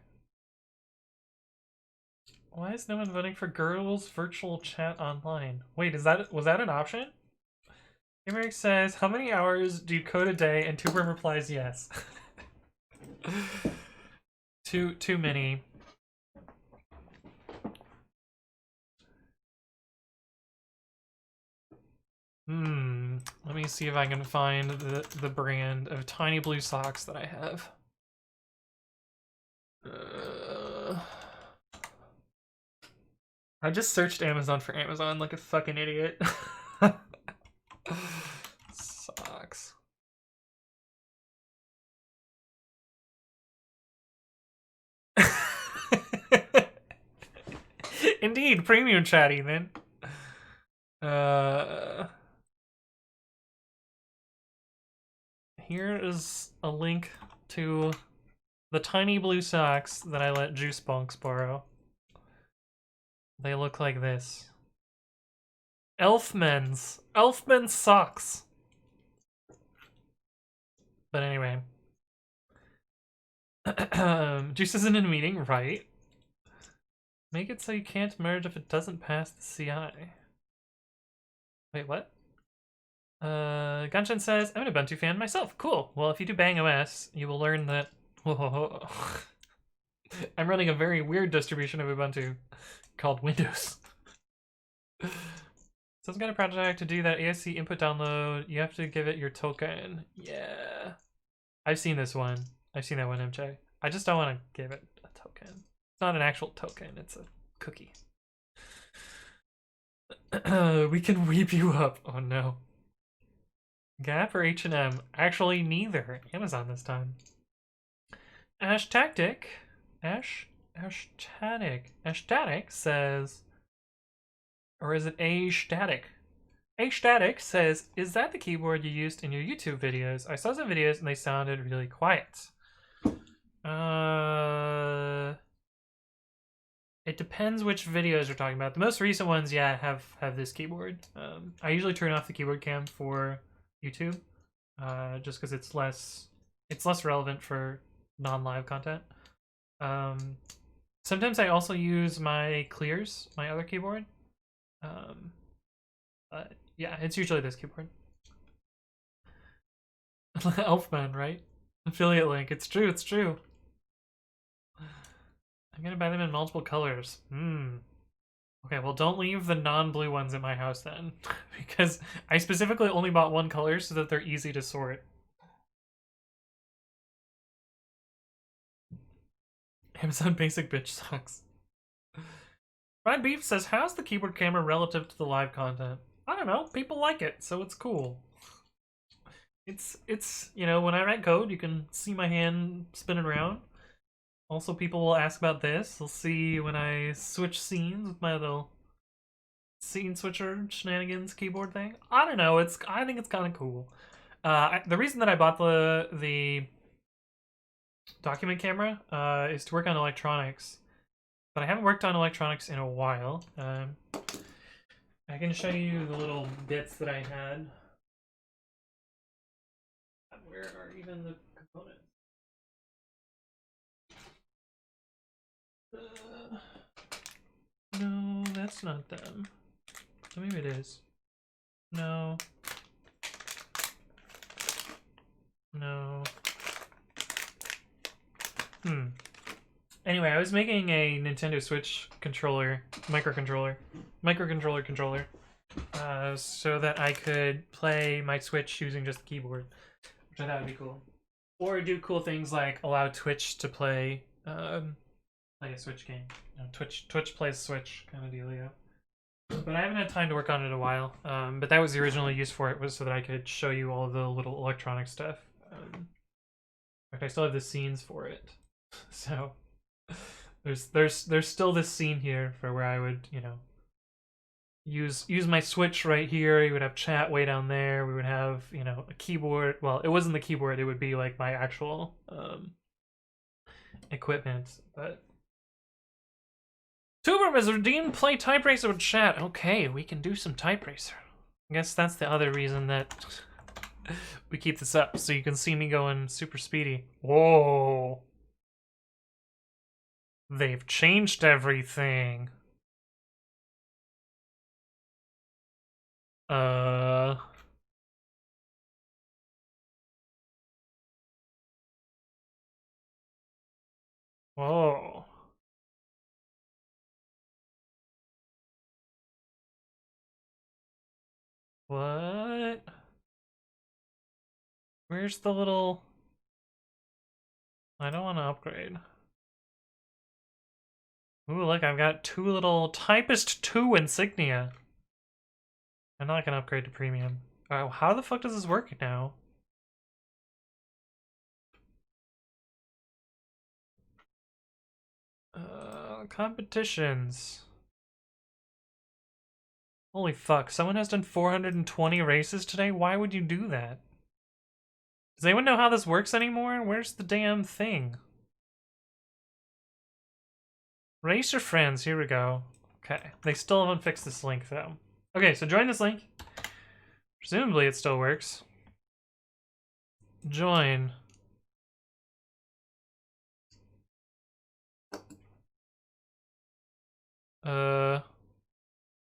Why is no one voting for girls virtual chat online? Wait, was that an option? Emerick says, how many hours do you code a day? And Tuber replies, yes. Too many. Let me see if I can find the brand of tiny blue socks that I have. I just searched Amazon for Amazon like a fucking idiot. Socks. Indeed, premium chat even. Here is a link to the tiny blue socks that I let Juice Bonks borrow. They look like this. Elfmen's socks. But anyway. Juice isn't in a meeting, right? Make it so you can't merge if it doesn't pass the CI. Wait, what? Ganshin says, I'm an Ubuntu fan myself. Cool. Well, if you do Bang OS, you will learn that... I'm running a very weird distribution of Ubuntu called Windows. Some kind of project to do that ASC input download, you have to give it your token. Yeah. I've seen this one. I've seen that one, MJ. I just don't want to give it a token. It's not an actual token, it's a cookie. We can weep you up. Oh no. Gap or H&M? Actually, neither. Amazon this time. Ashtatic says, or is it A-Static? A-Static says, is that the keyboard you used in your YouTube videos? I saw some videos and they sounded really quiet. It depends which videos you're talking about. The most recent ones, yeah, have this keyboard. I usually turn off the keyboard cam for YouTube, just because it's less relevant for non-live content. Sometimes I also use my clears, my other keyboard. But yeah, it's usually this keyboard. Elfman, right? Affiliate link. It's true. It's true. I'm gonna buy them in multiple colors. Okay, well, don't leave the non-blue ones at my house then, because I specifically only bought one color so that they're easy to sort. Amazon basic bitch socks. Fried Beef says, how's the keyboard camera relative to the live content? I don't know, people like it, so it's cool. It's you know, when I write code, you can see my hand spinning around. Also, people will ask about this. They'll see when I switch scenes with my little scene switcher shenanigans keyboard thing. I don't know, I think it's kind of cool. The reason that I bought the document camera is to work on electronics. But I haven't worked on electronics in a while. I can show you the little bits that I had. Where are even the components? No, that's not them. Oh, maybe it is. No. No. Anyway, I was making a Nintendo Switch controller, microcontroller, so that I could play my Switch using just the keyboard, which I thought would be cool. Or do cool things like allow Twitch to play a Switch game. You know, Twitch plays Switch kind of dealio. But I haven't had time to work on it in a while. But that was the original use for it, was so that I could show you all of the little electronic stuff. In fact, I still have the scenes for it. So There's still this scene here for where I would, you know, use my Switch right here. You would have chat way down there. We would have, you know, a keyboard. Well, it wasn't the keyboard. It would be like my actual equipment. But Tuber has redeemed play Type Racer with chat. Okay, we can do some Type Racer. I guess that's the other reason that we keep this up, so you can see me going super speedy. Whoa. They've changed everything. Whoa. What? Where's the little... I don't want to upgrade. Ooh, look, I've got two little Typist 2 insignia. I'm not gonna upgrade to premium. Oh, how the fuck does this work now? Competitions. Holy fuck, someone has done 420 races today? Why would you do that? Does anyone know how this works anymore? Where's the damn thing? Racer friends, here we go. Okay, they still haven't fixed this link though. Okay, so join this link. Presumably it still works. Join.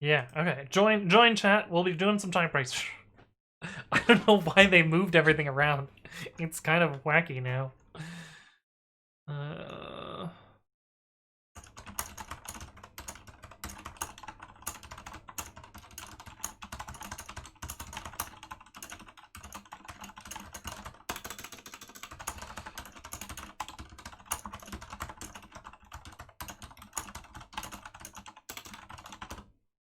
Yeah, okay. Join chat. We'll be doing some Type Racer. I don't know why they moved everything around. It's kind of wacky now.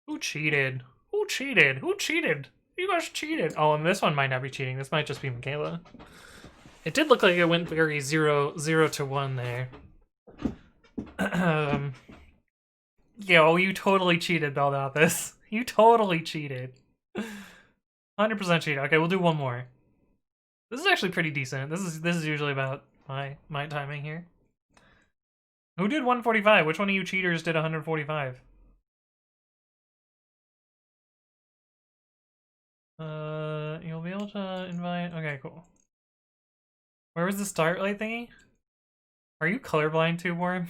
Who cheated? Who cheated? Who cheated? You guys cheated. Oh, and this one might not be cheating. This might just be Michaela. It did look like it went very 0 to 1 there. Yo, you totally cheated about this. You totally cheated. 100% cheated. Okay, we'll do one more. This is actually pretty decent. This is usually about my timing here. Who did 145? Which one of you cheaters did 145? You'll be able to invite... Okay, cool. Where was the start light thingy? Are you colorblind too, Worm?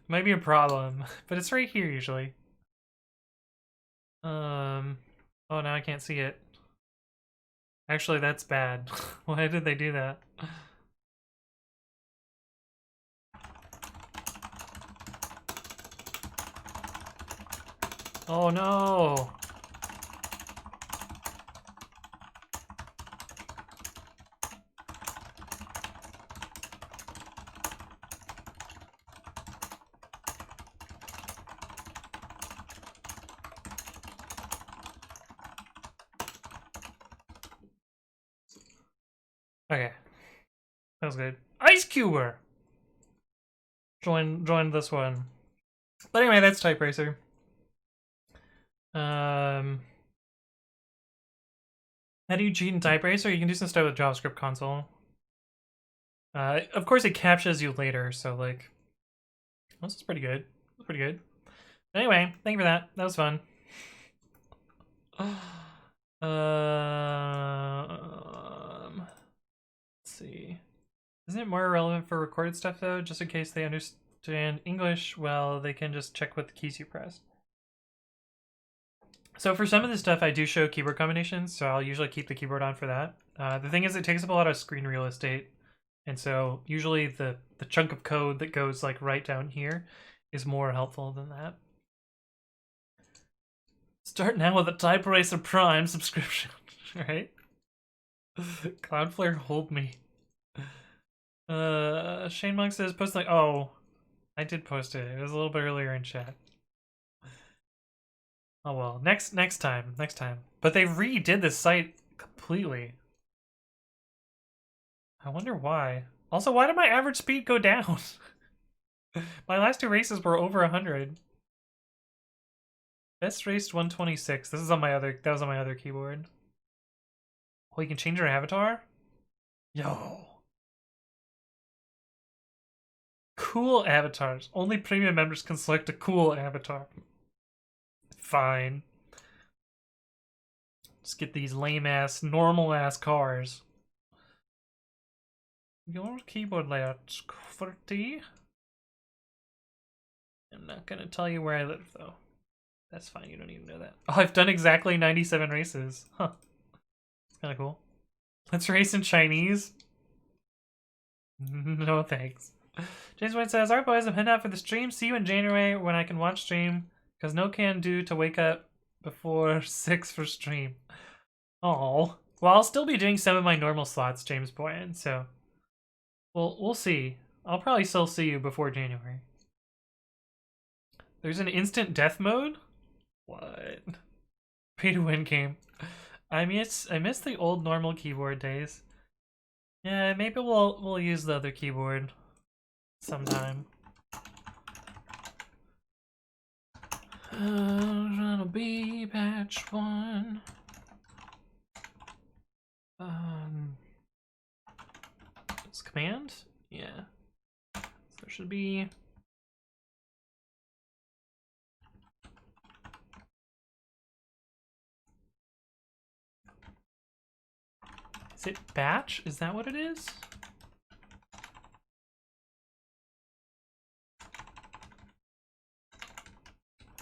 Might be a problem, but it's right here usually. Oh, now I can't see it. Actually, that's bad. Why did they do that? Oh no! Okay. That was good. Ice Cuber! Join this one. But anyway, that's Type Racer. How do you cheat in Type Racer? You can do some stuff with JavaScript console. Of course it captures you later, so like... This is pretty good. It's pretty good. Anyway, thank you for that. That was fun. Let's see. Isn't it more relevant for recorded stuff though? Just in case they understand English, well, they can just check what the keys you pressed. So for some of this stuff, I do show keyboard combinations, so I'll usually keep the keyboard on for that. The thing is, it takes up a lot of screen real estate, and so usually the chunk of code that goes like right down here is more helpful than that. Start now with a Type Racer Prime subscription, right? Cloudflare, hold me. Shane Monk says post like, oh, I did post it. It was a little bit earlier in chat. Oh well, next time. But they redid this site completely. I wonder why. Also, why did my average speed go down? My last two races were over 100. Best raced 126. This is on my other. That was on my other keyboard. Oh, you can change your avatar? Yo. Cool avatars. Only premium members can select a cool avatar. Fine. Just get these lame-ass, normal-ass cars. Your keyboard layout, QWERTY. I'm not gonna tell you where I live, though. That's fine, you don't even know that. Oh, I've done exactly 97 races. Huh. It's kinda cool. Let's race in Chinese. No thanks. James White says, alright boys, I'm heading out for the stream. See you in January when I can watch stream. Because no can do to wake up before 6 for stream. Oh, well, I'll still be doing some of my normal slots, James Boyan, so we'll see. I'll probably still see you before January. There's an instant death mode? What? Pay to win game. I miss the old normal keyboard days. Yeah, maybe we'll use the other keyboard sometime. Gonna be patch 1. It's command? Yeah. So it should be. Is it batch? Is that what it is?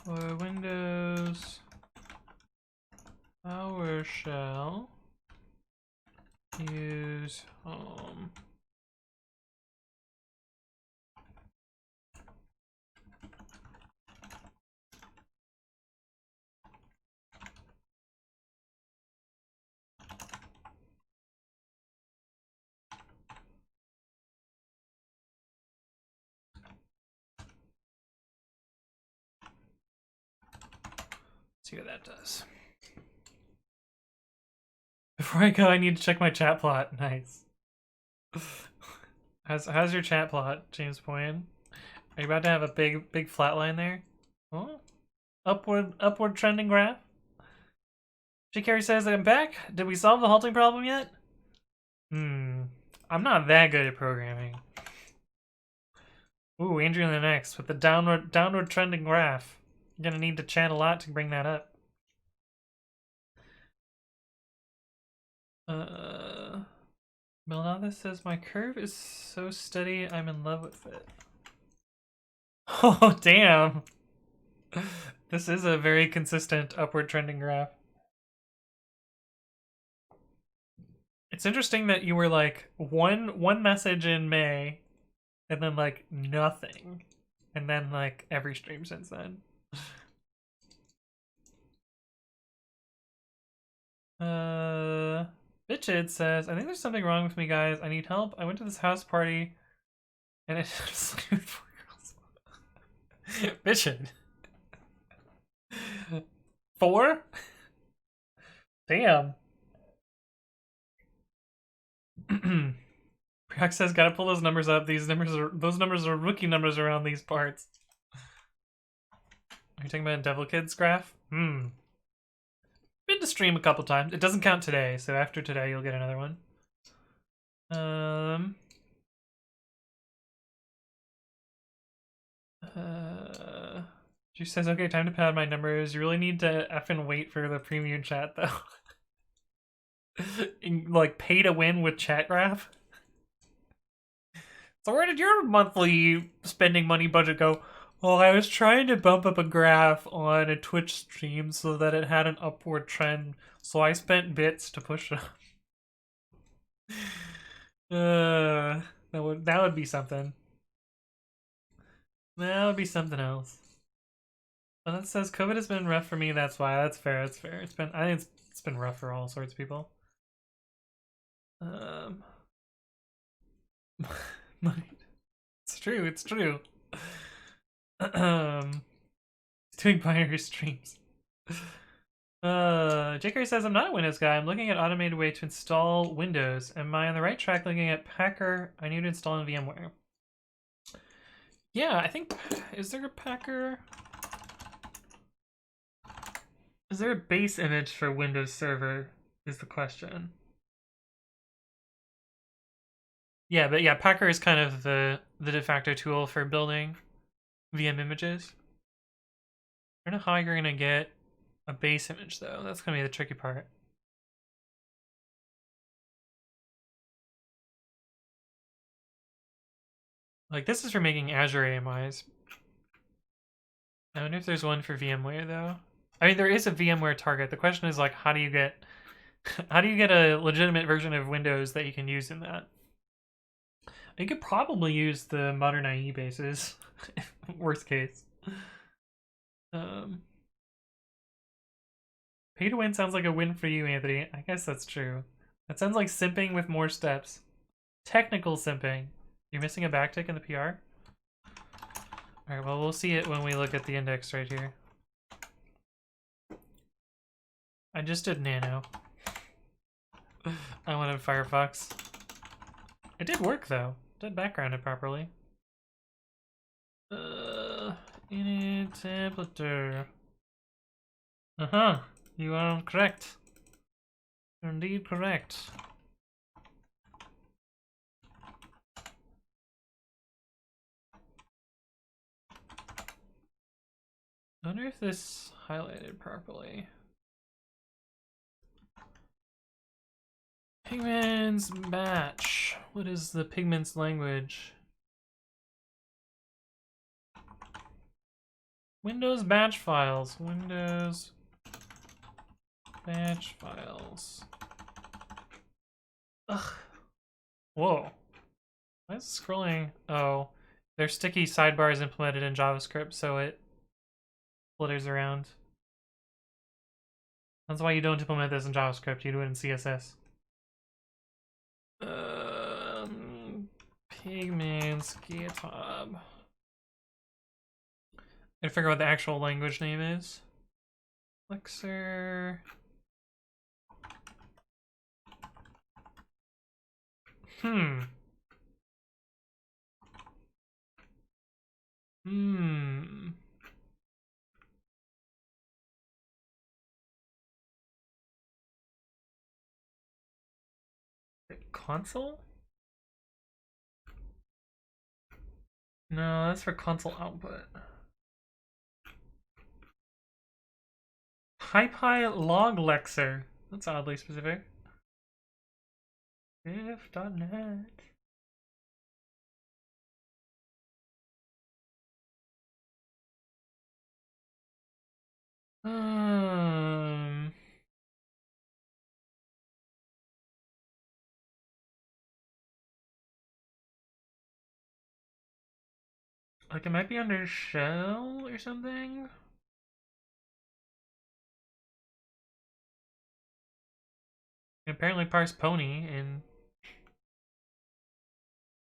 For Windows PowerShell, use home. See what that does. Before I go, I need to check my chat plot. Nice. How's your chat plot, James Boyan? Are you about to have a big flat line there? Oh, upward trending graph. J. Carey says that I'm back. Did we solve the halting problem yet? I'm not that good at programming. Ooh, Andrew in the next with the downward trending graph. You're gonna need to chat a lot to bring that up. Milnada says my curve is so steady, I'm in love with it. Oh damn! This is a very consistent upward trending graph. It's interesting that you were like one message in May, and then like nothing, and then like every stream since then. Bitchid says, I think there's something wrong with me, guys. I need help. I went to this house party, and it's just like with 4 girls. Bitchid. 4? Damn. Priok says, gotta pull those numbers up. Those numbers are rookie numbers around these parts. Are you talking about Devil Kids graph? Been to stream a couple times. It doesn't count today, so after today you'll get another one. She says, okay, time to pad my numbers. You really need to effing wait for the premium chat, though. Like, pay to win with chat graph? So where did your monthly spending money budget go? Well, I was trying to bump up a graph on a Twitch stream so that it had an upward trend, so I spent bits to push it up. That would be something. That would be something else. Well, that says COVID has been rough for me. That's why. That's fair. That's fair. I think it's been rough for all sorts of people. It's true. It's true. Doing binary streams. J.K. says, I'm not a Windows guy. I'm looking at automated way to install Windows. Am I on the right track looking at Packer? I need to install in VMware. Yeah, I think, is there a packer? Is there a base image for Windows Server is the question. Yeah, but yeah, Packer is kind of the de facto tool for building VM images. I don't know how you're gonna get a base image though. That's gonna be the tricky part. Like this is for making Azure AMIs. I wonder if there's one for VMware though. I mean, there is a VMware target. The question is like, how do you get a legitimate version of Windows that you can use in that? You could probably use the modern IE bases, worst case. Pay to win sounds like a win for you, Anthony. I guess that's true. That sounds like simping with more steps. Technical simping. You're missing a backtick in the PR? Alright, well, we'll see it when we look at the index right here. I just did Nano. I wanted Firefox. It did work, though. It did background it properly. Init templater. Uh-huh. You are correct. You're indeed correct. I wonder if this highlighted properly. Pigment's batch. What is the pigment's language? Windows batch files. Windows batch files. Ugh. Whoa. Why is it scrolling? Oh, there's sticky sidebars implemented in JavaScript, so it flitters around. That's why you don't implement this in JavaScript. You do it in CSS. Pigment's GitHub. I figure out what the actual language name is. Flexor. Console? No, that's for console output. HiPy log lexer. That's oddly specific. If.net. Like it might be under shell or something. Apparently parse pony in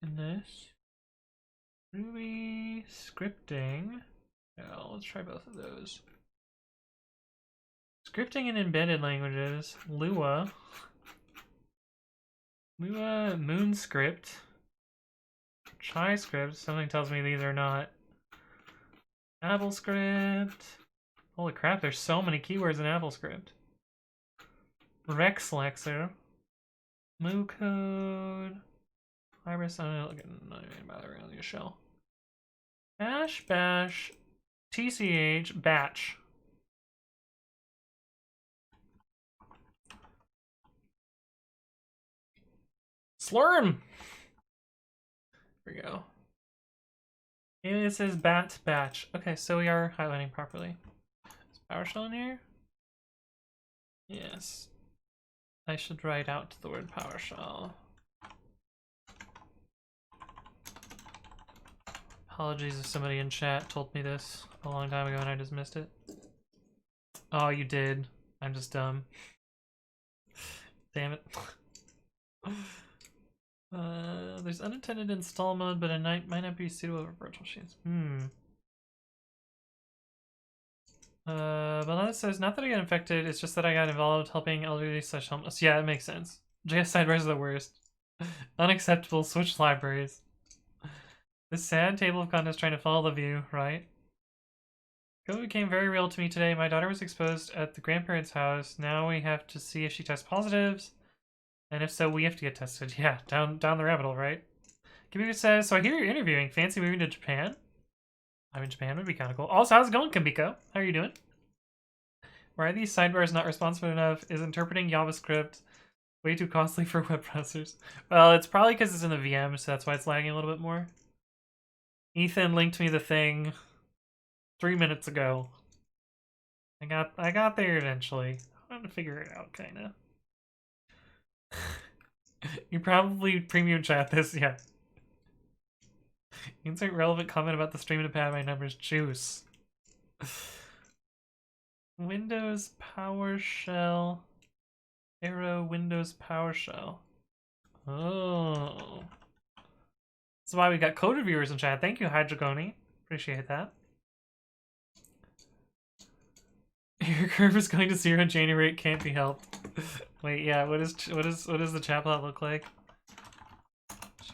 this. Ruby scripting. Yeah, let's try both of those. Scripting in embedded languages. Lua. Lua Moonscript. ChiScript. Something tells me these are not. AppleScript. Holy crap, there's so many keywords in AppleScript. RexLexer. MooCode. Iris, I'm not even bothering on your shell. Bash, TCH, batch. Slurm! Here we go. It says batch. Okay, so we are highlighting properly. Is PowerShell in here? Yes. I should write out the word PowerShell. Apologies if somebody in chat told me this a long time ago and I just missed it. Oh, you did. I'm just dumb. Damn it. There's unintended install mode, but it might not be suitable for virtual machines. But it says, not that I got infected, it's just that I got involved helping elderly/homeless. Yeah, it makes sense. JS sidebars are the worst. Unacceptable, switch libraries. This sad table of contents trying to follow the view, right? COVID became very real to me today. My daughter was exposed at the grandparents' house. Now we have to see if she tests positives. And if so, we have to get tested. Yeah, down the rabbit hole, right? Kimiko says, so I hear you're interviewing. Fancy moving to Japan? I'm in Japan would be kind of cool. Also, how's it going, Kimiko? How are you doing? Why are these sidebars not responsive enough? Is interpreting JavaScript way too costly for web browsers? Well, it's probably because it's in the VM, so that's why it's lagging a little bit more. Ethan linked me the thing 3 minutes ago. I got there eventually. I'm gonna figure it out, kinda. You probably premium chat this, yeah. Insert relevant comment about the stream to pad my numbers. Juice. Windows PowerShell. Arrow Windows PowerShell. Oh. That's why we got code reviewers in chat. Thank you, Hydrogony. Appreciate that. Your curve is going to 0 in January. It can't be helped. Wait, yeah. What does the chat plot look like?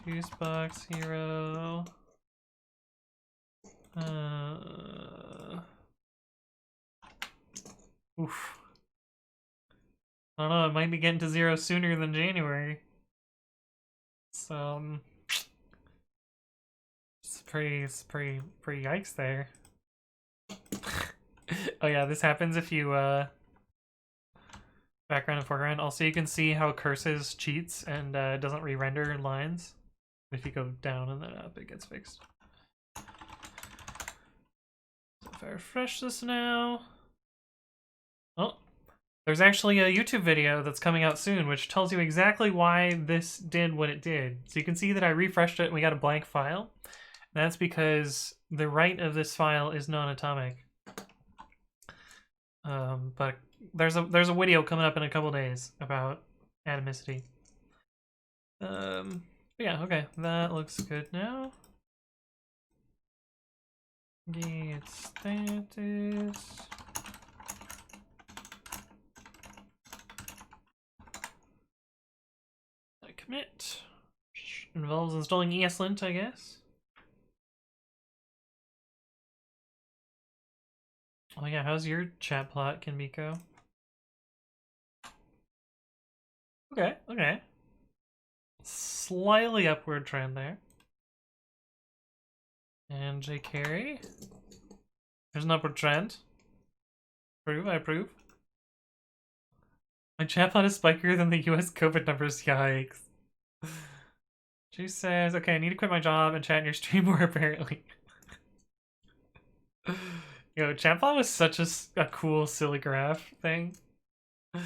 Juicebox hero. Oof. I don't know. It might be getting to 0 sooner than January. So it's pretty yikes there. Oh yeah, this happens if you background and foreground. Also, you can see how curses cheats and doesn't re-render lines. If you go down and then up, it gets fixed. So if I refresh this now, oh, there's actually a YouTube video that's coming out soon, which tells you exactly why this did what it did. So you can see that I refreshed it and we got a blank file. That's because the right of this file is non-atomic. But there's a video coming up in a couple days about atomicity. Yeah, okay, that looks good now. Get status. Commit. Involves installing ESLint, I guess. Oh yeah, how's your chat plot, Kinbiko? Okay, okay. Slightly upward trend there. And J Carey. There's an upward trend. Approve, I approve. My chat plot is spikier than the US COVID numbers, yikes. She says, okay, I need to quit my job and chat in your stream more apparently. Yo, chat plot was such a cool, silly graph thing. Hey,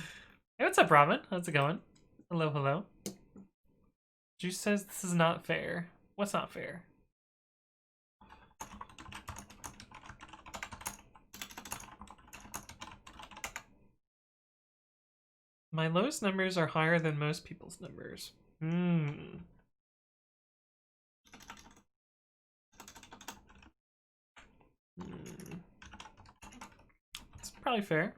what's up, Robin? How's it going? Hello, hello. Juice says this is not fair. What's not fair? My lowest numbers are higher than most people's numbers. It's probably fair.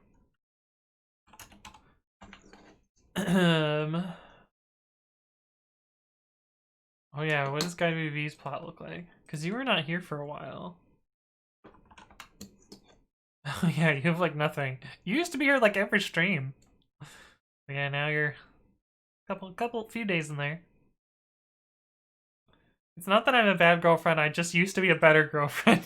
Oh yeah, what does Guy VV's plot look like? Because you were not here for a while. Oh yeah, you have like nothing. You used to be here like every stream. But yeah, now you're few days in there. It's not that I'm a bad girlfriend, I just used to be a better girlfriend.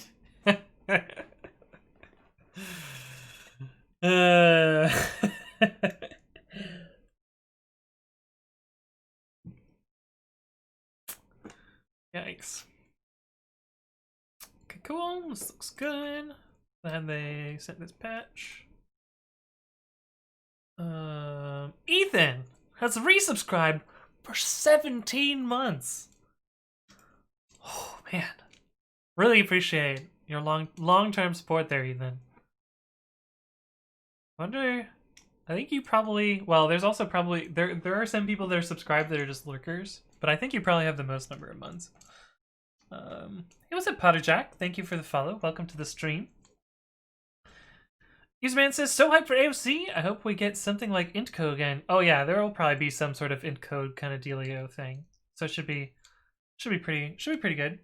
Yikes. Okay, cool. This looks good. Then they sent this patch. Ethan has resubscribed for 17 months. Oh man, really appreciate your long-term support there, Ethan. I think you probably, well, there's also probably there are some people that are subscribed that are just lurkers, but I think you probably have the most number of months. Hey, what's up, Potter Jack? Thank you for the follow. Welcome to the stream. Useman says, so hyped for AOC. I hope we get something like Intco again. Oh yeah, there will probably be some sort of Intcode kind of dealio thing. So it should be pretty good.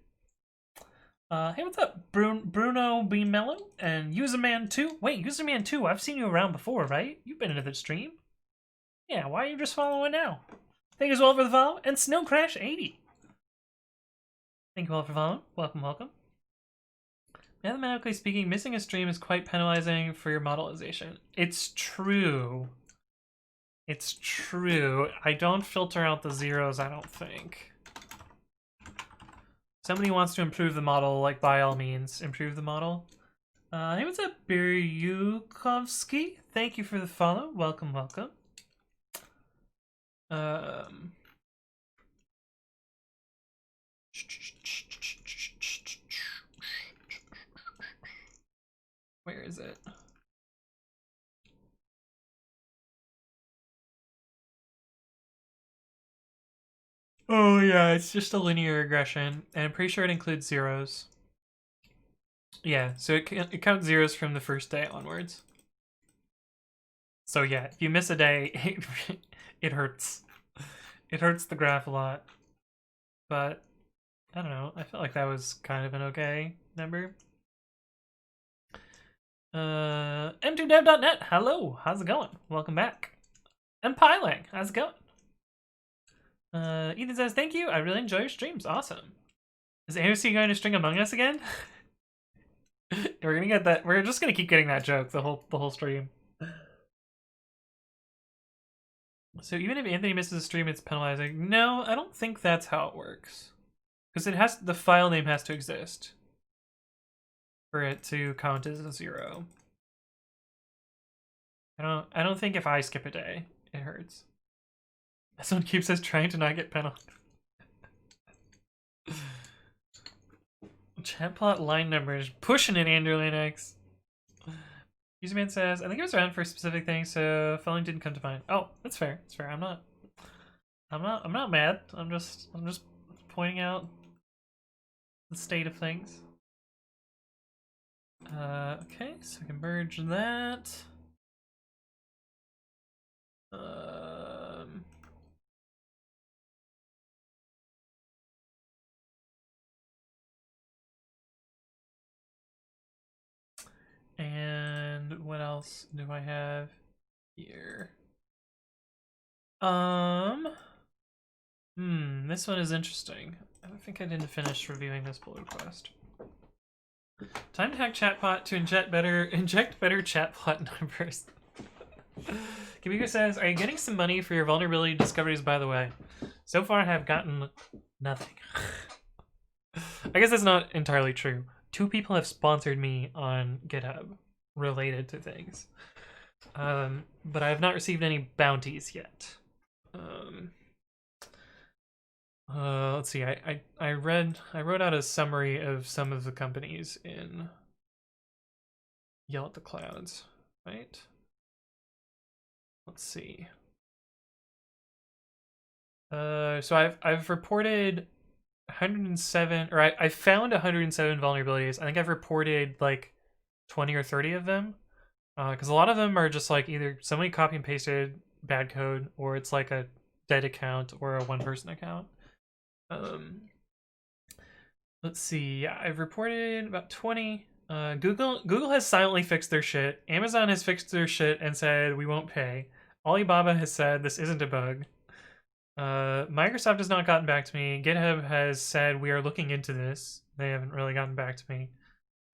Hey, what's up? Bruno B. Mello and Userman2. Wait, Userman2, I've seen you around before, right? You've been into the stream. Yeah, why are you just following now? Thank you as well for the follow. And Snow Crash 80. Thank you all for following. Welcome, welcome. Mathematically speaking, missing a stream is quite penalizing for your modelization. It's true. It's true. I don't filter out the zeros, I don't think. Somebody wants to improve the model, like, by all means, improve the model. Hey, what's up, Biryukovsky? Thank you for the follow. Welcome, welcome. Where is it? Oh yeah, it's just a linear regression, and I'm pretty sure it includes zeros. Yeah, so it counts zeros from the first day onwards. So yeah, if you miss a day, it hurts. It hurts the graph a lot. But, I don't know, I felt like that was kind of an okay number. M2dev.net, hello, how's it going? Welcome back. And Pylang, how's it going? Ethan says, thank you, I really enjoy your streams, awesome. Is AOC going to string Among Us again? We're gonna get that, we're just gonna keep getting that joke the whole stream. So even if Anthony misses a stream, it's penalizing. No, I don't think that's how it works. Because the file name has to exist for it to count as a zero. I don't think if I skip a day, it hurts. Someone keeps us trying to not get penalized. Chat plot line numbers. Pushing it, Andrew Linux. Userman says, I think it was around for a specific thing, so following didn't come to mind. Oh, that's fair. That's fair. I'm not mad. I'm just pointing out the state of things. Okay, so I can merge that. And what else do I have here? This one is interesting. I don't think I didn't finish reviewing this pull request. Time to hack chatbot to inject better chatbot numbers. Kimiko says, are you getting some money for your vulnerability discoveries, by the way? So far I have gotten nothing. I guess that's not entirely true. 2 people have sponsored me on GitHub related to things. But I have not received any bounties yet. Let's see. I wrote out a summary of some of the companies in Yell at the Clouds, right? Let's see. So I've reported 107, or I found 107 vulnerabilities. I think I've reported like 20 or 30 of them, because a lot of them are just like either somebody copy and pasted bad code, or it's like a dead account or a one-person account. Let's see. Yeah, I've reported about 20. Google has silently fixed their shit. Amazon has fixed their shit and said we won't pay. Alibaba has said this isn't a bug. Microsoft has not gotten back to me. GitHub has said we are looking into this. They haven't really gotten back to me.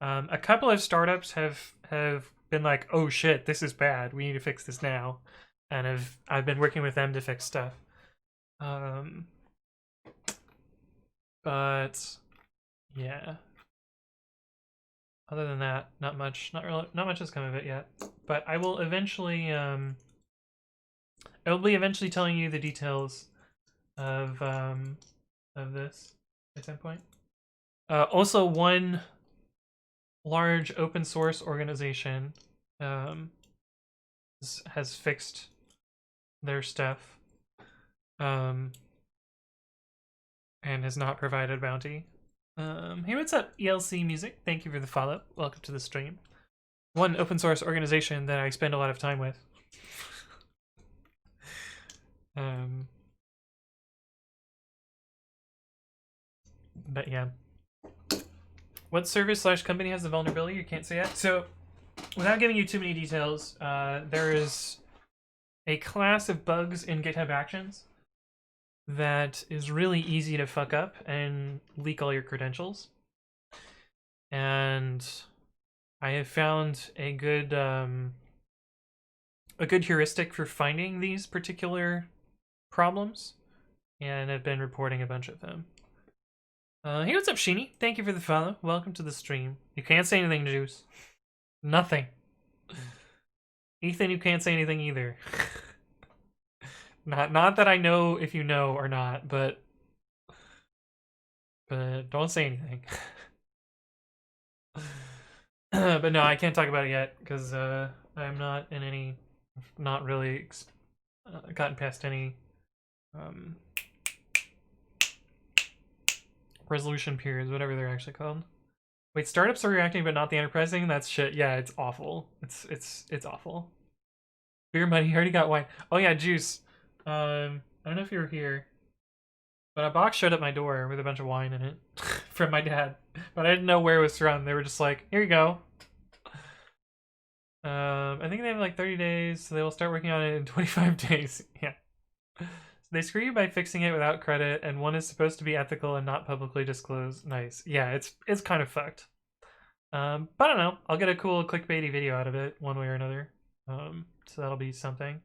A couple of startups have been like, oh shit, this is bad. We need to fix this now. And I've been working with them to fix stuff. But yeah. Other than that, not much. Not much has come of it yet. But I will eventually I will be eventually telling you the details of this at some point. Also, one large open source organization has fixed their stuff and has not provided bounty. Hey, what's up, ELC Music? Thank you for the follow. Welcome to the stream. One open source organization that I spend a lot of time with. But yeah. What service / company has the vulnerability? You can't say that. So, without giving you too many details, there is a class of bugs in GitHub Actions that is really easy to fuck up and leak all your credentials. And I have found a good heuristic for finding these particular problems, and I've been reporting a bunch of them. Hey, what's up, Sheeny? Thank you for the follow. Welcome to the stream. You can't say anything, Juice. Nothing. Ethan, you can't say anything either. Not that I know if you know or not, but don't say anything. But no, I can't talk about it yet because I'm not in any, not really gotten past any resolution periods, whatever they're actually called. Wait, startups are reacting, but not the enterprise thing? That's shit. Yeah, it's awful. It's awful. Beer money, you already got wine. Oh yeah, Juice. I don't know if you were here, but a box showed up my door with a bunch of wine in it from my dad. But I didn't know where it was from. They were just like, here you go. I think they have like 30 days, so they will start working on it in 25 days. Yeah. So they screw you by fixing it without credit, and one is supposed to be ethical and not publicly disclosed. Nice. Yeah, it's kind of fucked. But I don't know. I'll get a cool clickbaity video out of it one way or another. So that'll be something.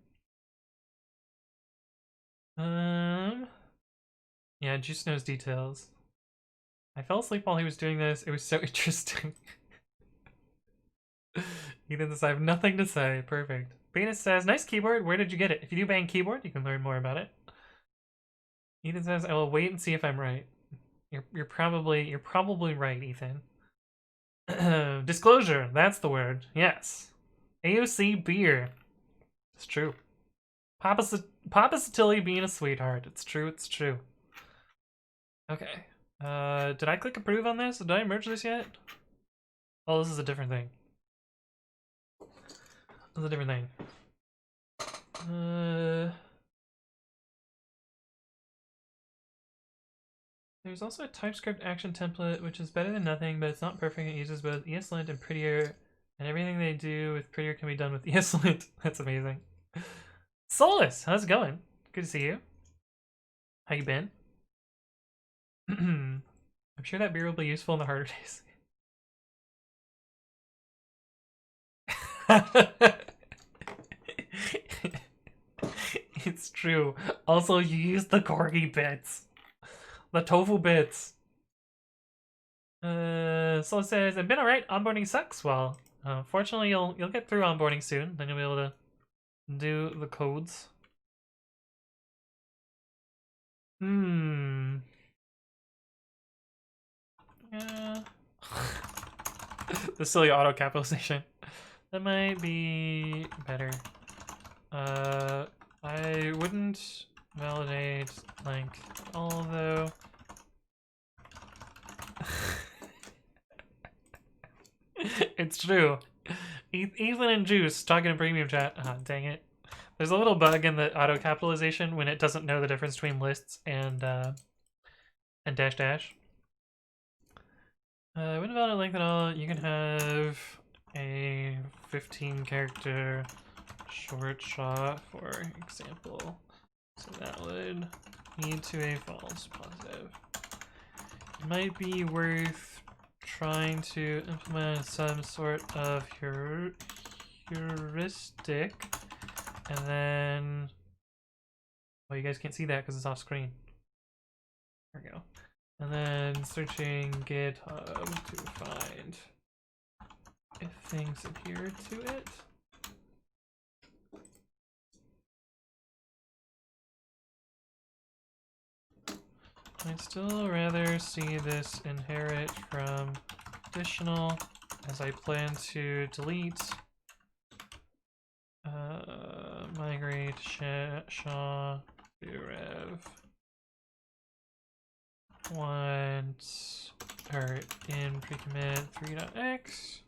Yeah, Juice knows details. I fell asleep while he was doing this. It was so interesting. Ethan says, I have nothing to say. Perfect. Venus says, nice keyboard. Where did you get it? If you do bang keyboard, you can learn more about it. Ethan says, I will wait and see if I'm right. You're probably right, Ethan. Disclosure, that's the word. Yes. AOC beer. It's true. Papa Satilli being a sweetheart. It's true, it's true. Okay. Did I click approve on this? Did I merge this yet? Oh, this is a different thing. This is a different thing. There's also a TypeScript action template, which is better than nothing, but it's not perfect. It uses both ESLint and Prettier, and everything they do with Prettier can be done with ESLint. That's amazing. Solus, how's it going? Good to see you. How you been? I'm sure that beer will be useful in the harder days. It's true. Also, you use the corgi bits. The tofu bits. So it says, I've been alright, onboarding sucks. Well, fortunately you'll get through onboarding soon, then you'll be able to do the codes. Yeah. The silly auto capitalization. That might be better. I wouldn't validate link, although it's true. Ethan and Juice talking in premium chat. Ah, dang it. There's a little bug in the auto capitalization when it doesn't know the difference between lists and dash dash. Wouldn't validate length at all. You can have a 15 character short shot, for example. So that would lead to a false positive. It might be worth trying to implement some sort of heuristic, and then, well, you guys can't see that because it's off screen. There we go. And then searching GitHub to find if things adhere to it. I'd still rather see this inherit from additional, as I plan to delete migrate SHA to rev once or in pre-commit 3.x.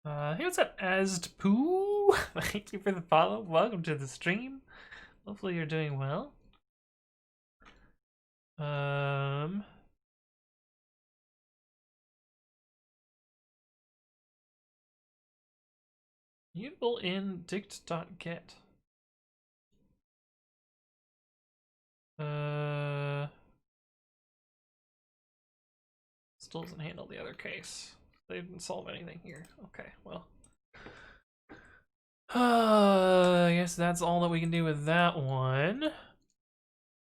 Hey, what's up, Asdpoo? Thank you for the follow. Welcome to the stream. Hopefully you're doing well. Mutable in dict.get. Still doesn't handle the other case. They didn't solve anything here. Okay, well. I guess that's all that we can do with that one.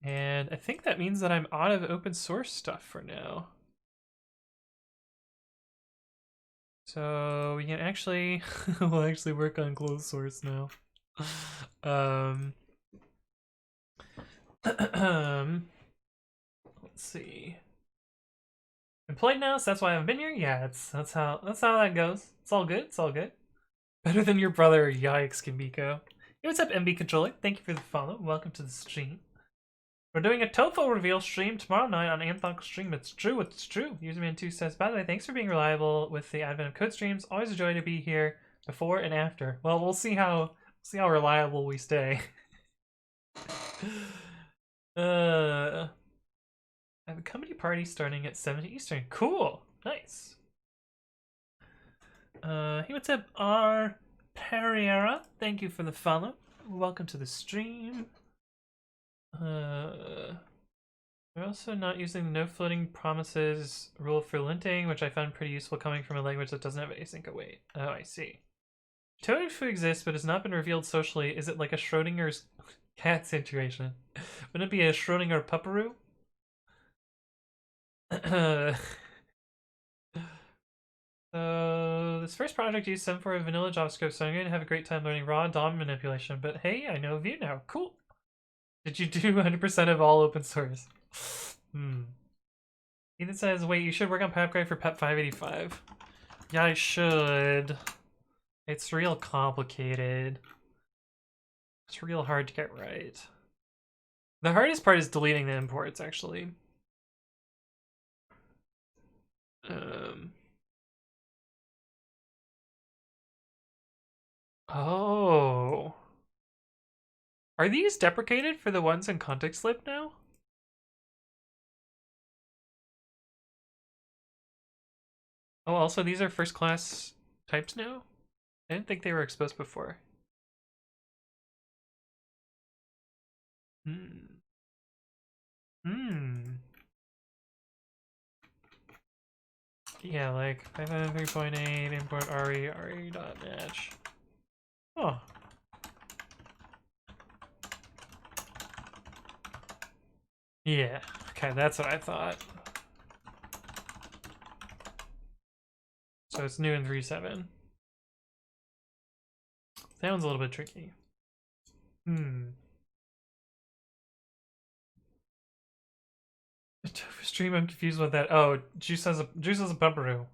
And I think that means that I'm out of open source stuff for now. So we can actually, we'll actually work on closed source now. Let's see. Employed now, so that's why I haven't been here. Yeah, that's how that goes. It's all good. It's all good. Better than your brother. Yikes, Kimiko. Hey, what's up, MB Controller? Thank you for the follow. Welcome to the stream. We're doing a TOEFL reveal stream tomorrow night on Anthon's stream. It's true, it's true. Userman2 says, by the way, thanks for being reliable with the advent of code streams. Always a joy to be here before and after. Well, we'll see how reliable we stay. I have a company party starting at 7 Eastern. Cool. Nice. Hey, what's up, R. Pereira? Thank you for the follow. Welcome to the stream. We're also not using the no floating promises rule for linting, which I found pretty useful coming from a language that doesn't have async await. Oh, I see. Tofu exists, but has not been revealed socially. Is it like a Schrodinger's cat situation? Wouldn't it be a Schrodinger pupperoo? So this first project used some for a vanilla JavaScript, so I'm going to have a great time learning raw DOM manipulation, but hey, I know Vue now. Cool. Did you do 100% of all open source? Ethan says, wait, you should work on PepGrade for PEP 585. Yeah, I should. It's real complicated. It's real hard to get right. The hardest part is deleting the imports, actually. Oh. Are these deprecated for the ones in context lib now? Oh, also these are first class types now? I didn't think they were exposed before. Yeah, like Python 3.8 import re.match. Oh. Yeah, okay, that's what I thought. So it's new in 3.7. Sounds a little bit tricky. Stream, I'm confused with that. Oh, Juice has a pepperoo.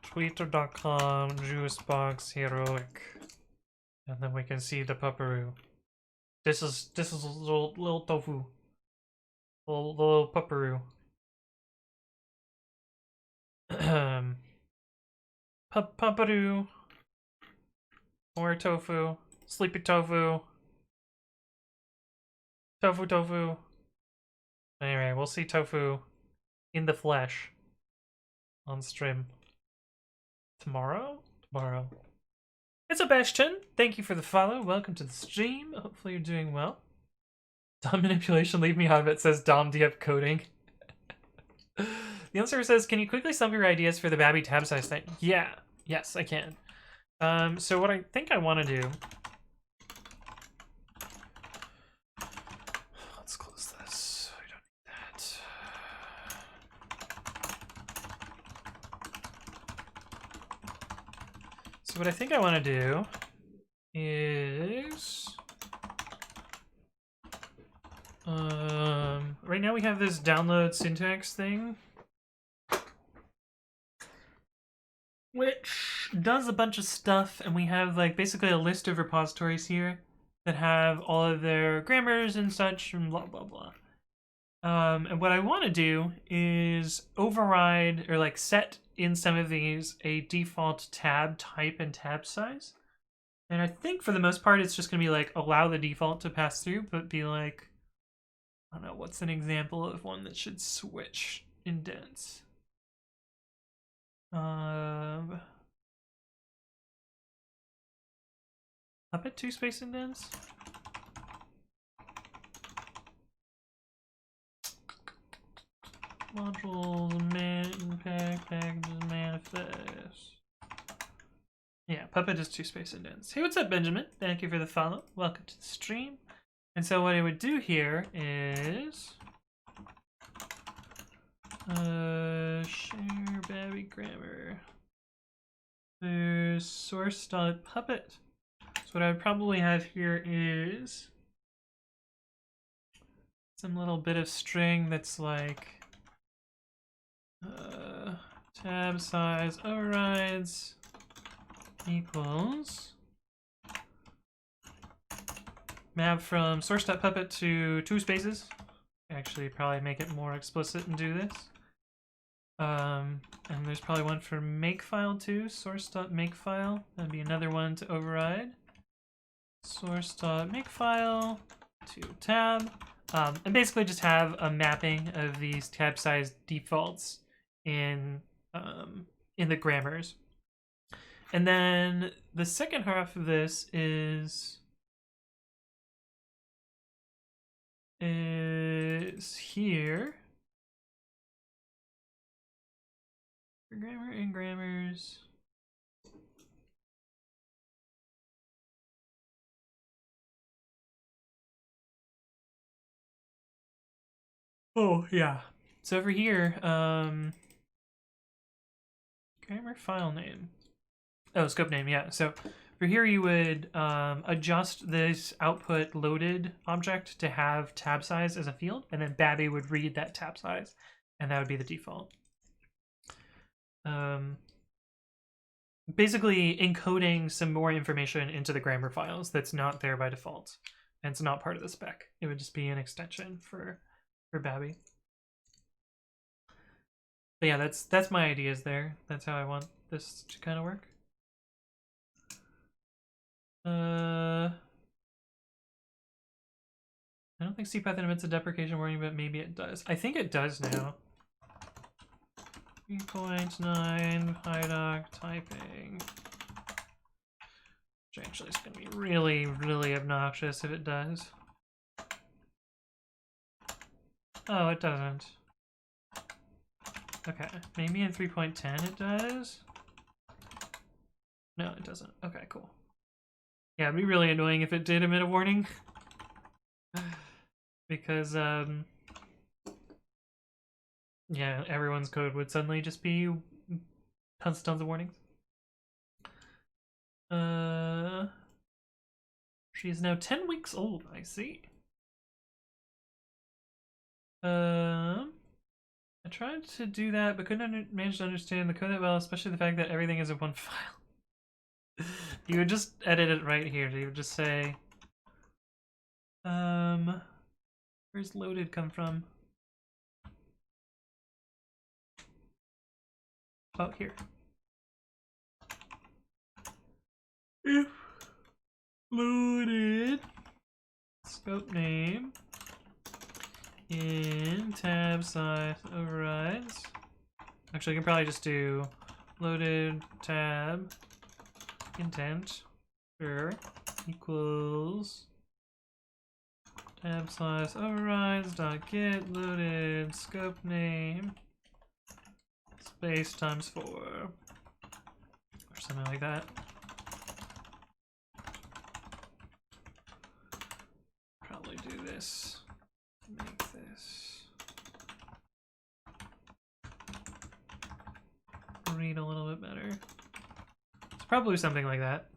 Twitter.com juicebox heroic. And then we can see the pepperoo. This is a little tofu. Little pepperoo. Pepperoo. More tofu. Sleepy tofu. Tofu. Anyway, we'll see tofu in the flesh on stream. Tomorrow? Tomorrow. It's Sebastian. Thank you for the follow. Welcome to the stream. Hopefully you're doing well. DOM manipulation, leave me out of it, says Dom DF coding. The answer says, can you quickly sum your ideas for the Babby tab size thing? Yeah. Yes, I can. So what I think I want to do... Let's close this. I don't need that. So what I think I want to do is... right now we have this download syntax thing, which does a bunch of stuff, and we have like basically a list of repositories here that have all of their grammars and such and blah blah blah. And what I want to do is override or like set in some of these a default tab type and tab size. And I think for the most part it's just going to be like allow the default to pass through, but be like, I don't know, what's an example of one that should switch indents? Puppet 2 space indents? Modules, packages, manifest. Yeah, Puppet is 2 space indents. Hey, what's up, Benjamin? Thank you for the follow. Welcome to the stream. And so what I would do here is share Babby grammar. There's source.puppet. So what I would probably have here is some little bit of string that's like tab size overrides equals map from source.puppet to 2 spaces. Actually, probably make it more explicit and do this. And there's probably one for makefile too, source.makefile. That'd be another one to override. Source.makefile to tab. And basically just have a mapping of these tab size defaults in the grammars. And then the second half of this is here. For grammar and grammars. Oh, yeah. So over here, grammar file name. Oh, scope name, yeah. So for here you would adjust this output loaded object to have tab size as a field, and then Babby would read that tab size, and that would be the default. Basically encoding some more information into the grammar files that's not there by default, and it's not part of the spec. It would just be an extension for Babby. But yeah, that's my ideas there. That's how I want this to kind of work. I don't think CPython emits a deprecation warning, but maybe it does. I think it does now. 3.9 PyDoc typing. Which actually is going to be really, really obnoxious if it does. Oh, it doesn't. Okay, maybe in 3.10 it does? No, it doesn't. Okay, cool. Yeah, it'd be really annoying if it did emit a warning. Because, yeah, everyone's code would suddenly just be tons of warnings. She's now 10 weeks old, I see. I tried to do that, but couldn't manage to understand the code that well, especially the fact that everything is in one file. You would just edit it right here. You would just say, where's loaded come from? Oh, here. If loaded scope name in tab size overrides. Actually, I can probably just do loaded tab intent sure equals tab size overrides dot get loaded scope name space times 4 or something like that. Probably do this. Make this read a little bit better. It's probably something like that.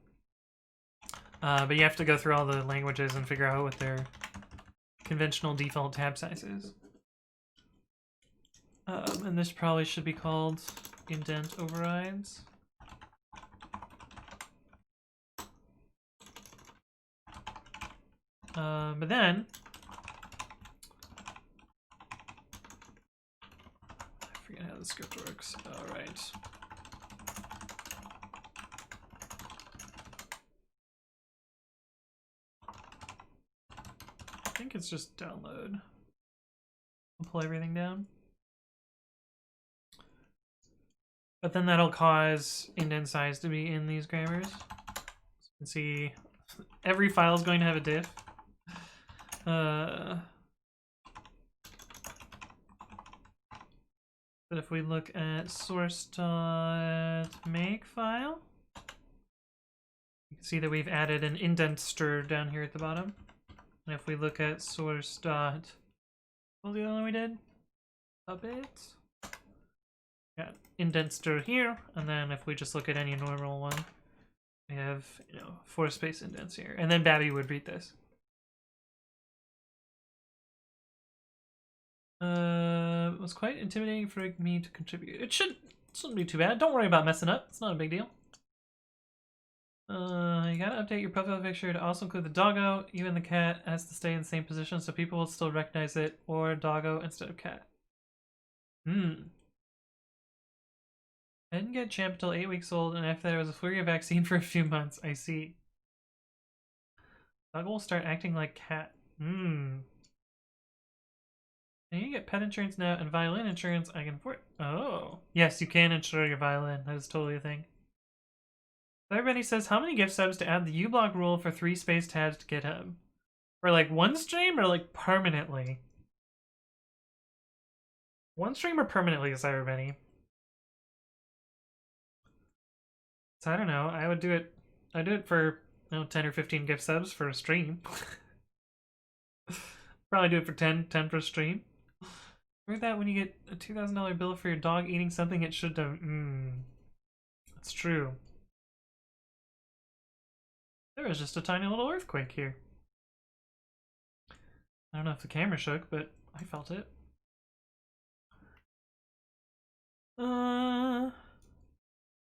But you have to go through all the languages and figure out what their conventional default tab size is. And this probably should be called indent overrides. But then I forget how the script works. All right. I think it's just download. I'll pull everything down. But then that'll cause indent size to be in these grammars. So you can see Every file is going to have a diff. But if we look at source.make file, you can see that we've added an indenter down here at the bottom. And if we look at source. What was the other one we did? Puppet. Got indenter here, and then if we just look at any normal one, we have, 4 space indents here. And then Babby would read this. It was quite intimidating for me to contribute. It shouldn't be too bad. Don't worry about messing up. It's not a big deal. You gotta update your profile picture to also include the doggo. Even the cat has to stay in the same position so people will still recognize it, or doggo instead of cat. I didn't get champ until 8 weeks old, and after that I was a fluoride vaccine for a few months. I see. Doggo will start acting like cat. Can you get pet insurance now and violin insurance I can afford? Oh. Yes, you can insure your violin. That is totally a thing. Everybody says, how many gift subs to add the uBlock rule for 3 space tabs to GitHub? For like one stream or like permanently? One stream or permanently, is everybody? So I don't know. I would do it. I'd do it for 10 or 15 gift subs for a stream. Probably do it for 10 per stream. Remember that when you get a $2,000 bill for your dog eating something it should have. That's true. There was just a tiny little earthquake here. I don't know if the camera shook, but I felt it.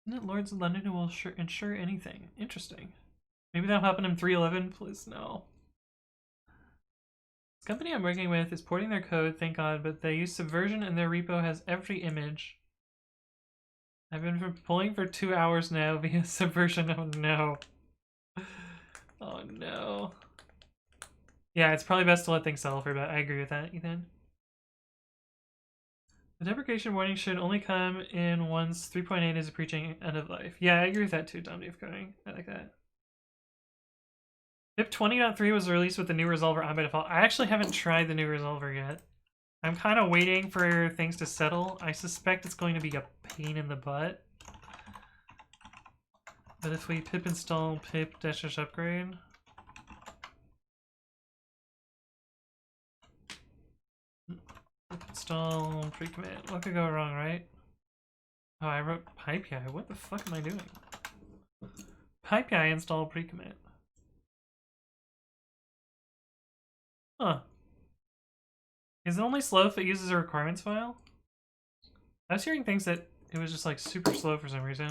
Isn't it Lords of London who will insure anything? Interesting. Maybe that'll happen in 3.11? Please, no. This company I'm working with is porting their code, thank God, but they use Subversion and their repo has every image. I've been pulling for 2 hours now via Subversion. Oh no. Oh no. Yeah, it's probably best to let things settle for a bit. I agree with that, Ethan. The deprecation warning should only come in once 3.8 is approaching end of life. Yeah, I agree with that too, Dominic Coding. I like that. Pip 20.3 was released with the new resolver on by default. I actually haven't tried the new resolver yet. I'm kind of waiting for things to settle. I suspect it's going to be a pain in the butt. But if we pip install pip dash upgrade. Pip install pre-commit. What could go wrong, right? Oh, I wrote PyPI. What the fuck am I doing? PyPI install pre-commit. Huh. Is it only slow if it uses a requirements file? I was hearing things that it was just like super slow for some reason.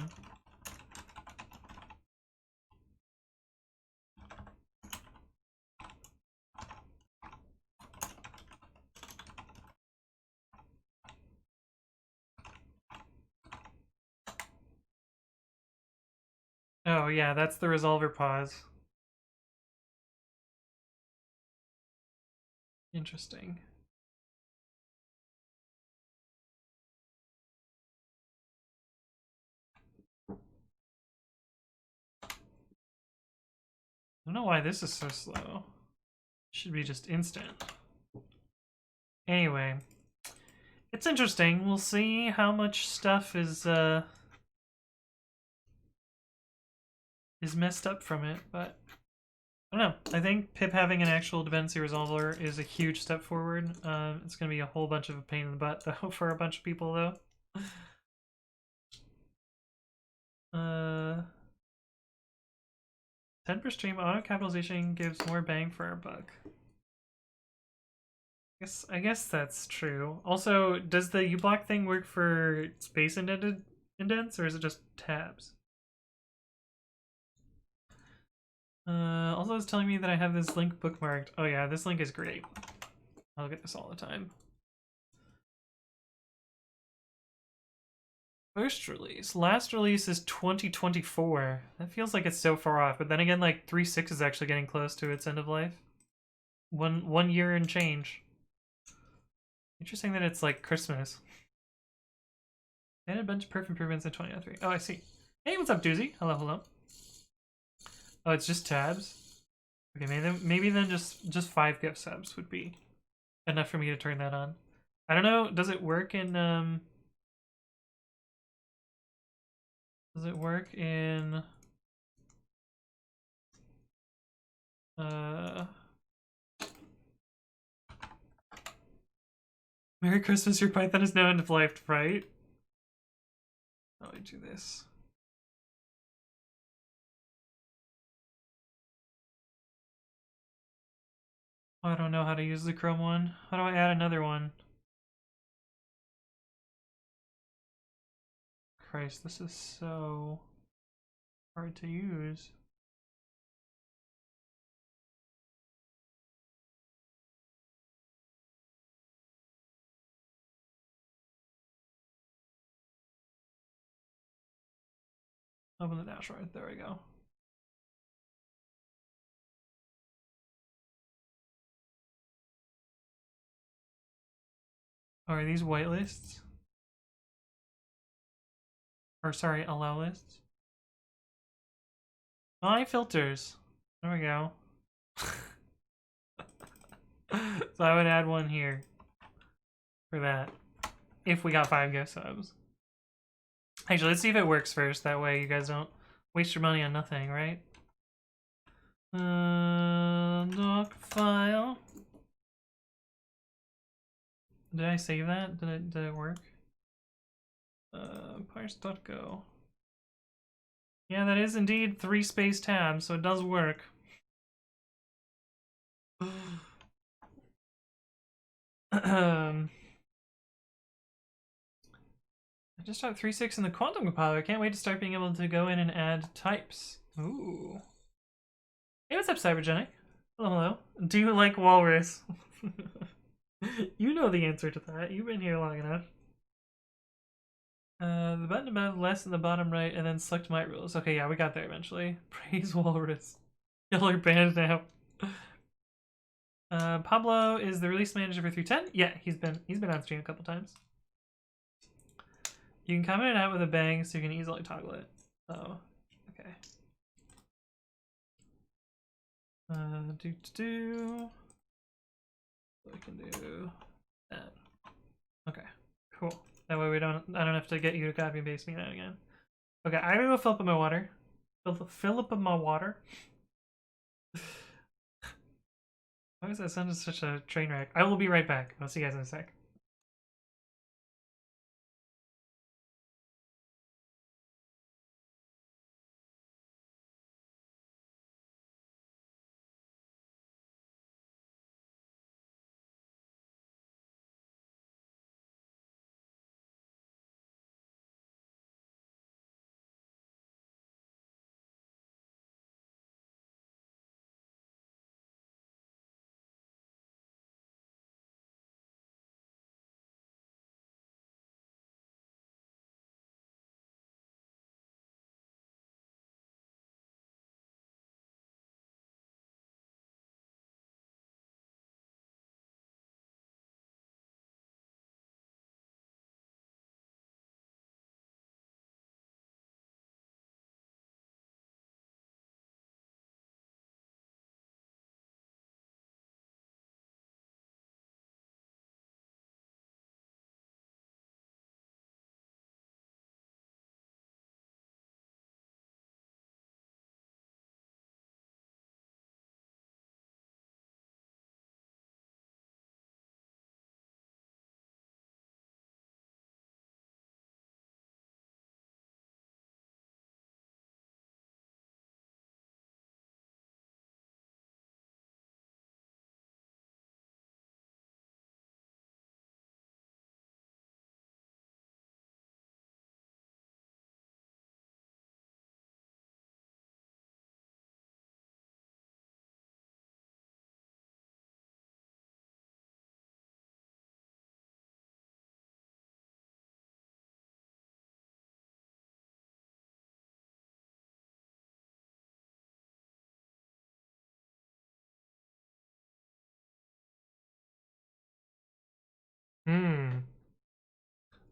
Oh yeah, that's the resolver pause. Interesting. I don't know why this is so slow. Should be just instant. Anyway, it's interesting. We'll see how much stuff is messed up from it, but I don't know. I think pip having an actual dependency resolver is a huge step forward. It's going to be a whole bunch of a pain in the butt though for a bunch of people though. 10 per stream auto capitalization gives more bang for our buck. I guess that's true. Also, does the uBlock thing work for space indents or is it just tabs? Also, it's telling me that I have this link bookmarked. Oh yeah, this link is great. I'll get this all the time. First release. Last release is 2024. That feels like it's so far off, but then again, like 3.6 is actually getting close to its end of life. One year and change. Interesting that it's like Christmas. And a bunch of perf improvements in 2003. Oh, I see. Hey, what's up, Doozy? Hello, hello. Oh, it's just tabs? Okay, maybe then just 5 gift subs would be enough for me to turn that on. I don't know, does it work in does it work in Merry Christmas, your Python is now end of life, right? How do I do this? Oh, I don't know how to use the Chrome one. How do I add another one? Christ, this is so hard to use. Open the dashboard. There we go. Oh, are these whitelists? Or sorry, allow lists? My filters. There we go. So I would add one here for that. If we got 5 gift subs. Actually, let's see if it works first. That way you guys don't waste your money on nothing, right? Doc file. Did I save that? Did it work? Parse.go. Yeah, that is indeed 3 space tabs, so it does work. I just dropped 3.6 in the quantum compiler. I can't wait to start being able to go in and add types. Ooh. Hey, what's up, Cybergenic? Hello, hello. Do you like walrus? You know the answer to that. You've been here long enough. The button above, less in the bottom right, and then select my rules. Okay, yeah, we got there eventually. Praise walrus. Y'all are banned now. Pablo is the release manager for 310. Yeah, he's been on stream a couple times. You can comment it out with a bang, so you can easily toggle it. Oh, okay. We can do that. Okay, cool. That way I don't have to get you to copy and paste me that again. Okay, I'm gonna go fill up my water. Fill up my water. Why does that sound like such a train wreck? I will be right back. I'll see you guys in a sec.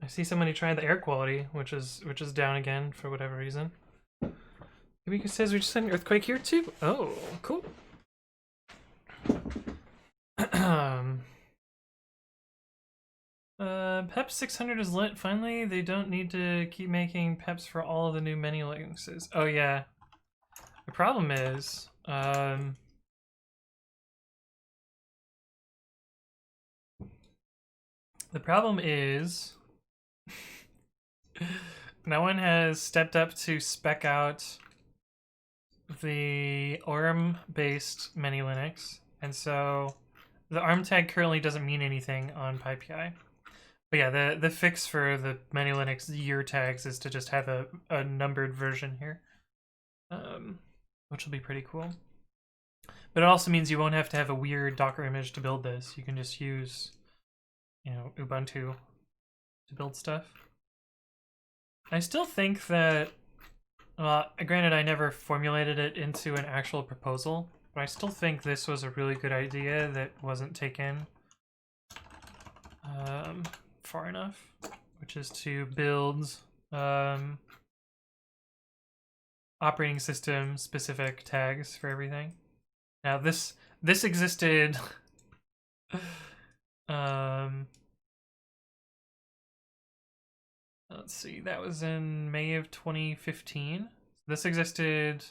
I see somebody try the air quality, which is down again for whatever reason. Maybe it says we just had an earthquake here too. Oh, cool. Pep 600 is lit. Finally, they don't need to keep making peps for all of the new menu linuxes. Oh yeah. The problem is, no one has stepped up to spec out the ARM-based many Linux, and so the ARM tag currently doesn't mean anything on PyPI. But yeah, the fix for the many Linux year tags is to just have a numbered version here, which will be pretty cool. But it also means you won't have to have a weird Docker image to build this. You can just use, you know, Ubuntu to build stuff. I still think that, granted I never formulated it into an actual proposal, but I still think this was a really good idea that wasn't taken far enough, which is to build operating system specific tags for everything. Now this existed let's see, that was in May of 2015. This existed,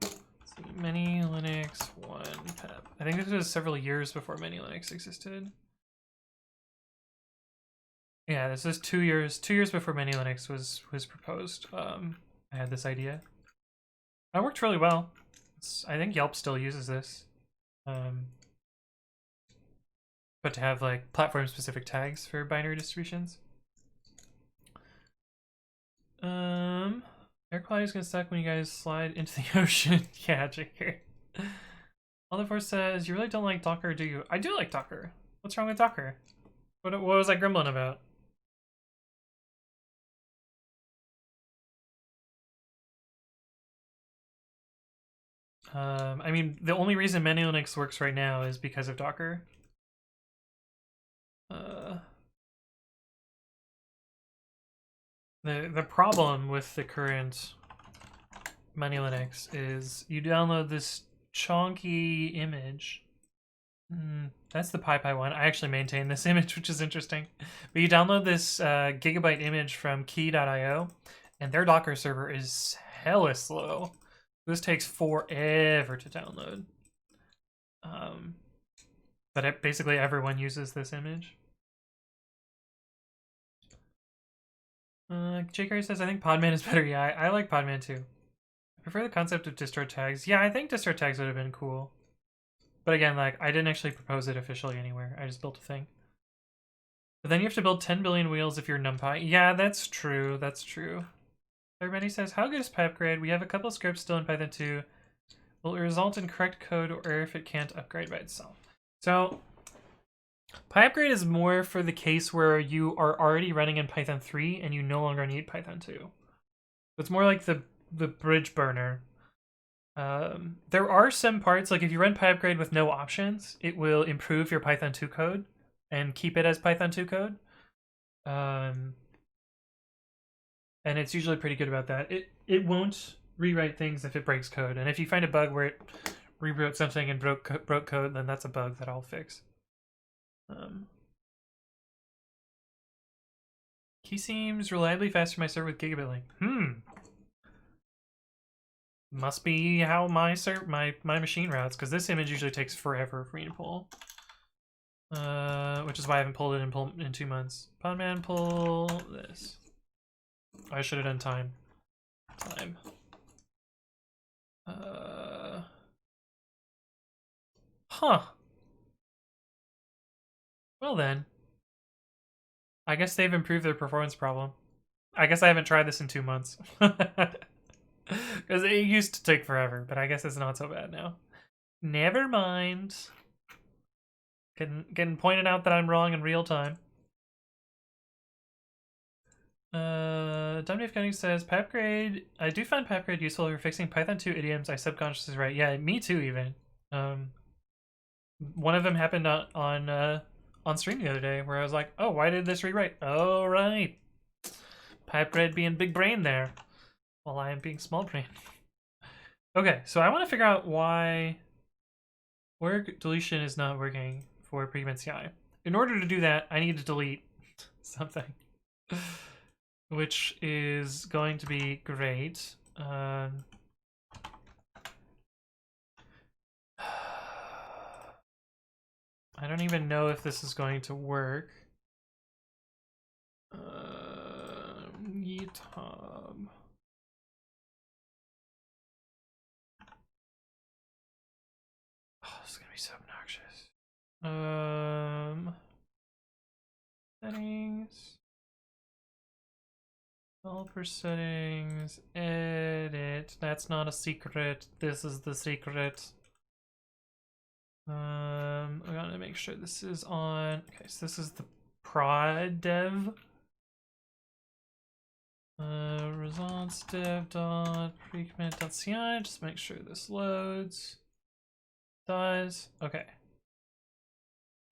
let's see, Many Linux 1 pep. I think this was several years before Many Linux existed. Yeah, this is 2 years before Many Linux was proposed. I had this idea. It worked really well. I think Yelp still uses this. But to have like platform specific tags for binary distributions. Air quality is gonna suck when you guys slide into the ocean. Yeah, Jaker. Oliver says, you really don't like Docker, do you? I do like Docker. What's wrong with Docker? What was I grumbling about? I mean, the only reason Many Linux works right now is because of Docker. The problem with the current Many Linux is you download this chonky image. That's the PyPy one. I actually maintain this image, which is interesting. But you download this gigabyte image from key.io, and their Docker server is hella slow. This takes forever to download. But basically everyone uses this image. J. says, I think Podman is better. Yeah, I like Podman too. I prefer the concept of distro tags. Yeah, I think distro tags would have been cool. But again, like, I didn't actually propose it officially anywhere. I just built a thing. But then you have to build 10 billion wheels if you're NumPy. Yeah, that's true. That's true. Everybody says, how good is PyUpgrade? We have a couple scripts still in Python 2. Will it result in correct code or if it can't upgrade by itself? So, PyUpgrade is more for the case where you are already running in Python 3 and you no longer need Python 2. It's more like the bridge burner. There are some parts, like if you run PyUpgrade with no options, it will improve your Python 2 code and keep it as Python 2 code. And it's usually pretty good about that. It won't rewrite things if it breaks code, and if you find a bug where it rewrote something and broke code, then that's a bug that I'll fix. Key seems reliably fast for my server with gigabit link. Must be how my machine routes, because this image usually takes forever for me to pull. Which is why I haven't pulled it in 2 months. Podman, pull this. I should have done time. Huh. Well then. I guess they've improved their performance problem. I guess I haven't tried this in 2 months. Because it used to take forever, but I guess it's not so bad now. Never mind. Getting pointed out that I'm wrong in real time. Dave Gunning says, PyUpgrade, I do find PyUpgrade useful for fixing Python 2 idioms I subconsciously write. Yeah, me too, even. One of them happened on stream the other day where I was like, oh, why did this rewrite? Oh, right. PyUpgrade being big brain there, while I am being small brain. Okay, so I want to figure out why where deletion is not working for pre-commit CI. In order to do that, I need to delete something, which is going to be great. I don't even know if this is going to work. GitHub. Oh, this is gonna be so obnoxious. Settings. Developer settings. Edit. That's not a secret. This is the secret. I gotta make sure this is on. Okay, so this is the prod dev. Results dev dot precommit dot ci. Just make sure this loads. Does. Okay.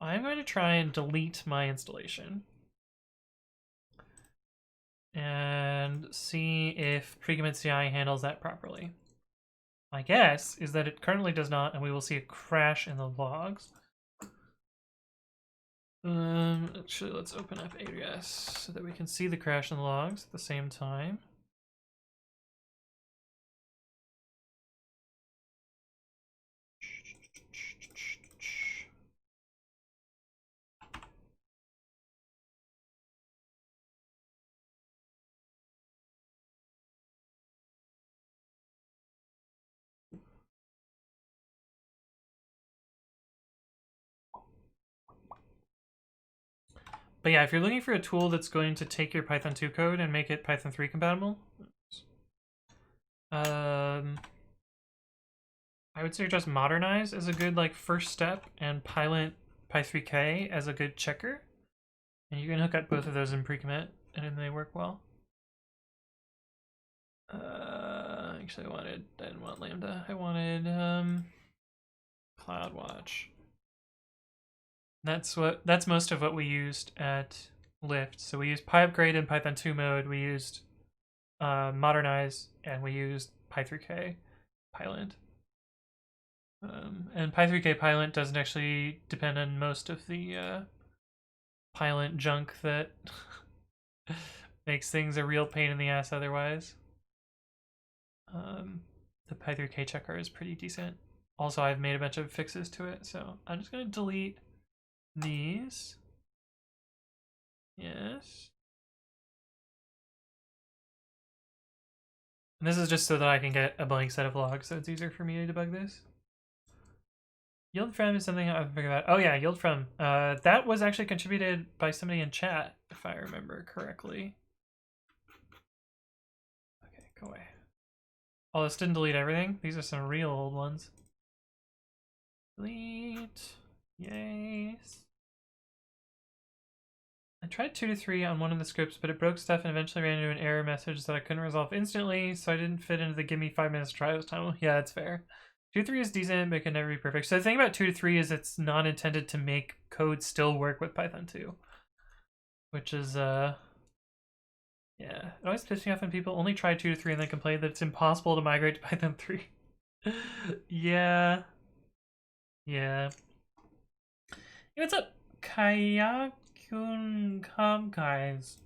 I'm going to try and delete my installation and see if precommit CI handles that properly. My guess is that it currently does not, and we will see a crash in the logs. Actually, let's open up AWS so that we can see the crash in the logs at the same time. But yeah, if you're looking for a tool that's going to take your Python 2 code and make it Python 3 compatible, I would suggest Modernize as a good like first step, and Pilot Py3k as a good checker. And you can hook up both of those in pre-commit, and they work well. Actually, I didn't want Lambda. I wanted CloudWatch. That's most of what we used at Lyft. So we used PyUpgrade in Python 2 mode. We used Modernize, and we used Py3k Pilot. And Py3k Pilot doesn't actually depend on most of the Pilot junk that makes things a real pain in the ass otherwise. The Py3k checker is pretty decent. Also, I've made a bunch of fixes to it, so I'm just going to delete these. Yes. And this is just so that I can get a blank set of logs, so it's easier for me to debug this. Yield from is something I've figured out. Oh yeah, yield from. That was actually contributed by somebody in chat, if I remember correctly. Okay, go away. Oh, this didn't delete everything. These are some real old ones. Delete. Yes. I tried 2 to 3 on one of the scripts, but it broke stuff and eventually ran into an error message that I couldn't resolve instantly, so I didn't fit into the give me 5 minutes trials time. Yeah, that's fair. 2 to 3 is decent, but it can never be perfect. So the thing about 2 to 3 is it's not intended to make code still work with Python 2. Which is, yeah. It always pisses me off when people only try 2 to 3 and then complain that it's impossible to migrate to Python 3. Yeah. Yeah. Hey, what's up? Kayakun guys.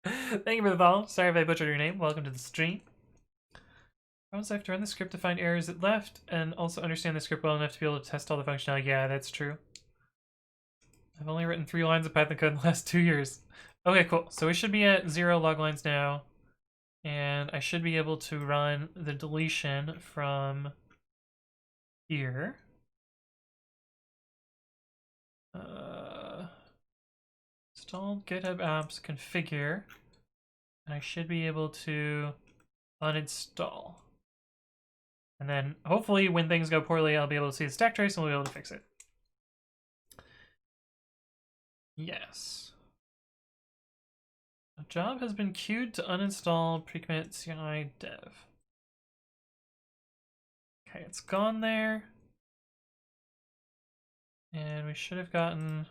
Thank you for the follow. Sorry if I butchered your name. Welcome to the stream. Once I have to run the script to find errors it left and also understand the script well enough to be able to test all the functionality. Yeah, that's true. I've only written 3 lines of Python code in the last 2 years. Okay, cool. So we should be at 0 log lines now. And I should be able to run the deletion from here. Install GitHub apps, configure. And I should be able to uninstall. And then hopefully when things go poorly, I'll be able to see the stack trace and we'll be able to fix it. Yes. A job has been queued to uninstall precommit CI dev. Okay, it's gone there. And we should have gotten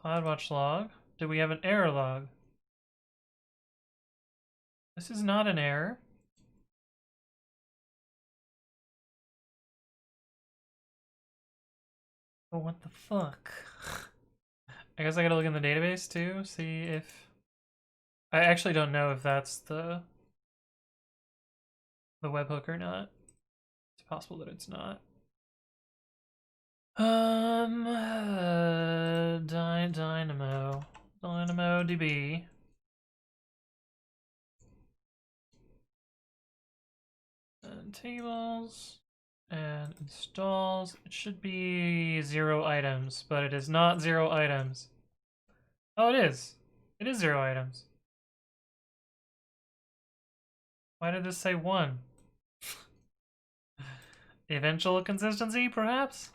CloudWatch log. Did we have an error log? This is not an error. But what the fuck? I guess I gotta look in the database too, see if... I actually don't know if that's the webhook or not. It's possible that it's not. DynamoDB. And tables and installs. It should be 0 items, but it is not 0 items. Oh, it is. It is 0 items. Why did this say 1? Eventual consistency, perhaps?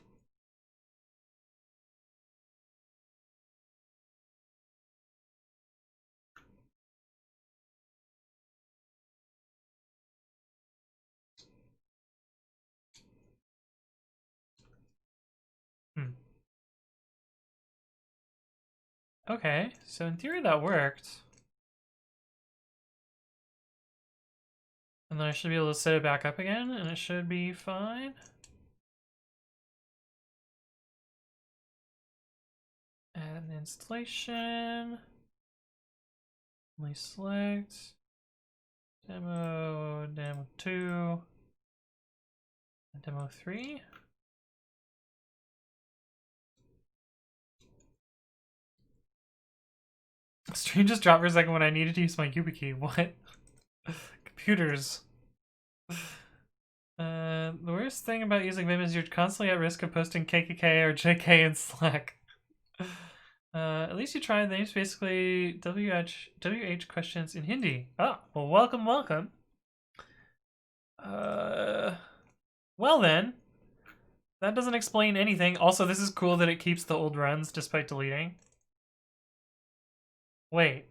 Okay, so in theory that worked. And then I should be able to set it back up again, and it should be fine. Add an installation. Only select. Demo 2. Demo 3. Stream just dropped for a second when I needed to use my YubiKey. What? Computers. The worst thing about using Vim is you're constantly at risk of posting KKK or JK in Slack. At least you tried. They use basically WH questions in Hindi. Oh, well, welcome, welcome. Well then, that doesn't explain anything. Also, this is cool that it keeps the old runs despite deleting. Wait.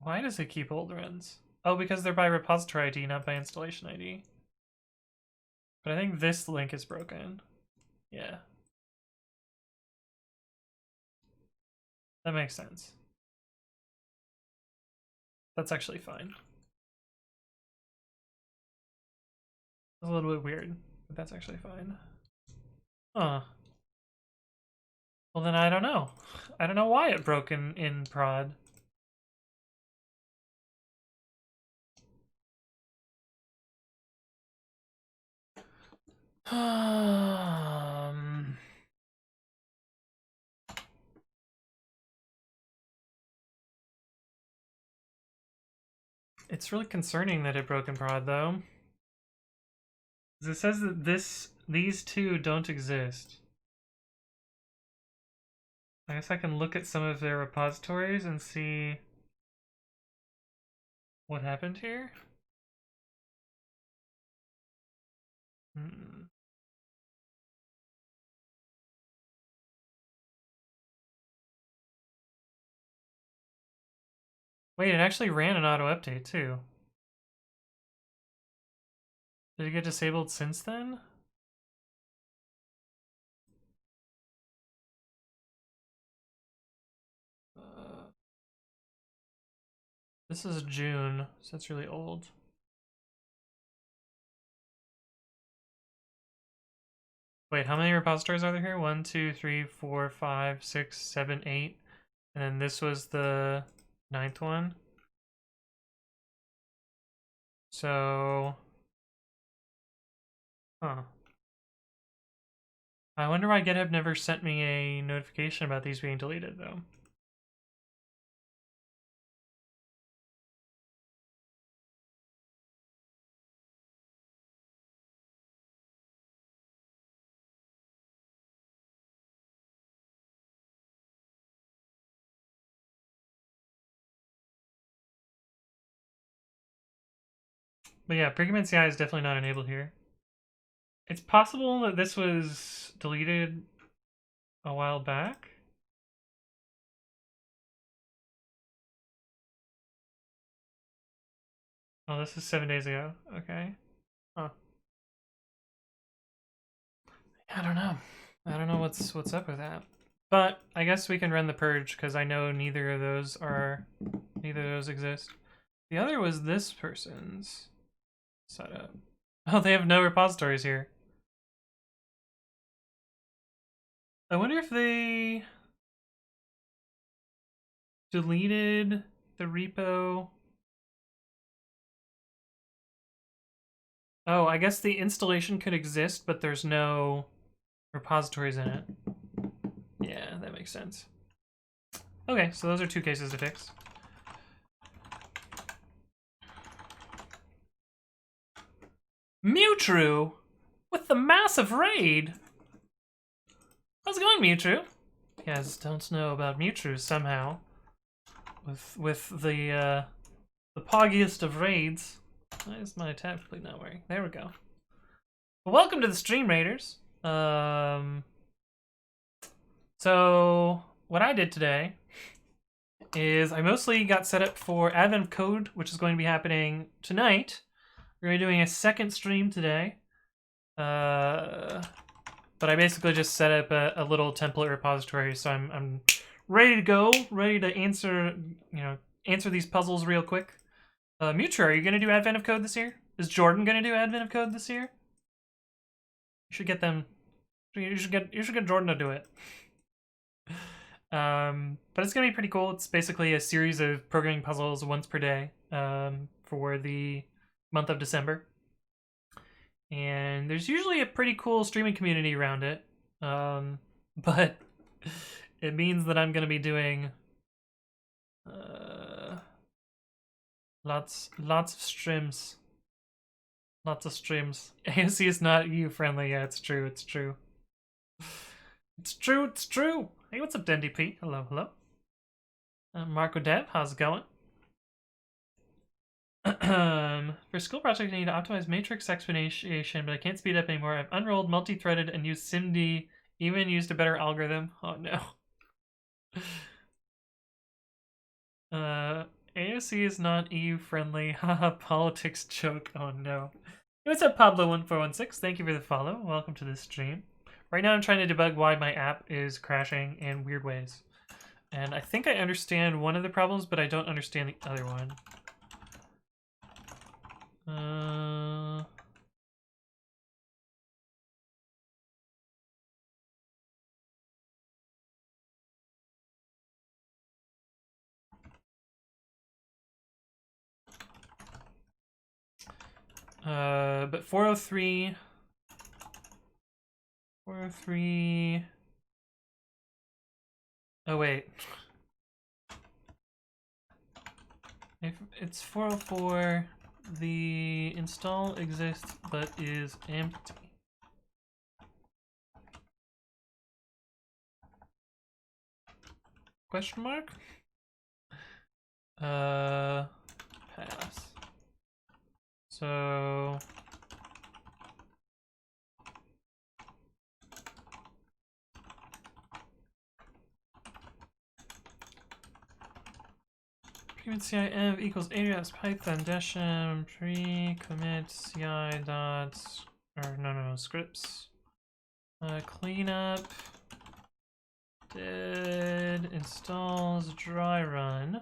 Why does it keep old runs? Oh, because they're by repository ID, not by installation ID. But I think this link is broken. Yeah. That makes sense. That's actually fine. It's a little bit weird, but that's actually fine. Huh. Well then I don't know. I don't know why it broke in prod. It's really concerning that it broke in prod though. It says that these two don't exist. I guess I can look at some of their repositories and see what happened here. Wait, it actually ran an auto update too. Did it get disabled since then? This is June, so that's really old. Wait, how many repositories are there here? 1, 2, 3, 4, 5, 6, 7, 8. And then this was the 9th one. So... Huh. I wonder why GitHub never sent me a notification about these being deleted, though. But yeah, Predicament CI is definitely not enabled here. It's possible that this was deleted a while back. Oh, this is 7 days ago. Okay. Huh. I don't know. I don't know what's up with that. But I guess we can run the purge because I know neither of those exist. The other was this person's setup. Oh, they have no repositories here. I wonder if they deleted the repo. Oh, I guess the installation could exist, but there's no repositories in it. Yeah, that makes sense. Okay, so those are 2 cases to fix. Mewtwo with the massive raid. How's it going, Mewtwo? You guys don't know about Mewtwo somehow. With the poggiest of raids. Why is my tab complete not working? There we go. Well, welcome to the stream, Raiders. So what I did today is I mostly got set up for Advent of Code, which is going to be happening tonight. We're going to be doing a second stream today. But I basically just set up a little template repository, so I'm ready to go, ready to answer these puzzles real quick. Mewtwo, are you going to do Advent of Code this year? Is Jordan going to do Advent of Code this year? You should get them. You should get Jordan to do it. But it's gonna be pretty cool. It's basically a series of programming puzzles once per day for the month of December. And there's usually a pretty cool streaming community around it. But it means that I'm gonna be doing lots of streams. Lots of streams. AOC is not EU friendly. Yeah, it's true. It's true. It's true. It's true. Hey, what's up, DendyP? Hello, hello. Marco Dev, how's it going? For school project, I need to optimize matrix explanation, but I can't speed up anymore. I've unrolled, multi-threaded, and used SIMD. Even used a better algorithm. Oh no. AOC is not EU friendly. Haha, politics joke. Oh no. Hey, what's up, Pablo1416? Thank you for the follow. Welcome to the stream. Right now I'm trying to debug why my app is crashing in weird ways. And I think I understand one of the problems, but I don't understand the other one. But 403... 403... Oh, wait. If it's 404, the install exists but is empty. Question mark? Pass. So... Commit ci env equals alias python dash m pre commit ci dot scripts cleanup dead installs dry run.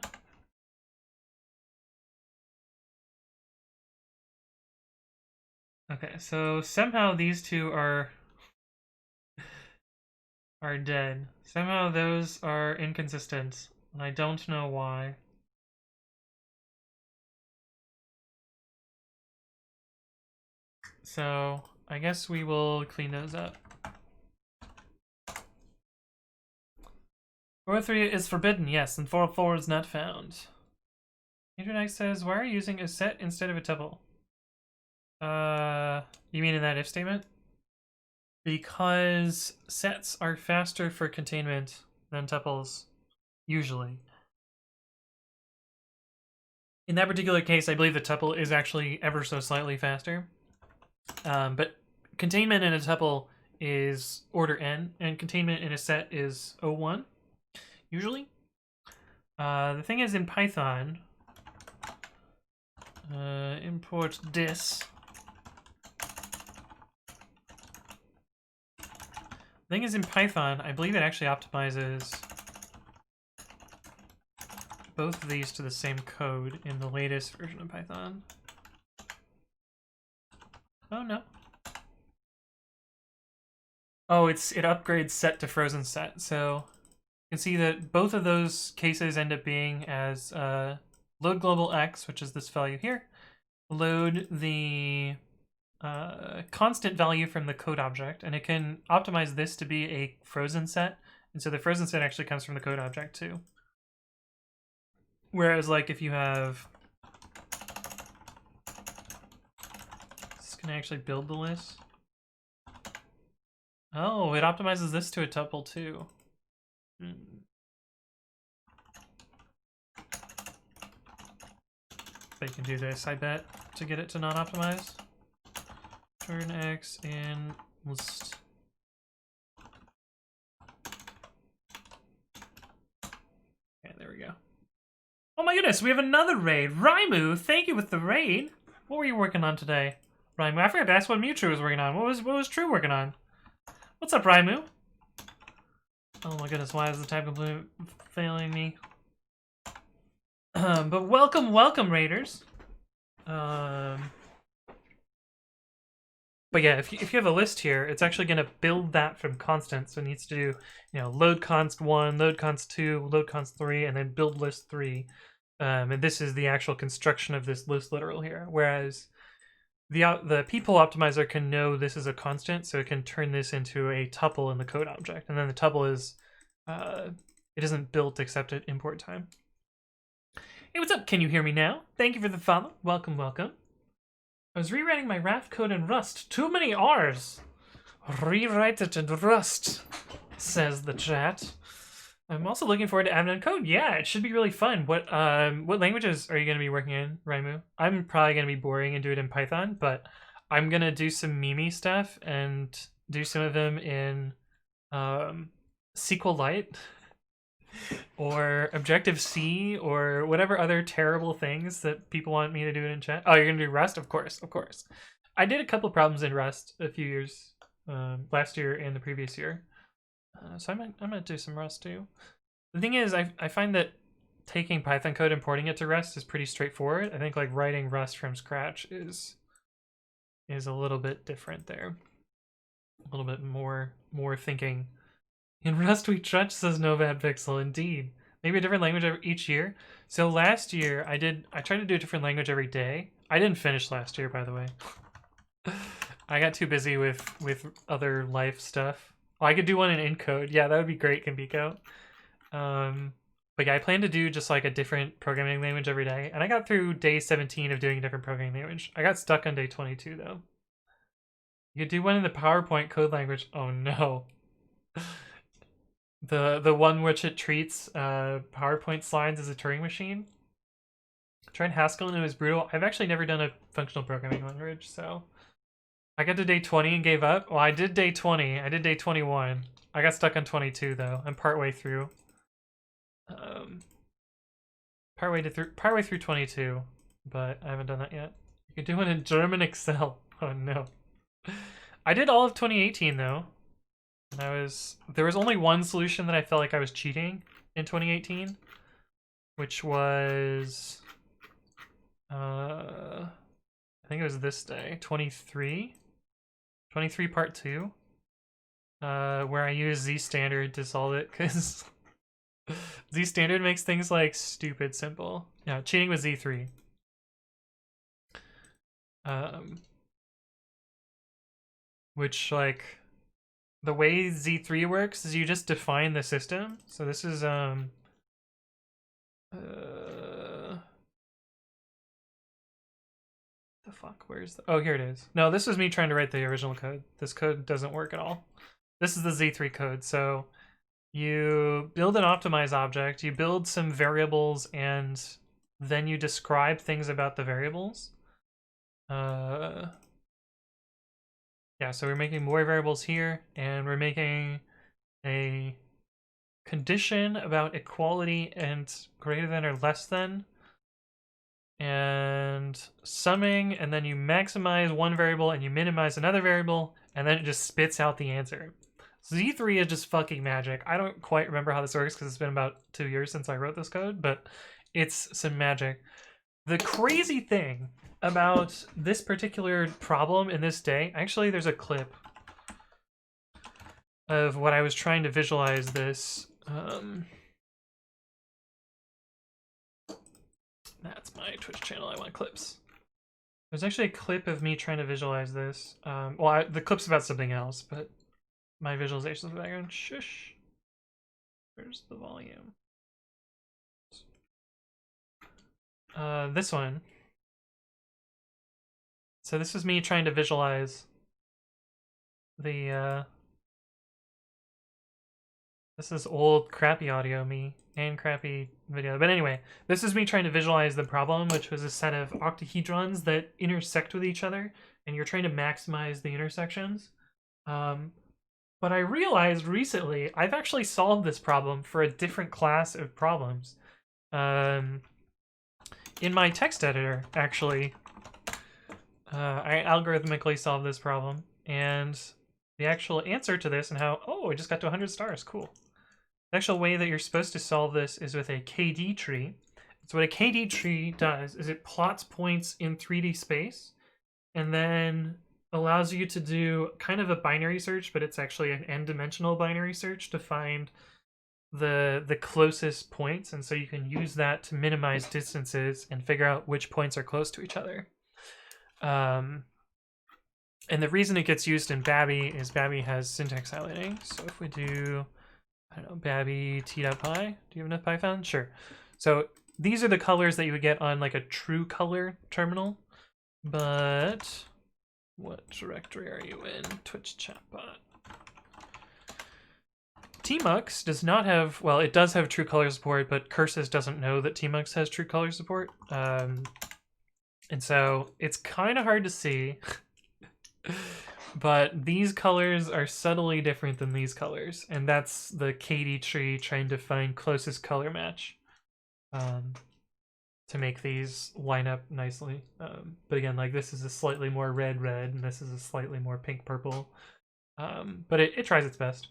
Okay, so somehow these two are dead. Somehow those are inconsistent, and I don't know why. So I guess we will clean those up. 403 is forbidden, yes, and 404 is not found. Internet says, why are you using a set instead of a tuple? You mean in that if statement? Because sets are faster for containment than tuples, usually. In that particular case, I believe the tuple is actually ever so slightly faster. But containment in a tuple is order n, and containment in a set is O1, usually. The thing is, in Python, import dis. The thing is, in Python, I believe it actually optimizes both of these to the same code in the latest version of Python. Oh no. Oh, it upgrades set to frozen set. So you can see that both of those cases end up being as load global x, which is this value here, load the constant value from the code object, and it can optimize this to be a frozen set. And so the frozen set actually comes from the code object too. Whereas like if you have, this can actually build the list. Oh, it optimizes this to a tuple too. They can do this, I bet, to get it to not optimize. Turn X in list. Okay, there we go. Oh my goodness, we have another raid. Raimu, thank you with the raid. What were you working on today? Raimu, I forgot to ask what Mewtwo was working on. What was True working on? What's up, Raimu? Oh my goodness, why is the type complete failing me? But welcome, raiders. But yeah, if you have a list here, it's actually going to build that from constants. So it needs to do, load const 1, load const 2, load const 3, and then build list 3. And this is the actual construction of this list literal here. Whereas the people optimizer can know this is a constant, so it can turn this into a tuple in the code object. And then the tuple is, it isn't built except at import time. Hey, what's up? Can you hear me now? Thank you for the follow. Welcome. I was rewriting my RAF code in Rust. Too many R's. Rewrite it in Rust, says the chat. I'm also looking forward to admin code. Yeah, it should be really fun. What languages are you going to be working in, Raimu? I'm probably going to be boring and do it in Python, but I'm going to do some Mimi stuff and do some of them in SQLite or Objective-C or whatever other terrible things that people want me to do it in chat. Oh, you're going to do Rust? Of course. I did a couple problems in Rust a few years, last year and the previous year. So I might do some Rust too. The thing is, I find that taking Python code and porting it to Rust is pretty straightforward. I think like writing Rust from scratch is a little bit different there. A little bit more thinking. In Rust we trudge, says Novad Pixel. Indeed. Maybe a different language each year. So last year I tried to do a different language every day. I didn't finish last year, by the way. I got too busy with other life stuff. Oh, I could do one in encode. Yeah, that would be great, Kambiko. But yeah, I plan to do just like a different programming language every day. And I got through day 17 of doing a different programming language. I got stuck on day 22 though. You could do one in the PowerPoint code language. Oh no. The one which it treats PowerPoint slides as a Turing machine. Tried Haskell and it was brutal. I've actually never done a functional programming language, so I got to day 20 and gave up. Well, I did day 20. I did day 21. I got stuck on 22 though. I'm partway through. Partway through 22, but I haven't done that yet. You can do one in German Excel. Oh no. I did all of 2018 though. And there was only one solution that I felt like I was cheating in 2018, which was I think it was this day, 23 part 2, where I used Z standard to solve it because Z standard makes things like stupid simple. Yeah, cheating with Z3. Which like the way Z3 works is you just define the system. So this is the fuck, where's the, oh, here it is. No, this was me trying to write the original code. This code doesn't work at all. This is the Z3 code. So you build an optimize object, you build some variables, and then you describe things about the variables. Yeah, so we're making more variables here, and we're making a condition about equality and greater than or less than, and summing, and then you maximize one variable and you minimize another variable, and then it just spits out the answer. Z3 is just fucking magic. I don't quite remember how this works because it's been about 2 years since I wrote this code, but it's some magic. The crazy thing about this particular problem in this day, actually there's a clip. of what I was trying to visualize this. That's my Twitch channel. I want clips. There's actually a clip of me trying to visualize this. Well, the clip's about something else, but my visualization's in the background. Shush. Where's the volume? This one. So this is me trying to visualize the, this is old crappy audio me and crappy video. But anyway, this is me trying to visualize the problem, which was a set of octahedrons that intersect with each other, and you're trying to maximize the intersections. But I realized recently I've actually solved this problem for a different class of problems. In my text editor, actually, I algorithmically solved this problem, and the actual answer to this and how, oh, I just got to 100 stars, cool. The actual way that you're supposed to solve this is with a KD tree. So what a KD tree does is it plots points in 3D space and then allows you to do kind of a binary search, but it's actually an n-dimensional binary search to find the closest points, and so you can use that to minimize distances and figure out which points are close to each other. And the reason it gets used in Babby is Babby has syntax highlighting. So if we do, I don't know, Babby t.py, do you have enough Python? Sure. So these are the colors that you would get on like a true color terminal. But what directory are you in? Twitch chatbot. Tmux does not have, well, it does have true color support, but Curses doesn't know that Tmux has true color support. And so it's kind of hard to see. But these colors are subtly different than these colors, and that's the KD tree trying to find closest color match to make these line up nicely. But again, like this is a slightly more red, and this is a slightly more pink, purple. But it tries its best.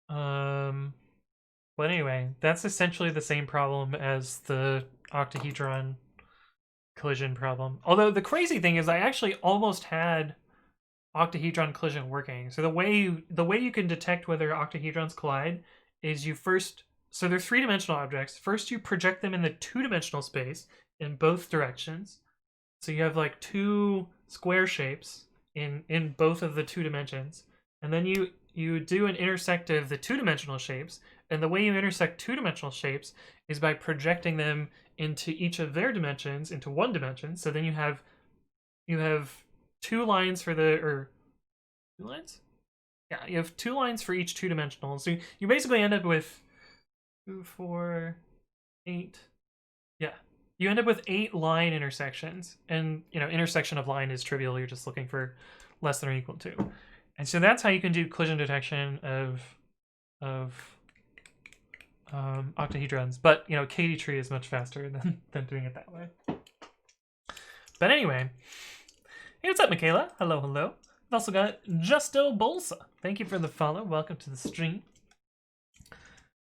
But anyway, that's essentially the same problem as the octahedron collision problem. Although the crazy thing is I actually almost had octahedron collision working. So the way you can detect whether octahedrons collide is you first, so they're three-dimensional objects. First you project them in the two-dimensional space in both directions. So you have like two square shapes in both of the two dimensions. And then you do an intersect of the two-dimensional shapes, and the way you intersect two-dimensional shapes is by projecting them into each of their dimensions into one dimension. So then you have 2 lines for the, or 2 lines? Yeah, you have 2 lines for each two-dimensional. So you basically end up with 2, 4, 8. Yeah, you end up with 8 line intersections, and you know, intersection of line is trivial. You're just looking for less than or equal to. And so that's how you can do collision detection of octahedrons. But you know, KD tree is much faster than doing it that way. But anyway, hey, what's up, Michaela? Hello, hello. I've also got Justo Bolsa. Thank you for the follow. Welcome to the stream.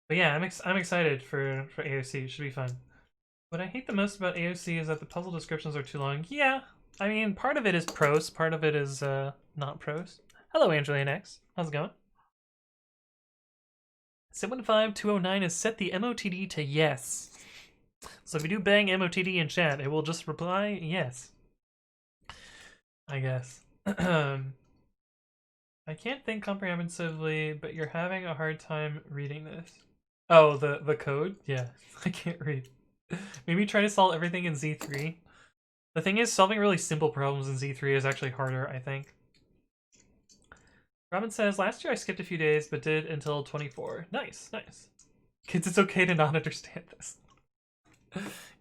But yeah, I'm excited for AOC. It should be fun. What I hate the most about AOC is that the puzzle descriptions are too long. Yeah, I mean, part of it is prose, part of it is not prose. Hello, Angelina X. How's it going? 75209 has set the MOTD to yes. So if you do bang MOTD in chat, it will just reply yes. I guess. I can't think comprehensively, but you're having a hard time reading this. Oh, the code? Yeah, I can't read. Maybe try to solve everything in Z3. The thing is, solving really simple problems in Z3 is actually harder, I think. Robin says, last year I skipped a few days, but did until 24. Nice, nice. Kids, it's okay to not understand this.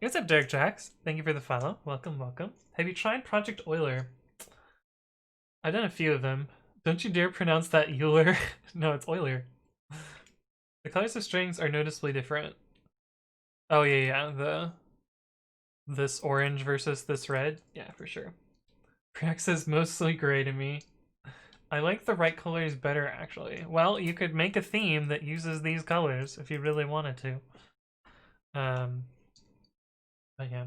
What's up, Derek Jax? Thank you for the follow. Welcome, welcome. Have you tried Project Euler? I've done a few of them. Don't you dare pronounce that Euler. No, it's Euler. The colors of strings are noticeably different. Oh, yeah. This orange versus this red. Yeah, for sure. Priyak says mostly gray to me. I like the right colors better, actually. Well, you could make a theme that uses these colors if you really wanted to. But yeah.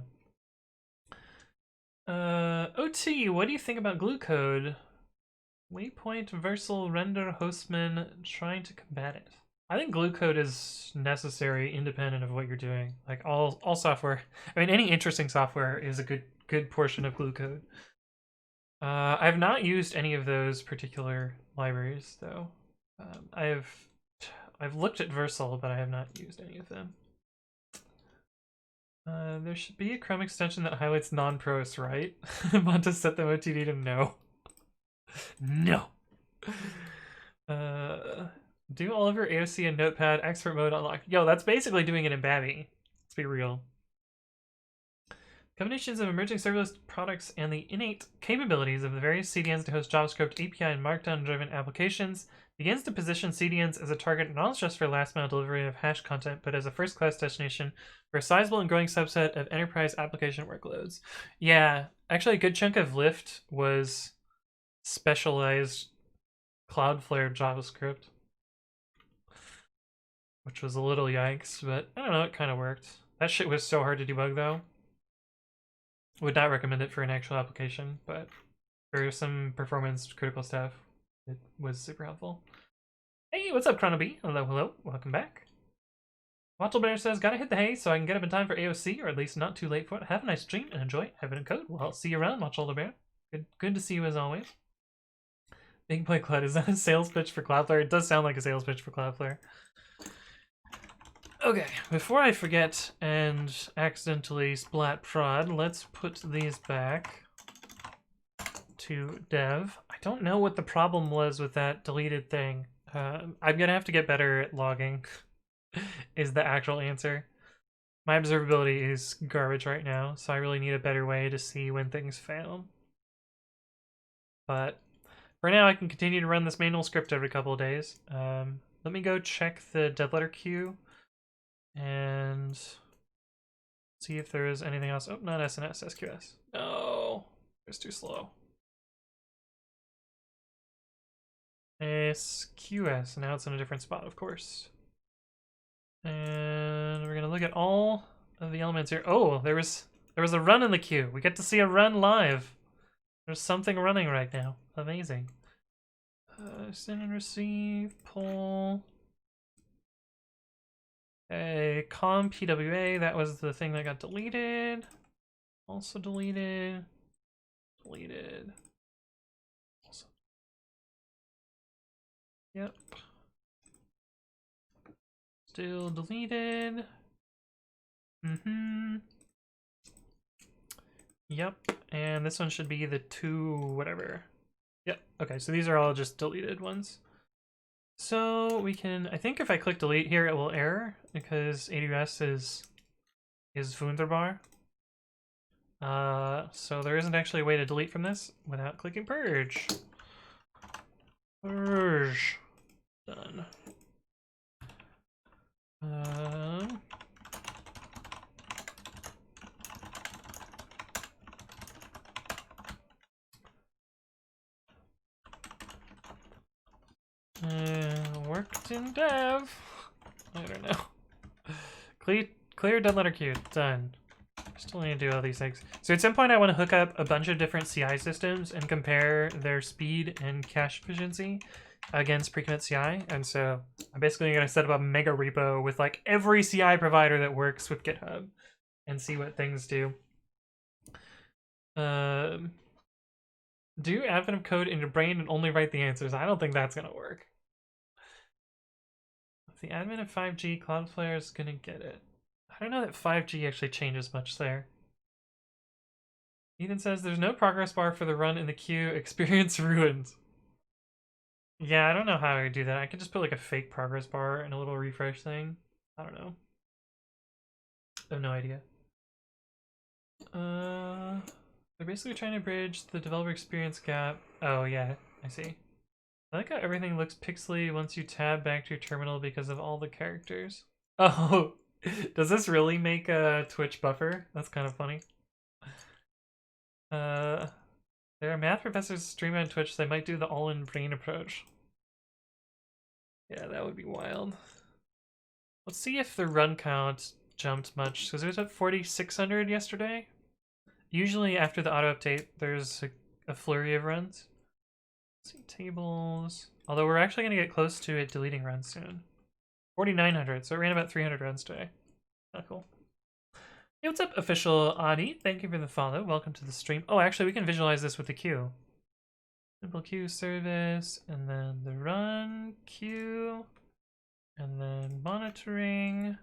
OT, what do you think about glue code? Waypoint Versal Render Hostman trying to combat it. I think glue code is necessary independent of what you're doing. Like all software. I mean, any interesting software is a good portion of glue code. I've not used any of those particular libraries though. I've looked at Versal, but I have not used any of them. There should be a Chrome extension that highlights non-pros, right? Want to set the OTD to no. No. Do all of your AOC and Notepad expert mode unlock. Yo, that's basically doing it in Babby. Let's be real. Combinations of emerging serverless products and the innate capabilities of the various CDNs to host JavaScript, API, and Markdown-driven applications begins to position CDNs as a target not just for last-mile delivery of hash content, but as a first-class destination for a sizable and growing subset of enterprise application workloads. Yeah, actually a good chunk of Lyft was specialized Cloudflare JavaScript, which was a little yikes, but I don't know, it kind of worked. That shit was so hard to debug, though. Would not recommend it for an actual application, but for some performance critical stuff, it was super helpful. Hey, what's up, Chronob? Hello, hello, welcome back. Watchel Bear says, gotta hit the hay so I can get up in time for AOC, or at least not too late for it. Have a nice stream and enjoy Heaven and Code. Well, I'll see you around, Watchel Bear. Good to see you as always. Big Boy Cloud, is that a sales pitch for Cloudflare? It does sound like a sales pitch for Cloudflare. Okay, before I forget and accidentally splat prod, let's put these back to dev. I don't know what the problem was with that deleted thing. I'm gonna have to get better at logging, is the actual answer. My observability is garbage right now, so I really need a better way to see when things fail. But for now, I can continue to run this manual script every couple of days. Let me go check the dev letter queue and see if there is anything else. Oh, not SNS, SQS. No, it's too slow. SQS, now it's in a different spot, of course. And we're gonna look at all of the elements here. Oh, there was a run in the queue. We get to see a run live. There's something running right now. Amazing. Send and receive, pull. Okay, com PWA, that was the thing that got deleted. Also deleted. Deleted. Also. Yep. Still deleted. Yep, and this one should be the 2 whatever. Yep, okay, so these are all just deleted ones. So we can, I think if I click delete here, it will error because AWS is wunderbar. So there isn't actually a way to delete from this without clicking purge. Purge. Done. Worked in dev. I don't know. Clear dead letter queue. Done. Still need to do all these things. So at some point I want to hook up a bunch of different CI systems and compare their speed and cache efficiency against pre-commit CI. And so I'm basically going to set up a mega repo with like every CI provider that works with GitHub and see what things do. Do admin of code in your brain and only write the answers. I don't think that's going to work. If the admin of 5G, Cloudflare is going to get it. I don't know that 5G actually changes much there. Ethan says there's no progress bar for the run in the queue. Experience ruined. Yeah, I don't know how I would do that. I could just put like a fake progress bar and a little refresh thing. I don't know. I have no idea. They're basically trying to bridge the developer experience gap. Oh yeah, I see. I like how everything looks pixely once you tab back to your terminal because of all the characters. Oh, does this really make a Twitch buffer? That's kind of funny. There are math professors streaming on Twitch. They might do the all-in brain approach. Yeah, that would be wild. Let's see if the run count jumped much, because it was at 4,600 yesterday. Usually after the auto update, there's a flurry of runs. Let's see, tables. Although we're actually going to get close to it deleting runs soon. 4,900, so it ran about 300 runs today. Not cool. Hey, what's up, official Adi? Thank you for the follow. Welcome to the stream. Oh, actually, we can visualize this with the queue. Simple queue service, and then the run queue, and then monitoring.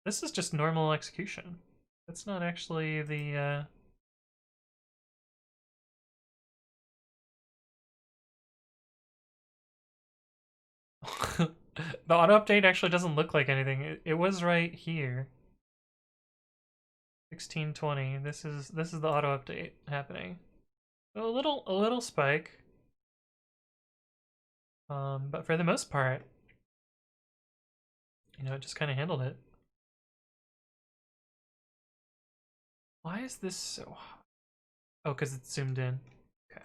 This is just normal execution. That's not actually the, the auto update actually doesn't look like anything. It was right here. 1620. This is the auto update happening. A little spike. But for the most part, you know, it just kind of handled it. Why is this so hot? Oh, because it's zoomed in. Okay.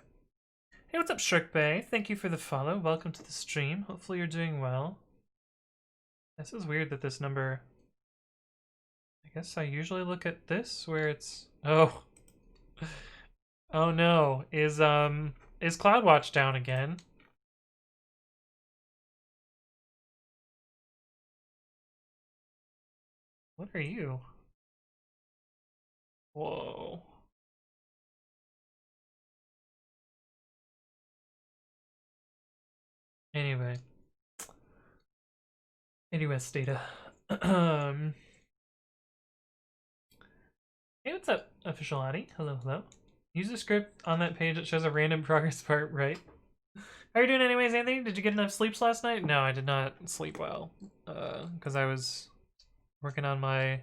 Hey, what's up, Shirk Bay? Thank you for the follow. Welcome to the stream. Hopefully you're doing well. This is weird that this number... I guess I usually look at this where it's... Oh. Oh no. Is CloudWatch down again? What are you? Whoa. Anyway. Anyways, data. Hey, what's up, official Addy? Hello, hello. Use the script on that page that shows a random progress part, right? How are you doing anyways, Anthony? Did you get enough sleeps last night? No, I did not sleep well. Because I was working on my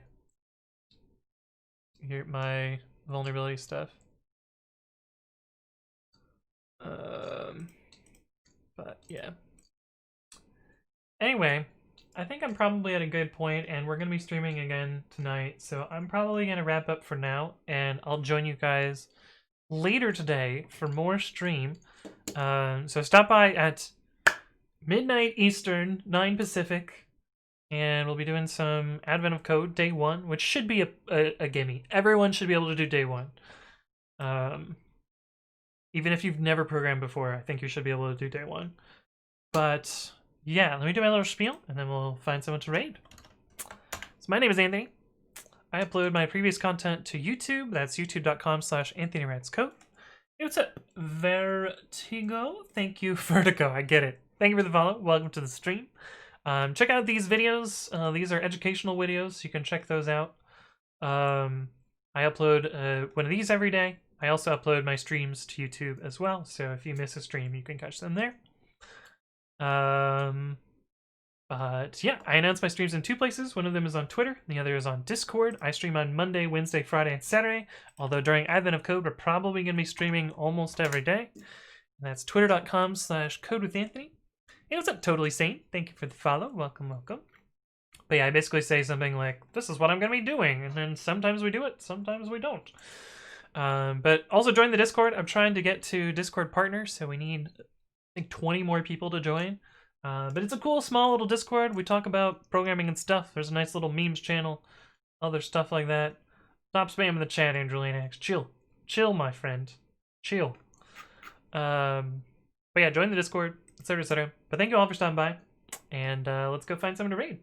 vulnerability stuff. But yeah. Anyway, I think I'm probably at a good point, and we're gonna be streaming again tonight, so I'm probably gonna wrap up for now, and I'll join you guys later today for more stream. So stop by at midnight Eastern, 9 Pacific, and we'll be doing some Advent of Code Day 1, which should be a gimme. Everyone should be able to do Day 1. Even if you've never programmed before, I think you should be able to do Day 1. But yeah, let me do my little spiel, and then we'll find someone to raid. So my name is Anthony. I upload my previous content to YouTube. That's youtube.com/AnthonyRadsCode. Hey, what's up, Vertigo? Thank you, Vertigo. I get it. Thank you for the follow. Welcome to the stream. Check out these videos. These are educational videos. You can check those out. I upload one of these every day. I also upload my streams to YouTube as well. So if you miss a stream, you can catch them there. But yeah, I announce my streams in 2 places. One of them is on Twitter, and the other is on Discord. I stream on Monday, Wednesday, Friday, and Saturday. Although during Advent of Code, we're probably going to be streaming almost every day. And that's twitter.com/codewithanthony. Hey, what's up, Totally Sane? Thank you for the follow. Welcome, welcome. But yeah, I basically say something like, this is what I'm going to be doing. And then sometimes we do it, sometimes we don't. But also join the Discord. I'm trying to get to Discord partners, so we need, I think, 20 more people to join. But it's a cool, small little Discord. We talk about programming and stuff. There's a nice little memes channel, other stuff like that. Stop spamming the chat, Angelina. Chill. Chill, my friend. Chill. But yeah, join the Discord, etc., etc. But thank you all for stopping by, and let's go find someone to raid.